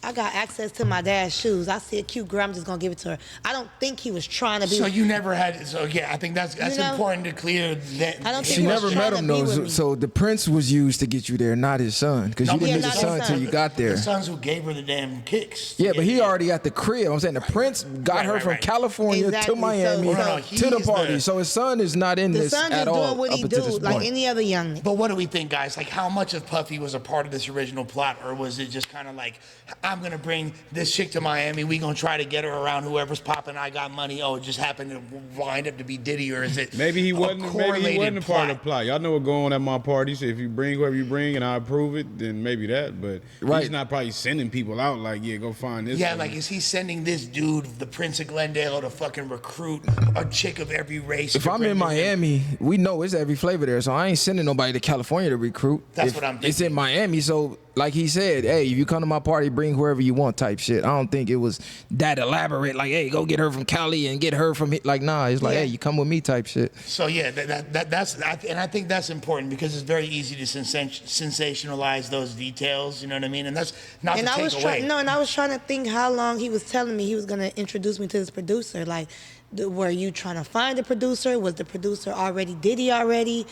I got access to my dad's shoes. I see a cute girl, I'm just gonna give it to her. I don't think he was trying to be. So you never had. So yeah, I think that's know, important to clear that. I don't She think he was never trying met to him be though, with me. so the prince was used to get you there, not his son, because you No, didn't yeah, meet the not his son son. until you got there. The sons who gave her the damn kicks. Yeah, but he already at the crib. I'm saying the prince got her right, from right. California Exactly. to Miami So- No, to the he's party. the- So his son is not in The this son at just all doing what up he until do, this like point. any other young nigga. But what do we think, guys? Like, how much of Puffy was a part of this original plot, or was it just kind of like, I'm gonna bring this chick to Miami. We gonna try to get her around whoever's popping. I got money. Oh, it just happened to wind up to be Diddy, or is it Maybe he wasn't a part of the plot? plot. Y'all know what going on at my party. So if you bring whoever you bring and I approve it, then maybe that. But he's not probably sending people out like, yeah, go find this. Yeah, like, is he sending this dude, the Prince of Glendale, to fucking recruit a chick of every race? If I'm in Miami, we know it's every flavor there, so I ain't sending nobody to California to recruit. That's what I'm thinking. It's in Miami, so like he said, hey, if you come to my party, bring whoever you want type shit. I don't think it was that elaborate, like, hey, go get her from Cali and get her from here. Like, nah, it's like, hey, you come with me type shit. So yeah, I think that's important because it's very easy to sensationalize those details. You know what I mean? And that's not And to I take was away. and I was trying to think how long he was telling me he was gonna introduce me to this producer. Like, were you trying to find a producer? Was the producer already Diddy already?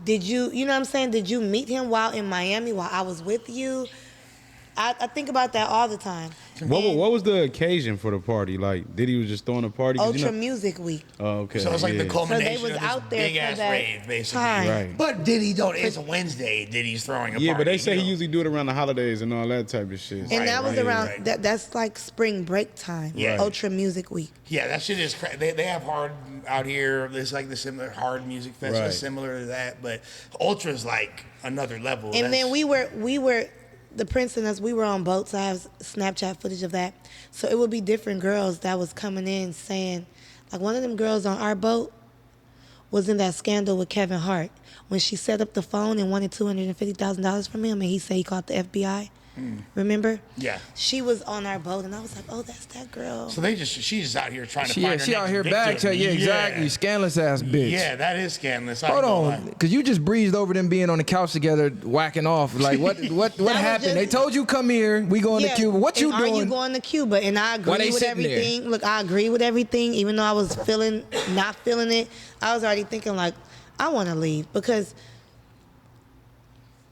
Did you know what I'm saying? Did you meet him while in Miami while I was with you? I think about that all the time. What was the occasion for the party? Like, Diddy was just throwing a party? Ultra Music Week. Oh, okay. So it's like the So culmination they was of this out there big ass for that rave, basically. time. Right. But Diddy don't. It's a Wednesday. Diddy's throwing a party. Yeah, but they say you he know? usually do it around the holidays and all that type of shit. And that was around right. that's like spring break time. Yeah. Ultra Music Week. Yeah, that shit is crazy. They have hard out here. There's like the similar hard music festival, Right. similar to that. But Ultra's like another level. And then we were the Prince and us, we were on boats. I have Snapchat footage of that. So it would be different girls that was coming in saying, like, one of them girls on our boat was in that scandal with Kevin Hart when she set up the phone and wanted $250,000 from him, and he said he called the FBI. Remember? Yeah. She was on our boat, and I was like, oh, that's that girl. So she's just out here trying to She find her out next here bag victim. check. Yeah, exactly. Scandalous ass bitch. Yeah, that is scandalous. I Hold ain't gonna on, lie. because you just breezed over them being on the couch together, whacking off. Like, what happened? just- They told you come here. We going to Cuba. What you and doing? Are you going to Cuba? And I Why they agree with sitting there? everything. Look, I agree with everything, even though I was not feeling it. I was already thinking, like, I want to leave because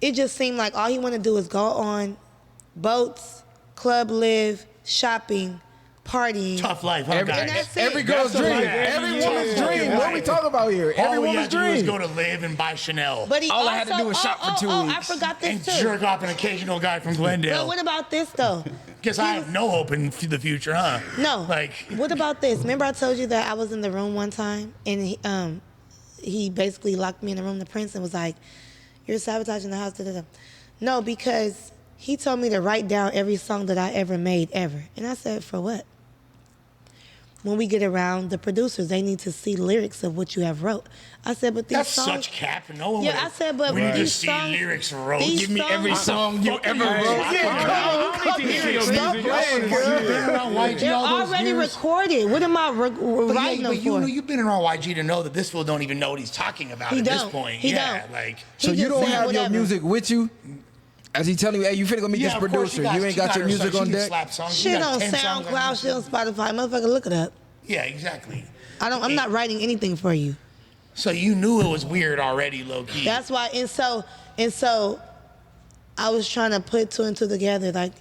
it just seemed like all he want to do is go on boats, club live, shopping, partying. Tough life, huh, guys? And that's it. Every girl's That's the dream. life. Every Tough woman's fucking dream. What are we life. talking about here? Every All we woman's had to do was dream. go to live and buy Chanel. But he All also, I had to do was shop for 2 I weeks. forgot and this too. jerk off an occasional guy from But Glendale. what about this though? Guess I have no hope in the future, huh? No. Like, What about this? Remember I told you that I was in the room one time and he basically locked me in the room, the Prince, and was like, "You're sabotaging the house." Da, da, da. No, because he told me to write down every song that I ever made ever, and I said, "For what?" When we get around the producers, they need to see lyrics of what you have wrote. I said, but these that's songs. such cap. No one Yeah, would. I said, but we need to these see songs- lyrics wrote. these Give me every songs- song you ever wrote. I need to hear your Stop music. playing, girl. They're already recorded. What am I writing them But for? you've been around YG to know that this fool don't even know what he's talking about He at this don't. point. He yeah, don't. like. So He you just don't saying have your whatever. music with you? As he telling you, hey, you finna go meet this of course she producer. You ain't she got your her music songs. on She can deck? slap songs. She Shit got on 10 songs SoundCloud, shit on Spotify. Motherfucker, look it up. Yeah, exactly. I'm not writing anything for you. So you knew it was weird already, low key. That's why, and so, I was trying to put two and two together. Like,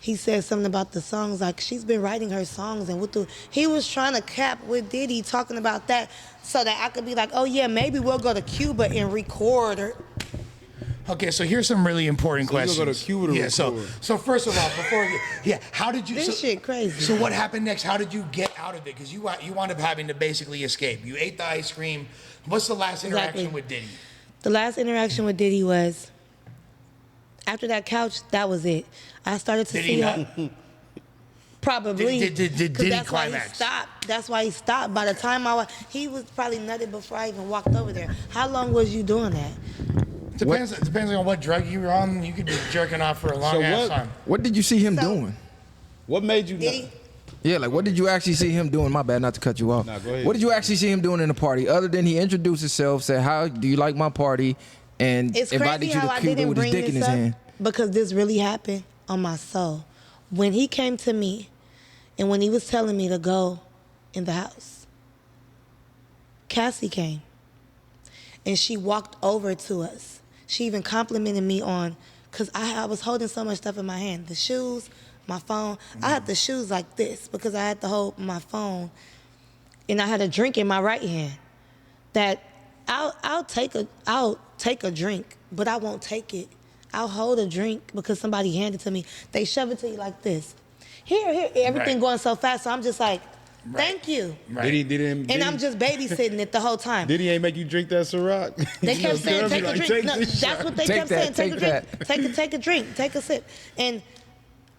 he said something about the songs. Like, she's been writing her songs, and he was trying to cap with Diddy talking about that, so that I could be like, oh yeah, maybe we'll go to Cuba and record her. Okay, so here's some really important So you questions. gonna go to Cuba to record. so first of all, how did you? This shit crazy. So what happened next? How did you get out of it? Because you wound up having to basically escape. You ate the ice cream. What's the last interaction Exactly. with Diddy? The last interaction with Diddy was, after that couch, that was it. I started to Did see he her. not? Probably. Did 'Cause Diddy that's why he climax? stopped. That's why he stopped. By the time he was probably nutted before I even walked over there. How long was you doing that? Depends on what drug you were on. You could be jerking off for a long ass time. What did you see him So- doing? What made you? Diddy? Yeah, like what did you actually see him doing? My bad, not to cut you off. Nah, go ahead. What did you actually see him doing in the party, other than he introduced himself, said, "How do you like my party?" and It's invited crazy you how to I Cuba didn't with his bring dick in this his up hand? because this really happened on my soul. When he came to me and when he was telling me to go in the house, Cassie came and she walked over to us. She even complimented me on, because I was holding so much stuff in my hand. The shoes, my phone. I had the shoes like this because I had to hold my phone and I had a drink in my right hand. That I'll take a drink, but I won't take it. I'll hold a drink because somebody handed it to me. They shove it to you like this. Here, everything going so fast. So I'm just like, thank you. Diddy, and I'm just babysitting it the whole time. Diddy ain't make you drink that Ciroc? They kept saying, take a drink. No, this that's shot. what they Take kept that, saying. take Take a drink. Take a drink. Take a sip. And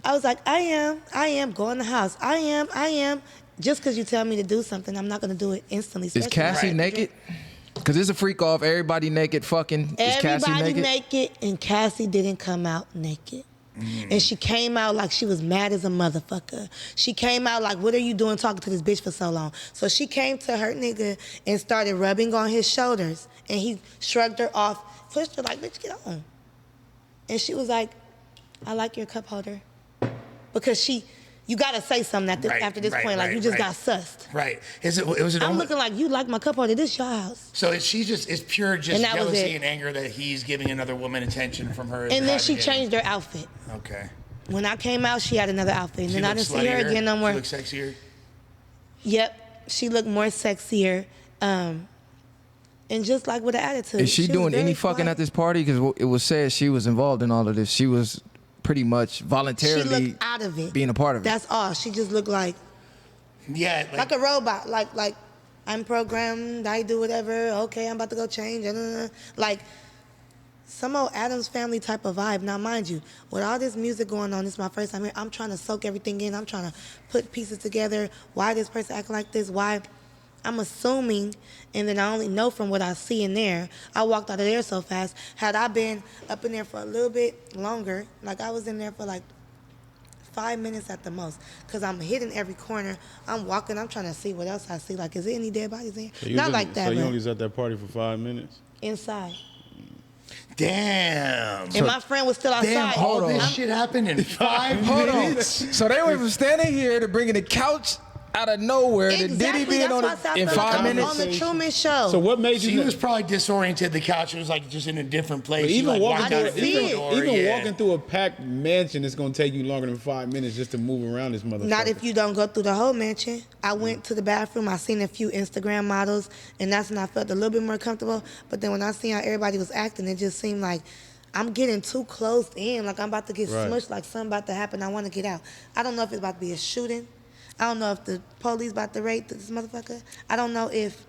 I was like, I am. Go in the house. I am. Just because you tell me to do something, I'm not going to do it instantly. Is Cassie naked? Because it's a freak off. Everybody naked fucking. Is Cassie Everybody naked? naked, and Cassie didn't come out naked. And she came out like she was mad as a motherfucker. She came out like, what are you doing talking to this bitch for so long? So she came to her nigga and started rubbing on his shoulders. And he shrugged her off, pushed her like, bitch, get on. And she was like, I like your cup holder. Because you gotta say something after this point. Like, you just got sussed. Right. I'm looking like, you like my cup holder, this your house. So it's pure just that was jealousy it. and anger that he's giving another woman attention from her. And then she changed her outfit. Okay. When I came out, she had another outfit. And She then I looked didn't see her sluttier? again no more. She looked sexier? Yep, she looked more sexier, and just like with an attitude. Is she was doing very any fucking quiet. at this party? Because it was said she was involved in all of this. She was pretty much voluntarily She looked out of it. being a part of it. That's all. She just looked like Yeah. a robot. Like I'm programmed. I do whatever. Okay, I'm about to go change. Like some old Addams Family type of vibe. Now, mind you, with all this music going on, this is my first time here. I'm trying to soak everything in. I'm trying to put pieces together. Why this person acting like this? Why? I'm assuming, and then I only know from what I see in there. I walked out of there so fast. Had I been up in there for a little bit longer, like I was in there for like 5 minutes at the most, because I'm hitting every corner. I'm walking. I'm trying to see what else I see. Like, is there any dead bodies in here? Not like that, So you but only was at that party for 5 minutes? inside. Damn. And my friend was still outside. Damn, all Hold this on. shit happened in 5 Hold on. minutes? So they went from standing here to bringing the couch out of nowhere to Diddy being on That's why I it in felt like 5 I was minutes. on the Truman Show. So what made you... She was probably disoriented. The couch was like just in a different place. But She, even like, walking walked I out didn't of the see it. door, Even yeah. walking through a packed mansion, it's gonna take you longer than 5 minutes just to move around this motherfucker. Not if you don't go through the whole mansion. I went to the bathroom. I seen a few Instagram models, and that's when I felt a little bit more comfortable. But then when I seen how everybody was acting, it just seemed like I'm getting too closed in. Like I'm about to get smushed, like something about to happen. I want to get out. I don't know if it's about to be a shooting. I don't know if the police about to rape this motherfucker. I don't know if...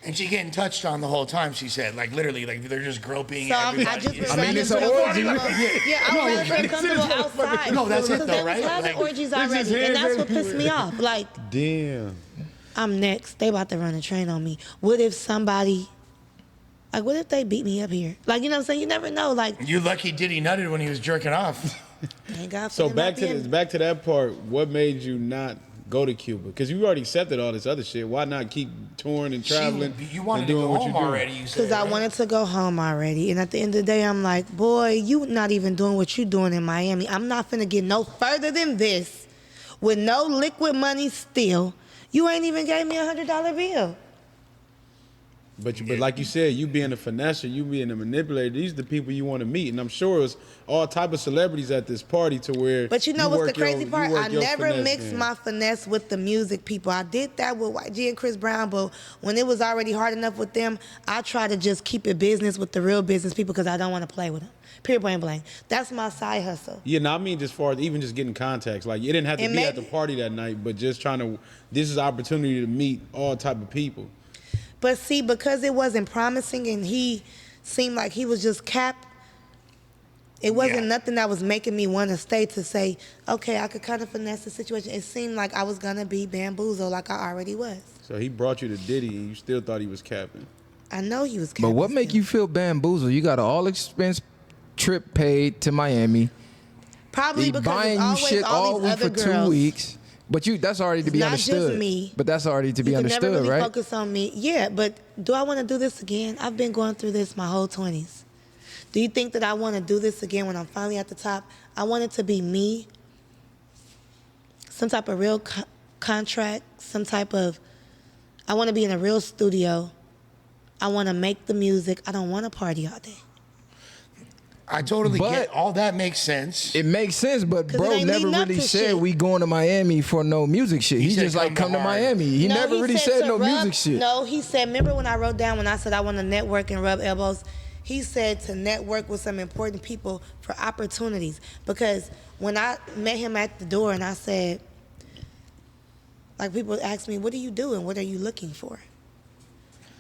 And she getting touched on the whole time, she said. Like, literally, like, they're just groping So everybody. I just I mean, it's an rather orgy. feel comfortable. Yeah, I would rather feel comfortable outside. No, that's it, Because though, they right? was having Like, orgies already, and that's what pissed me off. Like, Damn. I'm next. They about to run a train on me. What if somebody... Like, what if they beat me up here? Like, you know what I'm saying? You never know. Like, You lucky Diddy nutted when he was jerking off. thank God for So them back not being- to that part, what made you not go to Cuba? Because you already accepted all this other shit. Why not keep touring and traveling You wanted and to doing go what home you're doing? already, you said. Because I right? wanted to go home already. And at the end of the day, I'm like, boy, you not even doing what you doing in Miami. I'm not finna get no further than this with no liquid money still. You ain't even gave me $100 bill. But like you said, you being a finesser, you being a manipulator, these are the people you want to meet. And I'm sure it's all type of celebrities at this party to where... But you know what's the work crazy you part? work I your never finesse mixed in. my finesse with the music people. I did that with YG and Chris Brown, but when it was already hard enough with them, I try to just keep it business with the real business people because I don't want to play with them. Period, point blank. That's my side hustle. Yeah, no, I mean just far as even just getting contacts. Like, you didn't have to And be at the maybe- party that night, but just trying to... This is an opportunity to meet all type of people. But see, because it wasn't promising and he seemed like he was just capped, it wasn't Yeah. nothing that was making me want to stay to say, okay, I could kind of finesse the situation. It seemed like I was going to be bamboozled like I already was. So he brought you to Diddy and you still thought he was capping. I know he was But capping. what make still. you feel bamboozled? You got an all expense trip paid to Miami. Probably They because buying it's you always shit all all these week for other 2 girls. weeks. But that's already to be Not just understood. me. But that's already to be You can understood, never really right? focus on me. Yeah, but do I want to do this again? I've been going through this my whole 20s. Do you think that I want to do this again when I'm finally at the top? I want it to be me, some type of real contract, some type of, I want to be in a real studio. I want to make the music. I don't want to party all day. I totally But- get all that makes sense. It makes sense, but 'Cause it bro ain't never leading up really to said shit. we going to Miami for no music shit. He said just like come come to hard. Miami. He never really said to no rub- music shit. No, he said, remember when I wrote down when I said I want to network and rub elbows? He said to network with some important people for opportunities. Because when I met him at the door and I said, like people ask me, what do you do and what are you looking for?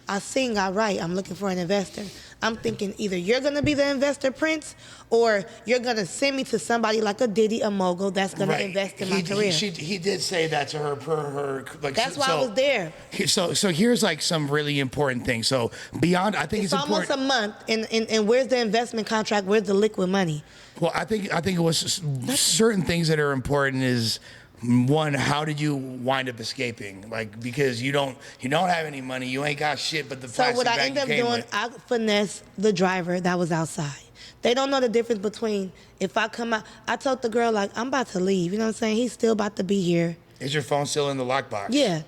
I sing, I write, I'm looking for an investor. I'm thinking either you're gonna be the investor, Prince, or you're gonna send me to somebody like a Diddy, a mogul that's gonna invest in my career. He did say that to her per her. Like, that's why I was there. So here's like some really important things. So beyond, I think it's almost important. a month, and where's the investment contract? Where's the liquid money? Well, I think it was certain things that are important is. One, how did you wind up escaping? Like, because you don't have any money, you ain't got shit but the plastic So what I bag ended up you came doing, with. I finessed the driver that was outside. They don't know the difference between if I come out. I told the girl, like, I'm about to leave. You know what I'm saying? He's still about to be here. Is your phone still in the lockbox? Yeah,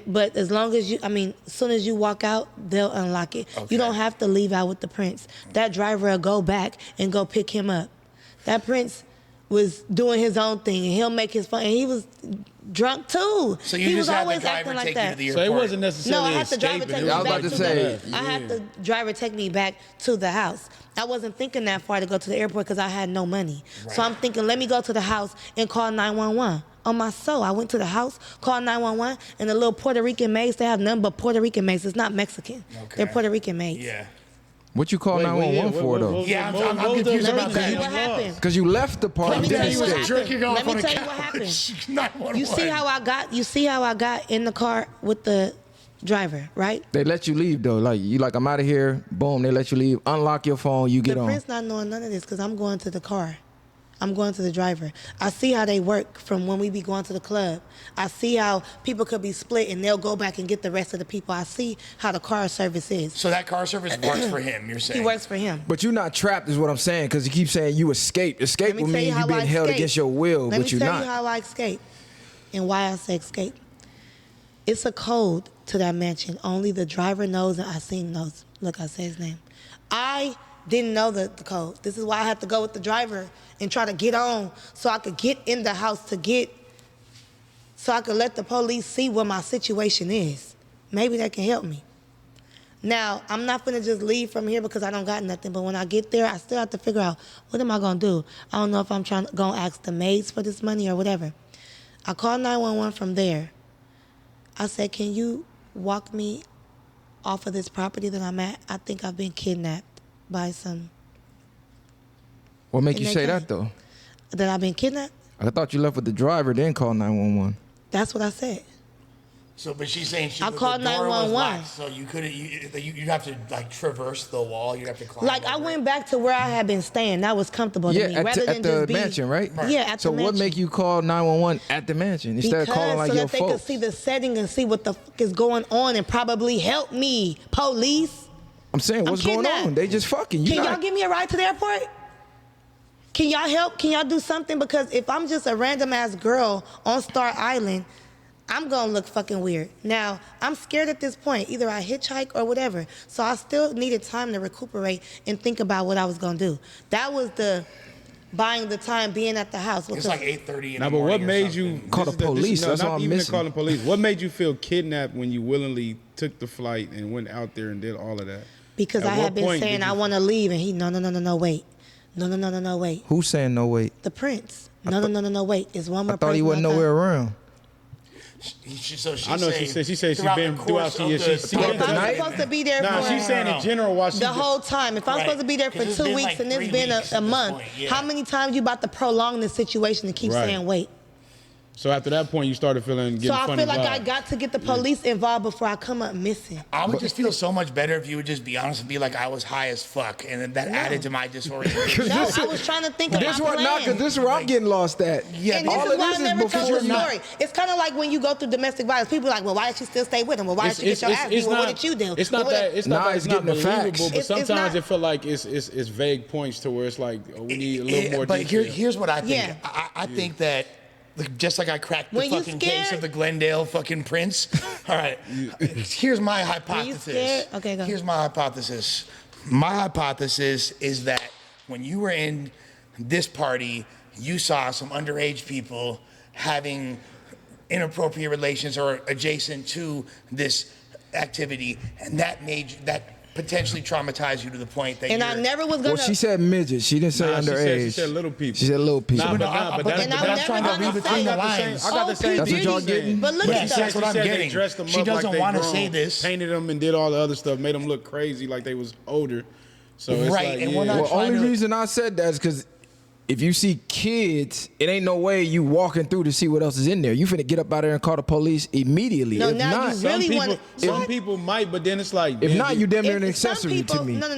but as long as you, as soon as you walk out, they'll unlock it. Okay. You don't have to leave out with the Prince. That driver will go back and go pick him up. That Prince was doing his own thing, and he'll make his fun. And he was drunk too. So you he just was had always the driver acting like take that. you to the So airport. it wasn't necessarily No, I had the driver escaping. take It me I was back about to to say, the, I had the driver take me back to the house. I wasn't thinking that far to go to the airport because I had no money. Right. So I'm thinking, let me go to the house and call 911. On my soul, I went to the house, called 911, and the little Puerto Rican maids, they have none but Puerto Rican maids. It's not Mexican. Okay. They're Puerto Rican maids. Yeah. What you call 911 for though? Yeah, I'm confused about that. What happened? Because you left the party. Let me then tell you what escaped. happened. Jerking off Let me on a tell you what couch. happened. 911. You see how I got in the car with the driver, right? They let you leave though. Like you like, I'm out of here. Boom, they let you leave. Unlock your phone. You get The on. Prince not knowing none of this because I'm going to the car. I'm going to the driver. I see how they work from when we be going to the club. I see how people could be split and they'll go back and get the rest of the people. I see how the car service is. So that car service works for him, you're saying? He works for him. But you're not trapped, is what I'm saying. Because you keep saying you escaped. Escape Let me would tell mean you you how being I held escaped. against your will, Let but me you're tell not. you how I escaped and why I say escape. It's a code to that mansion. Only the driver knows and Asim knows. Look, I say his name. I didn't know the code. This is why I had to go with the driver and try to get on so I could get in the house so I could let the police see what my situation is. Maybe that can help me. Now, I'm not gonna just leave from here because I don't got nothing, but when I get there, I still have to figure out, what am I gonna do? I don't know if I'm gonna ask the maids for this money or whatever. I called 911 from there. I said, can you walk me off of this property that I'm at? I think I've been kidnapped by some. What make And you they say came. that though? That I've been kidnapped? I thought you left with the driver, then called 911. That's what I said. So, but she's saying I the called door was 911. locked, so you couldn't. You'd have to like traverse the wall. You'd have to climb. Like I over went it. back to where I had been staying. That was comfortable to Yeah, me. at, Rather the, than at just the be, mansion, right? Yeah, at So the mansion. what make you call 911 at the mansion instead of calling like so your that they could folks? see the setting and see what the fuck is going on and probably help me. Police. I'm saying, what's going kidnapped. on? They just fucking. You Can y'all not, give me a ride to the airport? Can y'all help? Can y'all do something? Because if I'm just a random ass girl on Star Island, I'm gonna look fucking weird. Now, I'm scared at this point. Either I hitchhike or whatever. So I still needed time to recuperate and think about what I was gonna do. That was the buying the time being at the house. It's like 8:30 in Now, the but morning. what or made you something. Call this the is police, that's not all I'm even missing. calling police. What made you feel kidnapped when you willingly took the flight and went out there and did all of that? Because At I what had been point saying did I you- want to leave, and he no wait, no wait. Who's saying no wait? The Prince. No wait. It's one more. I thought he person wasn't I nowhere around. So she's I know she saying said she's throughout been the throughout course the of year. the- She's throughout If the I'm night? supposed to be there Nah, for she's saying in general while she the whole time, if I'm Right. supposed to be there for 'Cause it's 2 been weeks like and it's 3 been weeks a at this month, point, yeah. how many times you about to prolong the situation to keep Right. saying wait? So after that point, you started feeling getting So I funny feel like I vibes. got to get the police involved before I come up missing. I would just feel so much better if you would just be honest and be like, I was high as fuck, and then that added to my disorientation. No, I was trying to think of This my what not? plan. Because this is where I'm getting lost at. Yeah, And this all is of why this I is never before told the not- story. It's kind of like when you go through domestic violence. People are like, well, why did you still stay with him? Well, why did you get your ass beat? Well, what did you do? It's not Well, what that. did- It's not Nah, that it's it's not getting the facts. believable, but It's sometimes not- it feel like it's vague points to where it's like oh, we need a little more But detail. here's what I think. Yeah. I think that just like I cracked the When you fucking case scared- of the Glendale fucking Prince. All right. Here's my hypothesis. scared? Okay, go. Here's my hypothesis. My hypothesis is that when you were in this party, you saw some underage people having inappropriate relations or adjacent to this activity, and that potentially traumatize you to the point that And you're... I never was gonna. Well, she said midget. She didn't say underage. She said little people. She said little people. Nah, but And I'm that's trying to never read gonna between say- the lines. I got the same That's what y'all thing. getting? But look Yeah, at that's that. what I'm They getting. dressed them She up doesn't like want to they say grown, this. Painted them and did all the other stuff, made them look crazy like they was older. So it's Right, like, and yeah. we're not Well, trying only to- reason I said that is because if you see kids, it ain't no way you walking through to see what else is in there. You finna get up out there and call the police immediately. No, if now not, you really want Some to. people might, but then it's like if not, you damn near an If some accessory people, to me. No.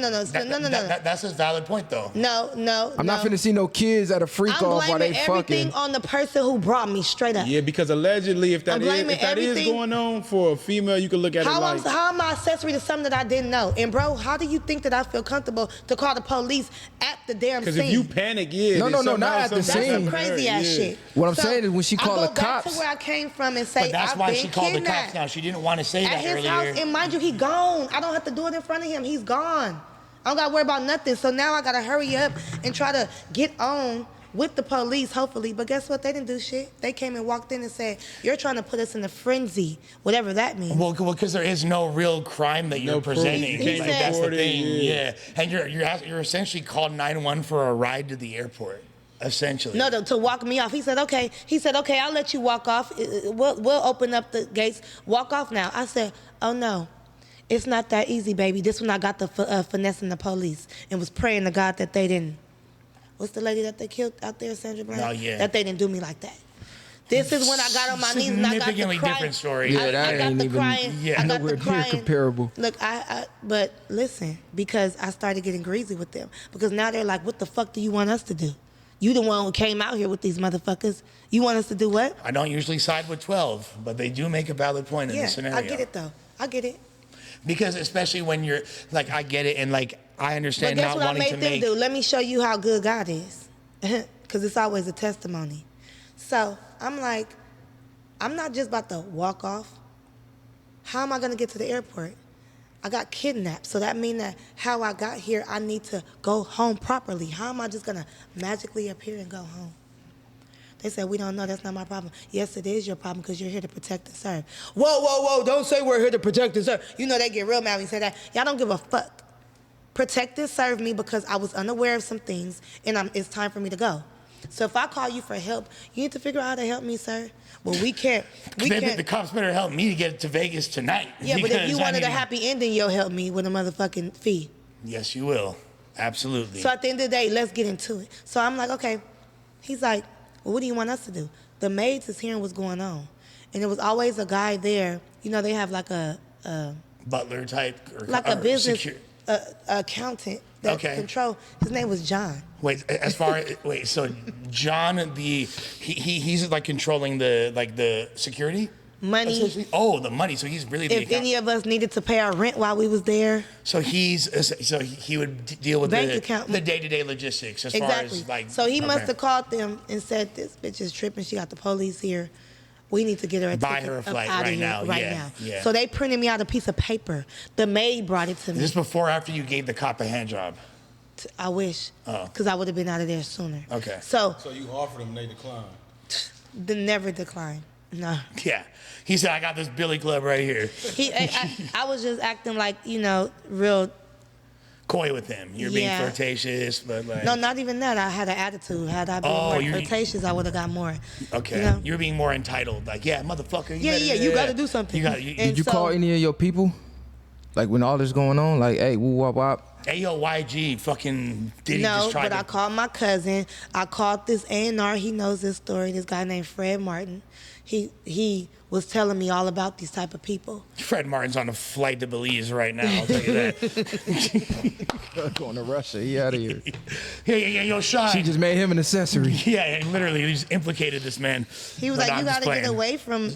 That's a valid point, though. No. I'm not finna see no kids at a freak I'm off while they blaming everything fucking. on the person who brought me straight up. Yeah, because allegedly, if I'm that blaming is everything- going on for a female, you can look at it How like. am I accessory to something that I didn't know? And bro, how do you think that I feel comfortable to call the police at the damn scene? Because if you panic, yeah. No, then not somehow at the something scene. That's some happened to her, crazy ass yeah. shit. What I'm saying is when she called I the go back cops- to where I came from and say, But that's I've why been she called the kidnapped. cops now. She didn't want to say At that his earlier. house, and mind you, he gone. I don't have to do it in front of him. He's gone. I don't got to worry about nothing. So now I got to hurry up and try to get on with the police, hopefully. But guess what? They didn't do shit. They came and walked in and said, you're trying to put us in a frenzy, whatever that means. Well, because there is no real crime that you're No proof. presenting. He Like, said- that's the Reported, thing. yeah. Yeah, and you're essentially called 911 for a ride to the airport. Essentially. No, to walk me off. He said, okay. I'll let you walk off. We'll open up the gates. Walk off now. I said, oh no. It's not that easy, baby. This one I got the finessing the police and was praying to God that they didn't. What's the lady that they killed out there, Sandra Bland? Oh, yeah. That they didn't do me like that. This is when I got on my knees and I got the Significantly crying. different story. Yeah, I that got ain't the even- crying. yeah, I got nowhere the near crying. comparable. Look, but listen, because I started getting greasy with them. Because now they're like, what the fuck do you want us to do? You the one who came out here with these motherfuckers. You want us to do what? I don't usually side with 12, but they do make a valid point in Yeah, this scenario. I get it though. I get it. Because especially when you're like, I get it, and like I But understand guess not what I wanting made to them make. do? Let me show you how good God is. Because it's always a testimony. So I'm like, I'm not just about to walk off. How am I going to get to the airport? I got kidnapped. So that means that how I got here, I need to go home properly. How am I just going to magically appear and go home? They said, we don't know. That's not my problem. Yes, it is your problem because you're here to protect and serve. Whoa. Don't say we're here to protect and serve. You know they get real mad when you say that. Y'all don't give a fuck. Protect and serve me because I was unaware of some things and it's time for me to go. So if I call you for help, you need to figure out how to help me, sir. Well, we can't. The cops better help me to get to Vegas tonight. Yeah, but if because, you I wanted a mean, happy ending, you'll help me with a motherfucking fee. Yes, you will. Absolutely. So at the end of the day, let's get into it. So I'm like, okay. He's like, well, what do you want us to do? The maids is hearing what's going on. And there was always a guy there. You know, they have like a Butler type. a business secure- accountant that Okay. control. His name was John. Wait, so John, he's like controlling the security? Money. Essentially? Oh, the money. So he's really the If account. any of us needed to pay our rent while we was there. So he would deal with Bank account. the day-to-day logistics as Exactly. far as like. So he must okay. have called them and said, this bitch is tripping. She got the police here. We need to get her a Buy ticket her a up flight out of right here now. right Yeah, now. yeah. So they printed me out a piece of paper. The maid brought it to Is me. this before or after you gave the cop a hand job? I wish. Oh. Because I would have been out of there sooner. Okay. So So you offered them, they declined. never decline. No. Yeah. He said, I got this Billy Club right here. I was just acting like, real. Coy with him. You're being Yeah. flirtatious, but like. No, not even that. I had an attitude. Had I been more you're- flirtatious, I would have got more. Okay. You know? You're being more entitled. Like, yeah, motherfucker. You got to do something. You got. And Did you so- call any of your people? Like when all this going on? Like, hey, woo wop wop. Hey, yo, YG, fucking Diddy No, just tried but to. I called my cousin. I called this A&R. He knows this story. This guy named Fred Martin. He was telling me all about these type of people. Fred Martin's on a flight to Belize right now. I'll tell you that. Going to Russia. He out of here. Hey, yo, Sean. She just made him an accessory. Yeah, and literally, he just implicated this man. He was But like, I'm you just got to get playing. away from,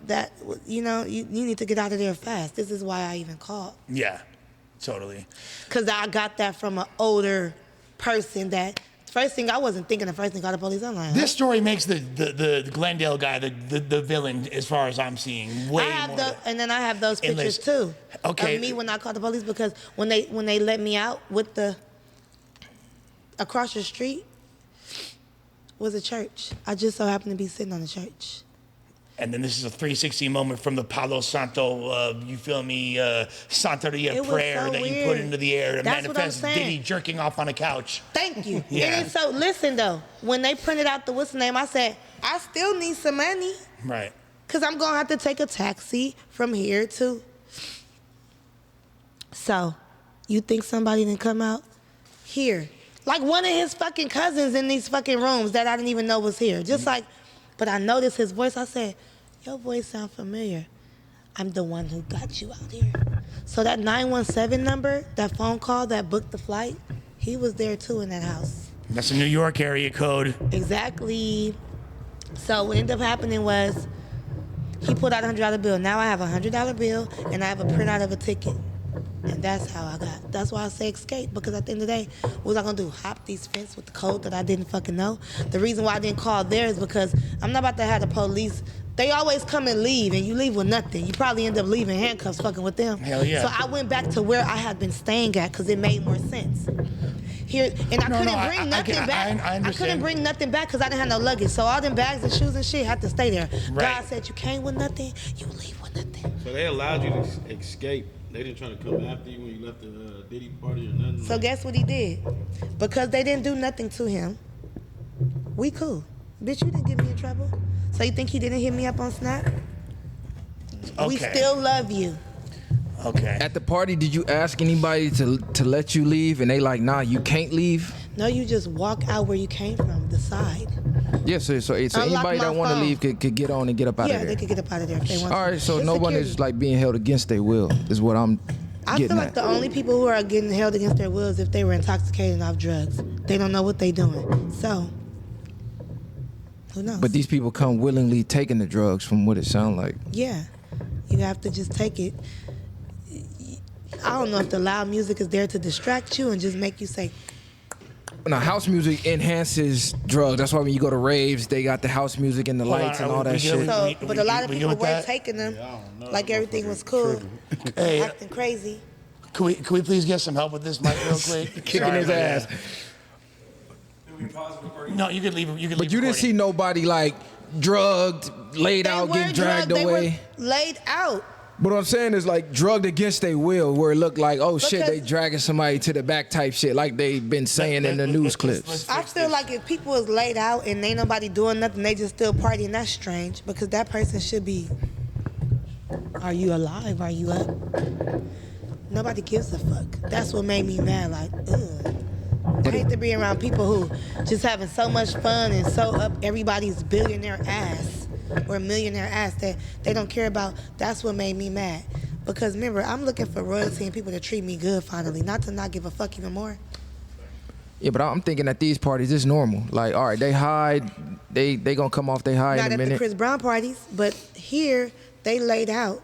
that, you need to get out of there fast. This is why I even called. Yeah, totally. Because I got that from an older person that, first thing, I wasn't thinking the first thing called the police. I'm like, This story makes the Glendale guy the villain as far as I'm seeing. Way I have more. and then I have those And pictures listen, too. okay. Of me when I called the police because when they let me out with the across the street was a church. I just so happened to be sitting on the church. And then this is a 360 moment from the Palo Santo, you feel me, Santeria It was prayer so that you weird. put into the air to That's what I'm manifest saying. Diddy jerking off on a couch. Thank you. Yeah. And so, listen though, when they printed out the what's the name, I said, I still need some money. Right. Because I'm going to have to take a taxi from here to. So, you think somebody didn't come out? Here. Like one of his fucking cousins in these fucking rooms that I didn't even know was here. Just like, but I noticed his voice. I said, your voice sound familiar. I'm the one who got you out here. So that 917 number, that phone call that booked the flight, he was there too in that house. That's a New York area code. Exactly. So what ended up happening was he pulled out a $100 bill. Now I have a $100 bill and I have a printout of a ticket. And that's how I got. That's why I say escape, because at the end of the day, what was I gonna do? Hop these fence with the code that I didn't fucking know? The reason why I didn't call there is because I'm not about to have the police. They always come and leave, and you leave with nothing. You probably end up leaving handcuffs fucking with them. Hell yeah. So I went back to where I had been staying at because it made more sense. Here, and I couldn't bring nothing back. I understand. couldn't bring nothing back because I didn't have no luggage. So all them bags and shoes and shit had to stay there. Right. God said, you came with nothing, you leave with nothing. So they allowed you to escape. They didn't try to come after you when you left the Diddy party or nothing. So guess what he did? Because they didn't do nothing to him, we cool. Bitch, you didn't get me in trouble. So you think he didn't hit me up on Snap? We Okay. still love you. Okay. At the party, did you ask anybody to let you leave? And they like, nah, you can't leave? No, you just walk out where you came from, the side. Yeah, so Unlock anybody my that want to phone. leave could get on and get up out Yeah, of there. they could get up out of there if they want to. All right, so It's no one security. is like being held against their will, is what I'm I getting feel like at. the only people who are getting held against their wills if they were intoxicated and off drugs. They don't know what they doing. So, who knows? But these people come willingly taking the drugs from what it sounds like. Yeah, you have to just take it. I don't know if the loud music is there to distract you and just make you say, Now, house music enhances drugs. That's why when you go to raves, they got the house music and the Hold lights on, and all we that get shit. it. so, but a lot of we people good with were that? taking them I don't know. like everything was cool, Hey, acting crazy. can we please get some help with this mic real quick? Kicking Sorry his about ass. that. No, you could leave. You could But leave you didn't see recording. nobody like drugged, laid out, They getting were dragged drugged, away. They were laid out. But what I'm saying is like drugged against their will, where it looked like, oh shit, Because- they dragging somebody to the back type shit, like they've been saying in the news clips. I feel like if people was laid out and ain't nobody doing nothing, they just still partying, that's strange because that person should be, are you alive? Are you up? Nobody gives a fuck. That's what made me mad, like, ugh. I hate to be around people who just having so much fun and so up everybody's billionaire ass or millionaire ass that they don't care about. That's what made me mad. Because remember, I'm looking for royalty and people to treat me good finally, not to not give a fuck even more. Yeah, but I'm thinking at these parties it's normal. Like, all right, they hide, they gonna come off they high Not in a at the minute. Chris Brown parties, but here they laid out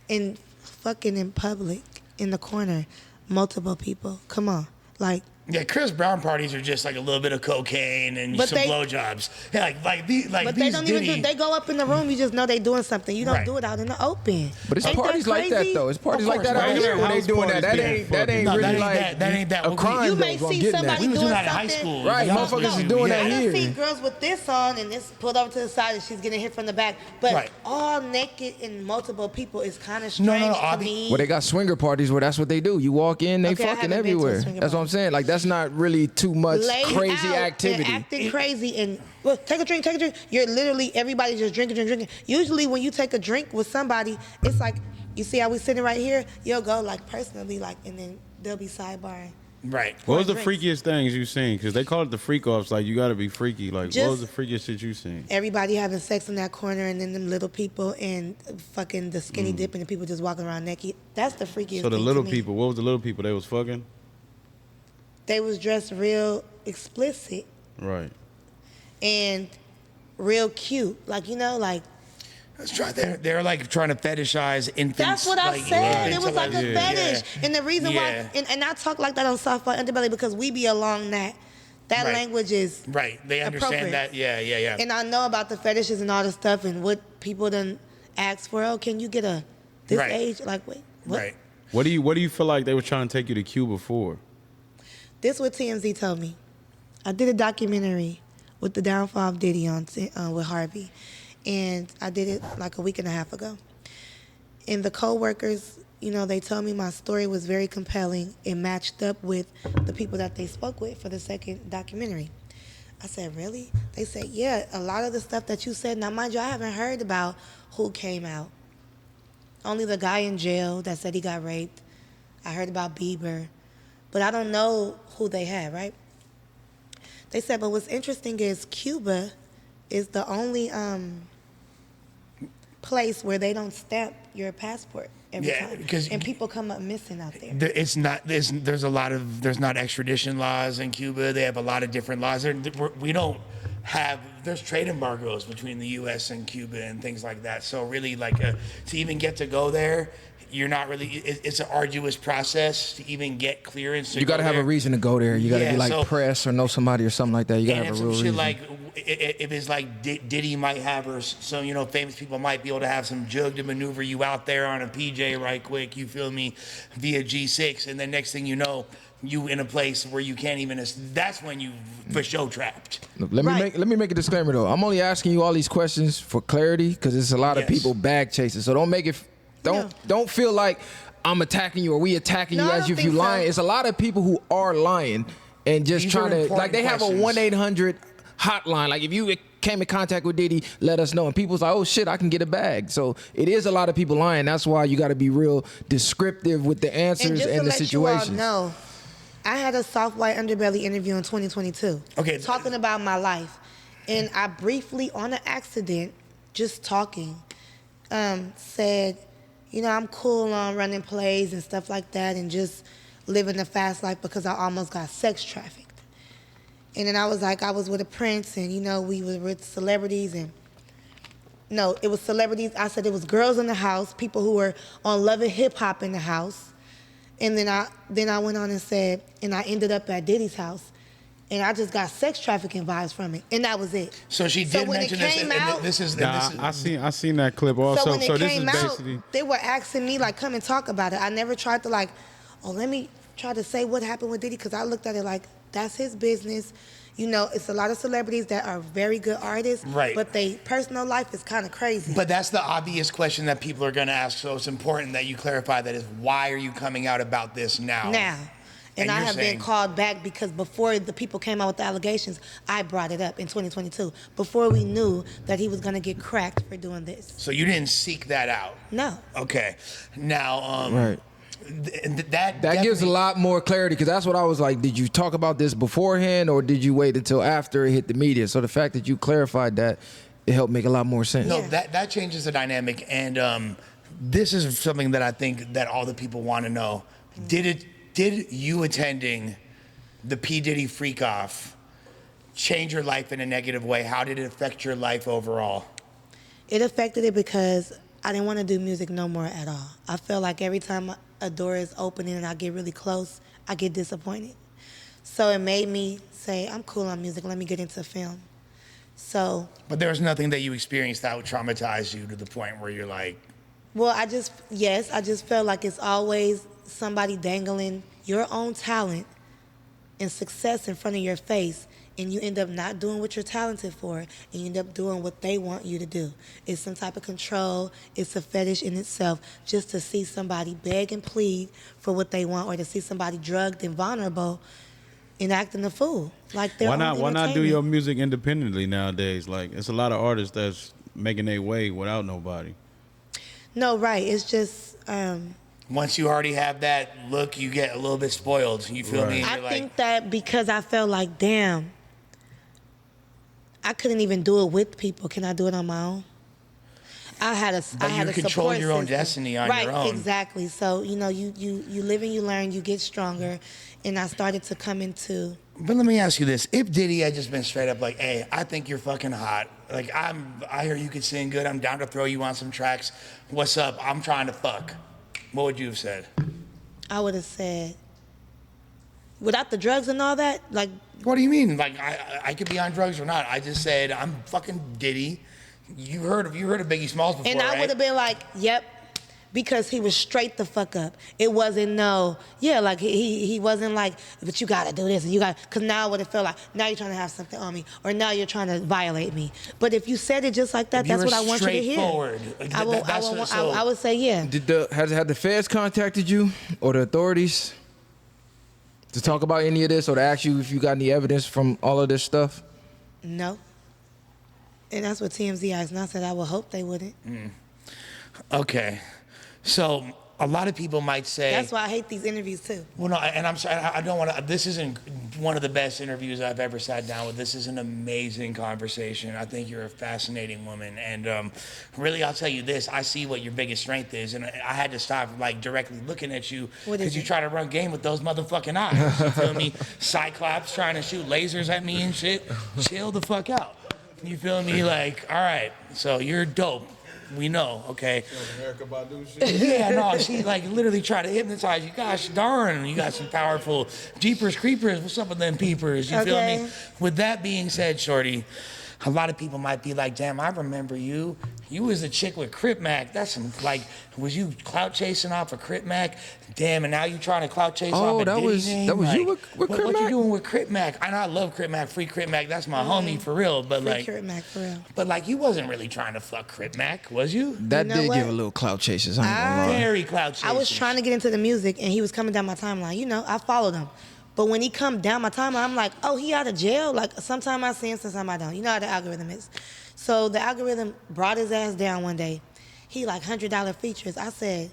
in fucking in public in the corner, multiple people. Come on, like. Yeah, Chris Brown parties are just like a little bit of cocaine and But some they- blowjobs. Yeah, like But they these don't Diddy. even do. They go up in the room. You just know they doing something. You don't Right. do it out in the open. But it's Ain't that parties like that crazy? though. It's parties Of like course, that out regular here when they house doing that. parties That be ain't that fucking- ain't No, that really ain't like that ain't that. a We- crime. You though, may is what I'm see getting at. somebody We was doing that in high something. school. Right, to be honest motherfuckers with is you. doing Yeah. that I here. done seen girls with this on and this pulled over to the side and she's getting hit from the back. But Right. all naked and multiple people is kind of No, strange no, to Avi- me. Well, they got swinger parties where that's what they do. You walk in, they Okay, I fucking haven't been to a everywhere. swinger That's what I'm party. saying. Like that's not really too much Laid crazy out activity. And acting crazy and well, take a drink. You're literally everybody just drinking. Usually when you take a drink with somebody, it's like you see how we sitting right here. You'll go like personally like, and then they'll be sidebarring. Right. What was the drinks. freakiest things you seen? Because they call it the freak offs. Like, you got to be freaky. Like, what was the freakiest shit you seen? Everybody having sex in that corner, and then them little people and fucking the skinny dipping and people just walking around naked. That's the freakiest. So the thing little to me. people, what was the little people? They was fucking? They was dressed real explicit Right. and real cute, like like. They're like trying to fetishize infants. That's what I like, said. It infants, was like a yeah. fetish, and the reason Yeah. why, and I talk like that on Softball Underbelly because we be along that. That Right. language is Right. They understand appropriate. that. Yeah. And I know about the fetishes and all the stuff and what people done ask for. Oh, can you get a this Right. age? Like, wait, what? Right. What do you feel like they were trying to take you to Cuba for? This what TMZ told me. I did a documentary with the downfall of Diddy on with Harvey, and I did it like a week and a half ago. And the co-workers, you know, they told me my story was very compelling. It matched up with the people that they spoke with for the second documentary. I said, really? They said, yeah, a lot of the stuff that you said, now mind you, I haven't heard about who came out. Only the guy in jail that said he got raped. I heard about Bieber, but I don't know who they had, right? They said, but what's interesting is Cuba is the only place where they don't stamp your passport every time. Because and people come up missing out there. It's not. There's not extradition laws in Cuba. They have a lot of different laws. We don't have. There's trade embargoes between the U.S. and Cuba and things like that. So really, like to even get to go there, you're not really. It's an arduous process to even get clearance. You got to have a reason to go there. You got to be like press or know somebody or something like that. You got to have a real reason. Like if it's like Diddy might have, or some, you know, famous people might be able to have some jug to maneuver you out there on a PJ right quick. You feel me? Via G6, and then next thing you know, you in a place where you can't even. That's when you for sure trapped. Let me make a disclaimer though. I'm only asking you all these questions for clarity because it's a lot of people bag chasing. So don't make it. Don't feel like I'm attacking you or we attacking you as if you lying. It's a lot of people who are lying and just trying to, like, they have a 1-800 hotline. Like, if you came in contact with Diddy, let us know. And people's like, oh shit, I can get a bag. So it is a lot of people lying. That's why you got to be real descriptive with the answers and the situations. You all know, I had a soft white underbelly interview in 2022. Okay. Talking about my life. And I briefly, on an accident, just talking, said, you know, I'm cool on running plays and stuff like that and just living a fast life because I almost got sex trafficked. And then I was like, I was with a prince and, you know, we were with celebrities and, no, it was celebrities. I said it was girls in the house, people who were on Love and Hip Hop in the house. And then I went on and said, and I ended up at Diddy's house. And I just got sex trafficking vibes from it, and that was it. So she did mention this. And this is. I seen that clip also. So when it this came is out, basically. they were asking me like, come and talk about it. I never tried to like, oh, let me try to say what happened with Diddy, because I looked at it like that's his business. You know, it's a lot of celebrities that are very good artists, right? But their personal life is kind of crazy. But that's the obvious question that people are going to ask. So it's important that you clarify that. Is why are you coming out about this now? Now. And I have been called back because before the people came out with the allegations, I brought it up in 2022, before we knew that he was going to get cracked for doing this. So you didn't seek that out? No. Okay. Now, right. That gives a lot more clarity, because that's what I was like, did you talk about this beforehand or did you wait until after it hit the media? So the fact that you clarified that, it helped make a lot more sense. No, that changes the dynamic. And this is something that I think that all the people want to know. Did you attending the P. Diddy freak off change your life in a negative way? How did it affect your life overall? It affected it because I didn't want to do music no more at all. I feel like every time a door is opening and I get really close, I get disappointed. So it made me say, I'm cool on music, let me get into film. So. But there was nothing that you experienced that would traumatize you to the point where you're like. Well, I just felt like it's always somebody dangling your own talent and success in front of your face, and you end up not doing what you're talented for, and you end up doing what they want you to do. It's some type of control. It's a fetish in itself, just to see somebody beg and plead for what they want, or to see somebody drugged and vulnerable and acting a fool. Like they're Why not do your music independently nowadays? Like, it's a lot of artists that's making their way without nobody. No, right. It's just. Once you already have that look, you get a little bit spoiled. You feel me? I think that because I felt like, damn, I couldn't even do it with people. Can I do it on my own? I had a control support your own system. destiny on your own. Right, exactly. So, you know, you live and you learn, you get stronger. And I started to come into. But let me ask you this. If Diddy had just been straight up like, hey, I think you're fucking hot. Like, I hear you can sing good. I'm down to throw you on some tracks. What's up? I'm trying to fuck. What would you have said? I would have said, without the drugs and all that, like. What do you mean? Like, I could be on drugs or not. I just said, I'm fucking Diddy. You heard of Biggie Smalls before, and I would have been like, yep, because he was straight the fuck up. It wasn't like he wasn't like, but you gotta do this and you got, cause now what it felt like, now you're trying to have something on me, or now you're trying to violate me. But if you said it just like that, that's what I want you to hear. I would say yeah. Had the feds contacted you or the authorities to talk about any of this or to ask you if you got any evidence from all of this stuff? No. And that's what TMZ asked, and I said I would hope they wouldn't. Okay. So a lot of people might say... That's why I hate these interviews, too. Well, no, and I'm sorry, I don't want to... This isn't one of the best interviews I've ever sat down with. This is an amazing conversation. I think you're a fascinating woman. And really, I'll tell you this. I see what your biggest strength is. And I had to stop, like, directly looking at you because you try to run game with those motherfucking eyes. You feel me? Cyclops trying to shoot lasers at me and shit. Chill the fuck out. You feel me? Like, all right, so you're dope. We know, okay? America Badu shit. Yeah, no, she like literally tried to hypnotize you. Gosh darn, you got some powerful Jeepers Creepers. What's up with them peepers? You feel me? With that being said, shorty, a lot of people might be like, damn, I remember you. You was a chick with Crip Mac. That's some, like, was you clout chasing off of Crip Mac? Damn, and now you trying to clout chase off of Diddy's name? That was like, you with Crip Mac? What you doing with Crip Mac? I know I love Crip Mac, free Crip Mac. That's my homie for real. But Free like, Crip Mac for real. But like, you wasn't really trying to fuck Crip Mac, was you? That You know did what? give a little clout chasers. I ain't gonna lie. Very clout chasing. I was trying to get into the music, and he was coming down my timeline. You know, I followed him. But when he come down my timeline, I'm like, oh, he out of jail? Like, sometime I see him, sometime I don't. You know how the algorithm is. So the algorithm brought his ass down one day. He like $100 features. I said,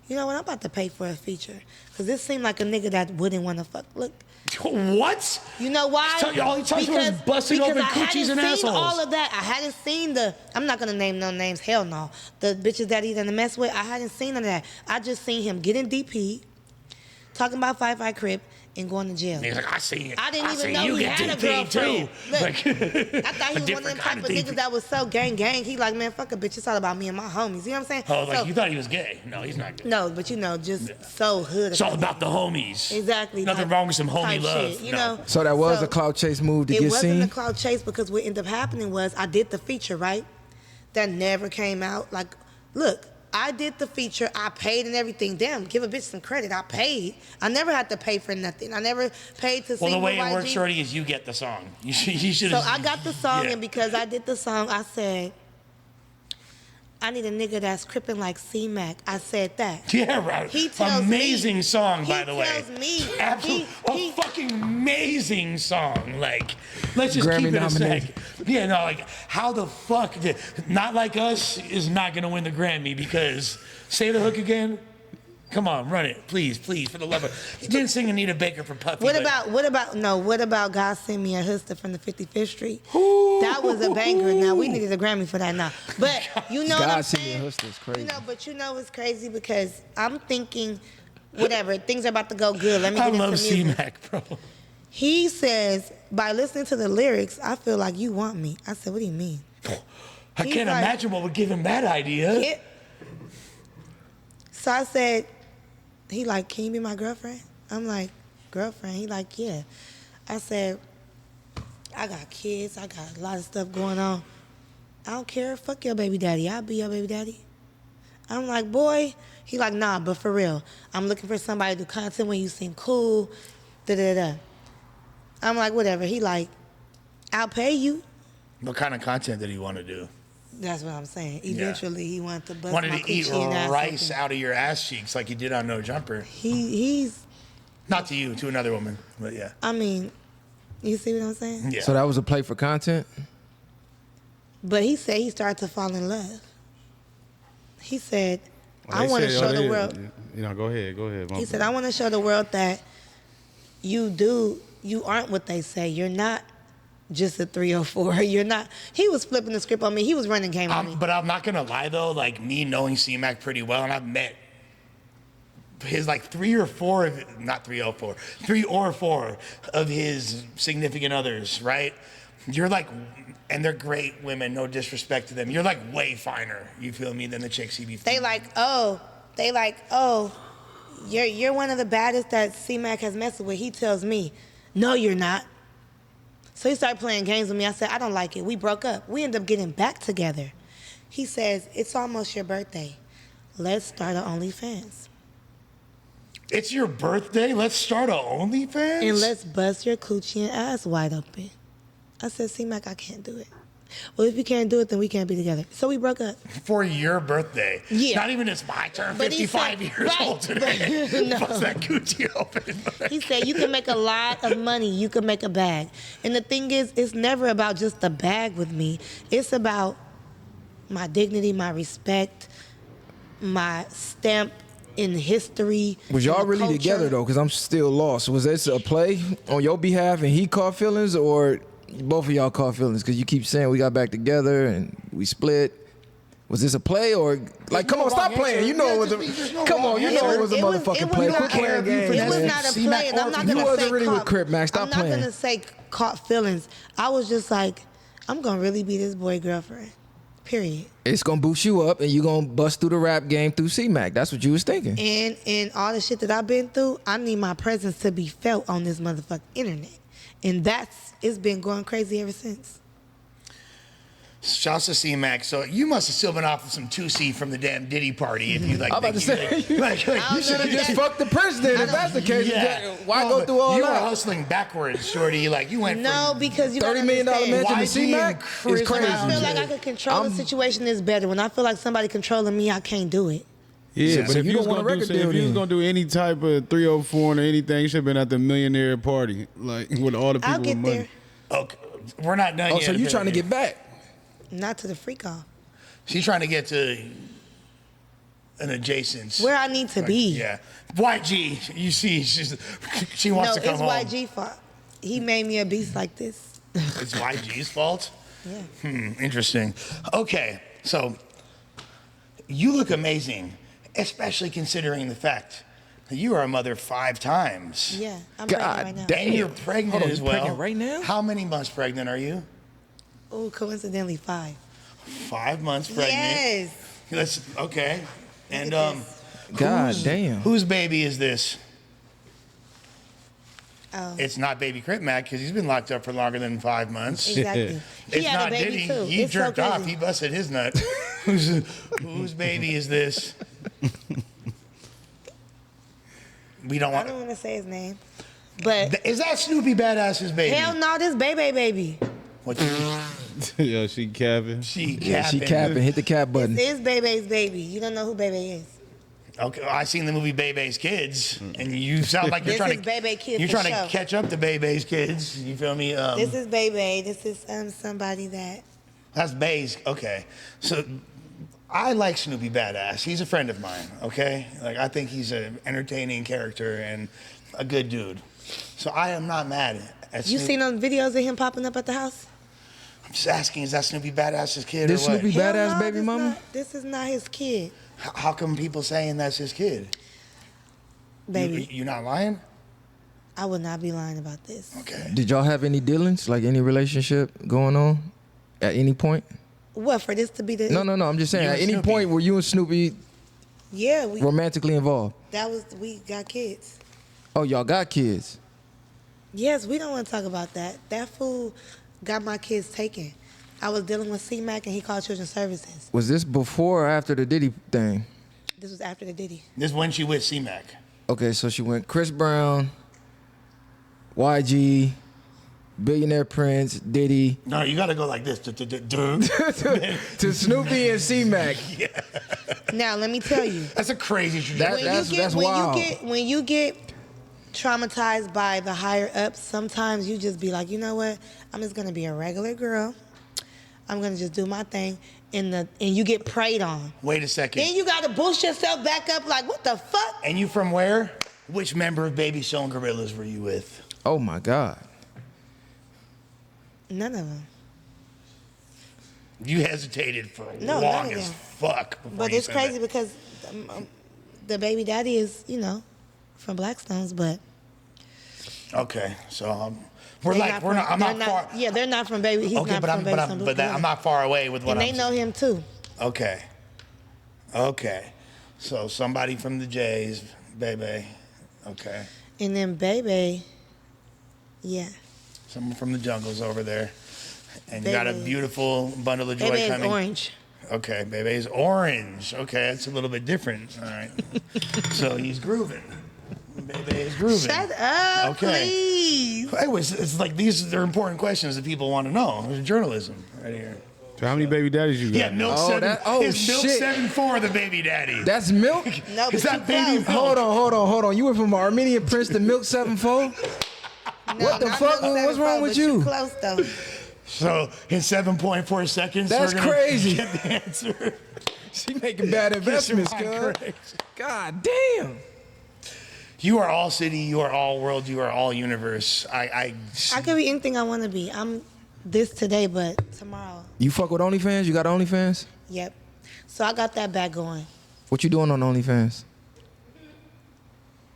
you know what, I'm about to pay for a feature. Because this seemed like a nigga that wouldn't want to fuck. Look. What? You know why? All he talks about is busting open coochies and assholes. I hadn't seen all of that. I hadn't seen I'm not going to name no names, hell no. The bitches that he done mess with, I hadn't seen none of that. I just seen him getting DP, talking about Fight Crip, and going to jail. He's like, I see it. I didn't even know he had a girlfriend. Look, I thought he was one of them type of niggas that was so gang. He like, man, fuck a bitch. It's all about me and my homies. You know what I'm saying? Oh, like you thought he was gay. No, he's not gay. No, but you know, just so hood. It's all about the homies. Exactly. Nothing wrong with some homie love. Shit, you know? So that was a clout chase move to get seen? It wasn't a clout chase because what ended up happening was I did the feature, right? That never came out. Like, look, I did the feature. I paid and everything. Damn, give a bitch some credit. I paid. I never had to pay for nothing. I never paid to sing. Well, the way with it works, YG. shorty, is you get the song. You should. So I got the song, and because I did the song, I said, I need a nigga that's crippin' like C-Mac. I said that. Yeah, right. He tells amazing me, song, by the way. He tells me. A fucking amazing song. Like, let's just Grammy keep it a nominated. sec. Yeah, no, like, how the fuck did Not Like Us is not gonna win the Grammy because, say the hook again. Come on, run it, please, for the love of. You didn't sing Anita Baker for Puffy. What about God Send Me a Huster from the 55th Street? That was a banger. Now we needed a Grammy for that now. But you know what I'm God Send Me a saying? Huster is crazy. You know, but you know it's crazy because I'm thinking, whatever, things are about to go good. Let me get into love music. C-Mac, bro. He says, by listening to the lyrics, I feel like you want me. I said, what do you mean? I can't imagine what would give him that idea. Yeah. So I said, he like, can you be my girlfriend? I'm like, girlfriend? He like, yeah. I said, I got kids. I got a lot of stuff going on. I don't care. Fuck your baby daddy. I'll be your baby daddy. I'm like, boy. He like, nah, but for real. I'm looking for somebody to do content when you seem cool. Da-da-da. I'm like, whatever. He like, I'll pay you. What kind of content did he want to do? That's what I'm saying. Eventually, he wanted to bust Wanted my to eat coochie and rice out of your ass cheeks like he did on No Jumper. He's. Not to you, to another woman, but yeah. I mean, you see what I'm saying? Yeah. So that was a play for content? But he said he started to fall in love. He said, Well, I want to they show said, the world. You know, go ahead. He said, I want to show the world that you aren't what they say. You're not just a 304. You're not. He was flipping the script on me. He was running game on me. But I'm not gonna lie though, like me knowing C-Mac pretty well, and I've met his like 3 or 4 of his significant others, right? You're like, and they're great women, no disrespect to them. You're like way finer, you feel me, than the chicks he be. They like, oh, you're one of the baddest that C-Mac has messed with. He tells me, no, you're not. So he started playing games with me. I said, I don't like it. We broke up. We ended up getting back together. He says, it's almost your birthday. let's start an OnlyFans. It's your birthday. Let's start a OnlyFans. And let's bust your coochie and ass wide open. I said, C-Mac, I can't do it. Well, if you can't do it, then we can't be together. So we broke up. For your birthday. Yeah. Not even it's my turn. But he 55 said- years right, old today. but- no. Bust that coochie open. He said, you can make a lot of money. You can make a bag. And the thing is, it's never about just the bag with me. It's about my dignity, my respect, my stamp in history. Was in y'all the really culture. together though? Because I'm still lost. Was this a play on your behalf and he caught feelings, or both of y'all caught feelings? Because you keep saying we got back together and we split. Was this a play or like? Come no on, stop wrong playing. answer. You know Yeah, it was there's no a. Come wrong on, you answer. know it was a It was- motherfucking it was play. not- Quit playing games. It was man. not a C-Mac play, and I'm not You gonna wasn't say really with caught- Crip Mac. Stop I'm not playing. gonna say caught feelings. I was just like, I'm gonna really be this boy girlfriend. Period. It's gonna boost you up, and you gonna bust through the rap game through C-Mac. That's what you was thinking. And all the shit that I've been through, I need my presence to be felt on this motherfucking internet. And it's been going crazy ever since. Shouts to C-Mac. So you must have still been off of some 2C from the damn Diddy party. If you like, I'm about to think say, like, I You don't should have know just that- fucked the president. If that's the case, Yeah. why No, go but through all you were that? husling backwards, shorty. Like you went No, from because you $30 million understand. mansion to YG C-Mac and is Chris crazy. When I feel like I Brown. could control the situation, is better. When I feel like somebody controlling me, I can't do it. Yeah, but So if you you was don't want a gonna do, record deal if you was then. gonna do any type of 304 or anything, you should have been at the millionaire party, like with all the people I'll with get money. there. okay, we're not done Oh, yet. so you trying to get back? Not to the freak off. She's trying to get to an adjacent. Where I need to be. Yeah. YG, you see, she wants No, to come it's home. YG fault. He made me a beast like this. It's YG's fault? Yeah. Interesting. Okay, so you look amazing, especially considering the fact that you are a mother 5 times. Yeah, I'm God pregnant right now. damn. And you're pregnant Hold on, as you well. pregnant right now? How many months pregnant are you? Oh, coincidentally 5. 5 months pregnant. Yes. Okay. And at God damn. whose baby is this? Oh, It's not baby Crip Mac because he's been locked up for longer than 5 months. exactly. He It's had not a baby Diddy. too. He It's so jerked off. crazy. He busted his nut. whose baby is this? We don't I want. don't want to say his name, but Is that Snoopy Badass's baby? hell no, this baby. What you, Yeah, she capping. she Yeah, she capping. capping. Hit the cap button. This is Bebe's baby. You don't know who Bebe is. Okay, I seen the movie Bebe's Kids, and you sound like you're This trying is to. Bebe Kid You're for trying sure. to catch up to Bebe's Kids. You feel me? This is Bebe. This is somebody that. That's Bay's. Okay, so I like Snoopy Badass. He's a friend of mine. Okay, like I think he's an entertaining character and a good dude. So I am not mad at. You Snoop- seen those videos of him popping up at the house? I'm just asking, is that Snoopy Badass's kid This or what? Snoopy Hell Badass no, baby this mama? This is not his kid, How come people saying that's his kid? baby. You not lying? I would not be lying about this. Okay. Did y'all have any dealings, like any relationship going on at any point? What, for this to be the? No. I'm just saying, You at and any Snoopy. point were you and Snoopy Yeah, romantically involved? we got kids. Oh, y'all got kids. Yes, we don't want to talk about that. That fool got my kids taken. I was dealing with C-Mac and he called Children's Services. Was this before or after the Diddy thing? This was after the Diddy. This is when she with C-Mac. Okay, so she went Chris Brown, YG, Billionaire Prince, Diddy, No, you got to go like this. Dude. to Snoopy and C-Mac. Now, let me tell you. That's a crazy trajectory. That's wild. When you get traumatized by the higher ups, sometimes you just be like, you know what? I'm just gonna be a regular girl. I'm gonna just do my thing, and you get preyed on. Wait a second. Then you gotta boost yourself back up. Like, what the fuck? And you from where? Which member of Baby Stone Gorillas were you with? Oh my God. None of them. You hesitated for No, none long of as them. fuck. before But you it's said crazy that. because the baby daddy is, from Blackstones, but Okay, so we're they like we're not. I'm they're not far. Yeah, they're not from baby. He's Okay, not but from I'm baby but Stone I'm Blue but that, Gorillas. I'm not far away with what And I'm. they know him too. Okay. Okay. So somebody from the Jays, baby. Okay. And then baby, yeah, Someone from the jungles over there. And you got a Baby. beautiful bundle of joy baby is coming. orange. Okay, Bebe's orange. Okay, that's a little bit different. All right. So he's grooving. Bebe is grooving. Shut up, please. Hey, it's like these are important questions that people want to know. There's journalism right here. So how many baby daddies you got? Yeah, Milk Oh, 7. that- oh, it's Milk shit. 7-4, the baby daddy. That's milk? No, but Is that you baby close. milk? Hold on. You went from Armenian Prince to Milk 7-4? No, What the not fuck? Milk What's wrong 7-4, with but you? Close though. So in 7.4 seconds, That's we're gonna crazy. get the answer. She making bad investments, Yes, cuz. correct. God damn. You are all city. You are all world. You are all universe. I could be anything I want to be. I'm this today, but tomorrow. You fuck with OnlyFans? You got OnlyFans? Yep. So I got that back going. What you doing on OnlyFans?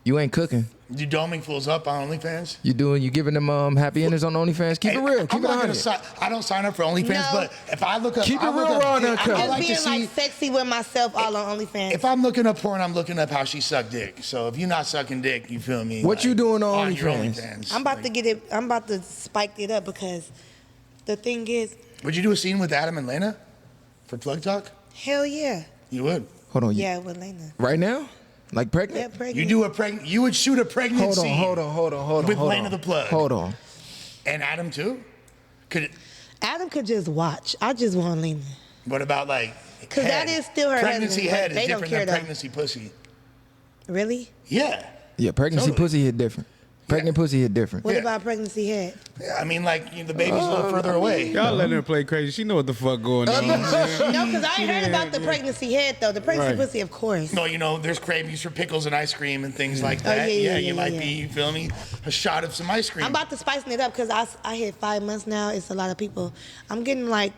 You ain't cooking. You doming fools up on OnlyFans? You giving them happy endings on OnlyFans? Keep it real. I'm Keep it not gonna 100. I don't sign up for OnlyFans, No. but if I look up, Keep I it look real up- raw and I uncut. I'm like just to being see. like sexy with myself all on OnlyFans. If I'm looking up porn, I'm looking up how she sucked dick. So if you're not sucking dick, you feel me? What you doing on your OnlyFans? OnlyFans? I'm about to get it. I'm about to spike it up because the thing is, Would you do a scene with Adam and Lena for Plug Talk? hell yeah, You would. Hold on. yeah, with Lena. Right now? Like Yeah, pregnant? pregnant. You do a pregnant. You would shoot a pregnant Hold on, scene. hold on. With hold Lena on. the Plug. Hold on. And Adam too. Could. Adam could just watch. I just want Lena. What about like? 'Cause head? that is still her Pregnancy husband, but head is they don't different care than though. pregnancy pussy. Really? Yeah. Yeah, pregnancy Totally. pussy hit different. Pregnant pussy hit different. What Yeah. about pregnancy head? Yeah, I mean, like the baby's a little further away. Y'all letting her play crazy. She know what the fuck going on. No, because I ain't heard about the pregnancy head though. The pregnancy Right. pussy, of course. No, there's cravings for pickles and ice cream and things like Oh, that. yeah, you might yeah. be, you feel me? A shot of some ice cream. I'm about to spicing it up because I hit 5 months now. It's a lot of people. I'm getting like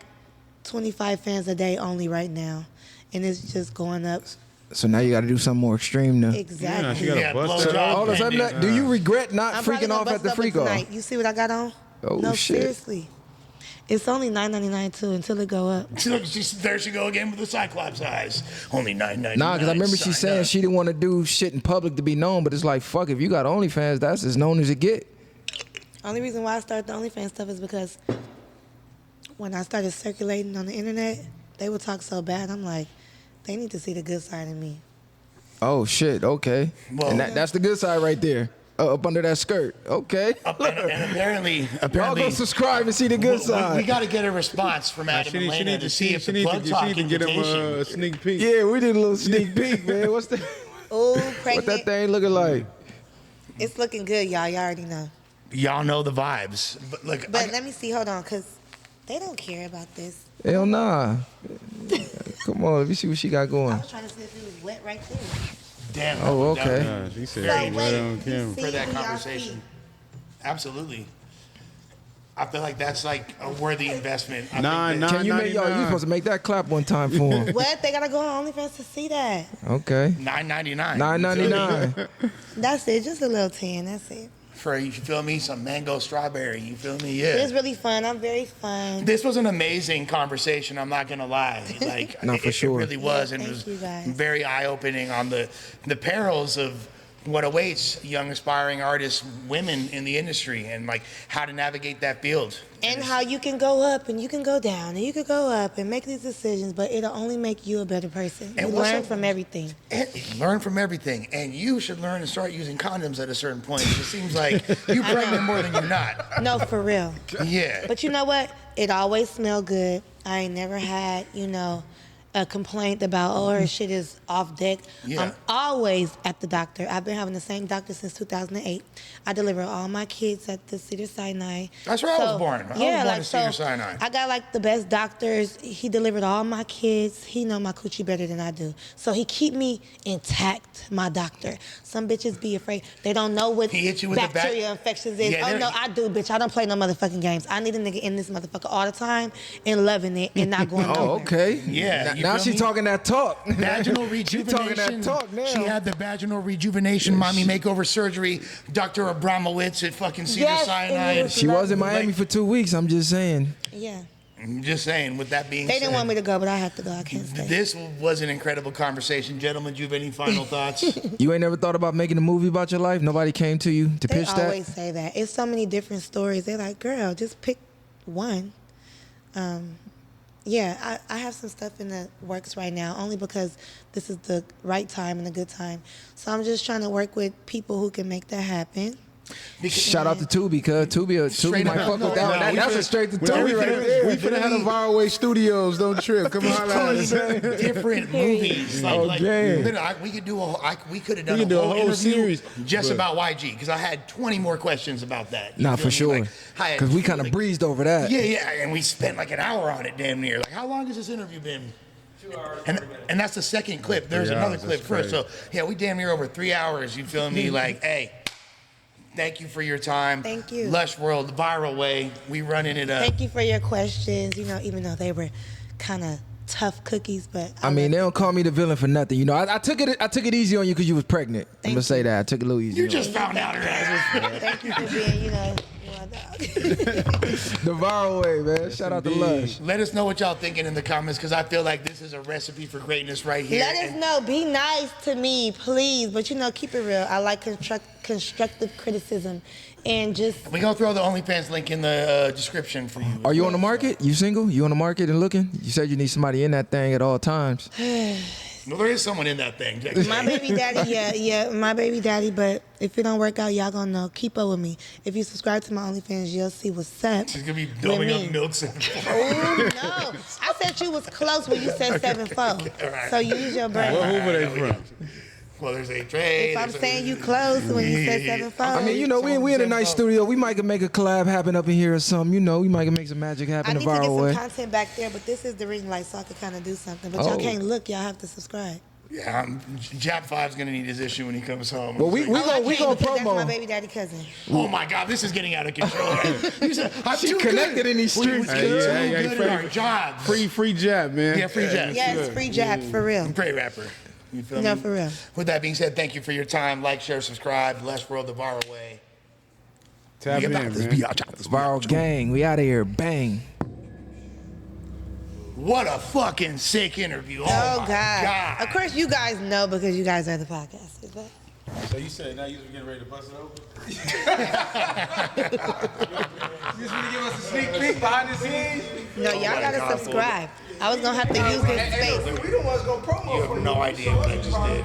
25 fans a day only right now, and it's just going up. So now you got to do something more extreme now. Exactly. she gotta Yeah, bust blowjob her. Hold on, so pending. do you regret not I'm probably freaking gonna off bust at the up freak it off? tonight. You see what I got on? Oh, no, shit. seriously. It's only $9.99 too until it go up. There she go again with the Cyclops eyes. Only $9.99. Nah, because I remember she Sign saying up. she didn't want to do shit in public to be known, but it's like, fuck, if you got OnlyFans, that's as known as it get. Only reason why I started the OnlyFans stuff is because when I started circulating on the internet, they would talk so bad. I'm like, they need to see the good side of me. Oh, shit, okay. Well- and that's the good side right there. Up under that skirt. Okay. And apparently, Y'all go subscribe and see the good side. we got to get a response from Adam and Lena to see if the plug talk she need to get him invitation. a sneak peek. Yeah, we did a little sneak peek, man. What's that? Oh, What pregnant. that thing looking like? It's looking good, y'all. Y'all already know. Y'all know the vibes, but look. But let me see. Hold on, because they don't care about this. Hell nah. Come on, let me see what she got I going. was trying to see if it was wet right there. Damn. Oh, that was okay. down Nah, she said Very she wait. right on camera. for that See, we all conversation. see. Absolutely. I feel like that's like a worthy investment. I think Nah, that- nah. Can you make y'all? You 99. supposed to make that clap one time for him. What? They gotta go on OnlyFans to see that. Okay. $9.99. $9.99. That's it. Just a little 10. That's it. For, you feel me, some mango strawberry. You feel me? Yeah. It's really fun. I'm very fun. This was an amazing conversation. I'm not gonna lie. Like, No, for sure. It really was, Yeah, and it thank was you, guys. very eye-opening on the perils of what awaits young aspiring artists, women in the industry, and like how to navigate that field. And how you can go up and you can go down and you can go up and make these decisions, but it'll only make you a better person. And You what's learn up- from everything. And learn from everything, and you should learn to start using condoms at a certain point. It seems like you're pregnant more than you're not. No, for real. Yeah. But you know what? It always smelled good. I ain't never had, a complaint about, oh, her shit is off deck. Yeah. I'm always at the doctor. I've been having the same doctor since 2008. I deliver all my kids at the Cedars-Sinai. That's where I was born. I was born at Cedars-Sinai. I got like the best doctors. He delivered all my kids. He know my coochie better than I do. So he keep me intact, my doctor. Some bitches be afraid. They don't know what He hit you with the bacteria infections is. Yeah, Oh they're- no, I do, bitch. I don't play no motherfucking games. I need a nigga in this motherfucker all the time and loving it and not going Oh, nowhere. okay. Yeah, you Now feel she me? talking that talk. Vaginal She rejuvenation. talking that talk now. She had the vaginal rejuvenation mommy makeover surgery. Dr. Abramowitz at fucking Yes, Cedars-Sinai. it was She was in Miami Like- for 2 weeks. I'm just saying. Yeah. I'm just saying, with that being They said, didn't want me to go, but I had to go. I can't stay. this was an incredible conversation. Gentlemen, do you have any final thoughts? You ain't never thought about making a movie about your life? Nobody came to you to They pitch that? always say that. It's so many different stories. They're like, girl, just pick one. Yeah, I have some stuff in the works right now, only because this is the right time and a good time. So I'm just trying to work with people who can make that happen. Shout out to Tubi, cuz Tubi might fuck with that one. That's a straight to Tubi right there. We finna have the Faraway Studios. Don't trip. Come on, different movies. Like, we could do we could have done a whole interview series just about YG, because I had 20 more questions about that. Nah, for sure. Because we kind of breezed over that. Yeah, and we spent like an hour on it, damn near. Like, how long has this interview been? 2 hours. And that's the second clip. There's another clip first. So yeah, we damn near over 3 hours. You feel me? Like, hey. Thank you for your time. Thank you. Lush World, the viral way. We running it up. Thank you for your questions. You know, even though they were kind of tough cookies, but I mean, they don't call me the villain for nothing. You know, I took it easy on you because you was pregnant. I'm gonna say that. I took it a little easy. You just found out her ass. Thank you for being, you know, my dog. The viral way, man. Shout out to Lush. Let us know what y'all thinking in the comments, because I feel like this is a recipe for greatness right here. Let us know. Be nice to me, please. But, you know, keep it real. I like constructive criticism. And just... We're going to throw the OnlyFans link in the description for you. Are you on the market? You single? You on the market and looking? You said you need somebody in that thing at all times. No, there is someone in that thing. My baby daddy, yeah, my baby daddy. But if it don't work out, y'all gonna know. Keep up with me. If you subscribe to my OnlyFans, you'll see what's up. She's gonna be building up milk. Oh no! I said you was close when you said 7'4". Right. So use your brain. What hoop are they from? Well, there's a trade. If I'm saying you close when you said 7'4". I mean, you know, we in a nice studio. We might can make a collab happen up in here or something. You know, we might can make some magic happen the viral way. I need to get some content back there, but this is the ring light, so I can kind of do something. But y'all can't look. Y'all have to subscribe. Yeah, Jap 5's gonna need his issue when he comes home. Well, we gonna promo. That's my baby daddy cousin. Oh my God, this is getting out of control. You said, she connected in these streets. Good at our jobs. Free jab, man. Yeah, free jab. Yes, free jab for real. Great rapper. You feel me? No, for real. With that being said, thank you for your time. Like, share, subscribe. Lush World, the viral way. Tap in, man. Viral gang. We out of here. Bang. What a fucking sick interview. Oh, my God. Of course, you guys know because you guys are the podcasters. But... So you said now you're getting ready to bust it open? You just want to give us a sneak peek behind the scenes? No, y'all gotta subscribe. I was gonna have to use this space. We the ones gonna promo. You have no idea what I just did.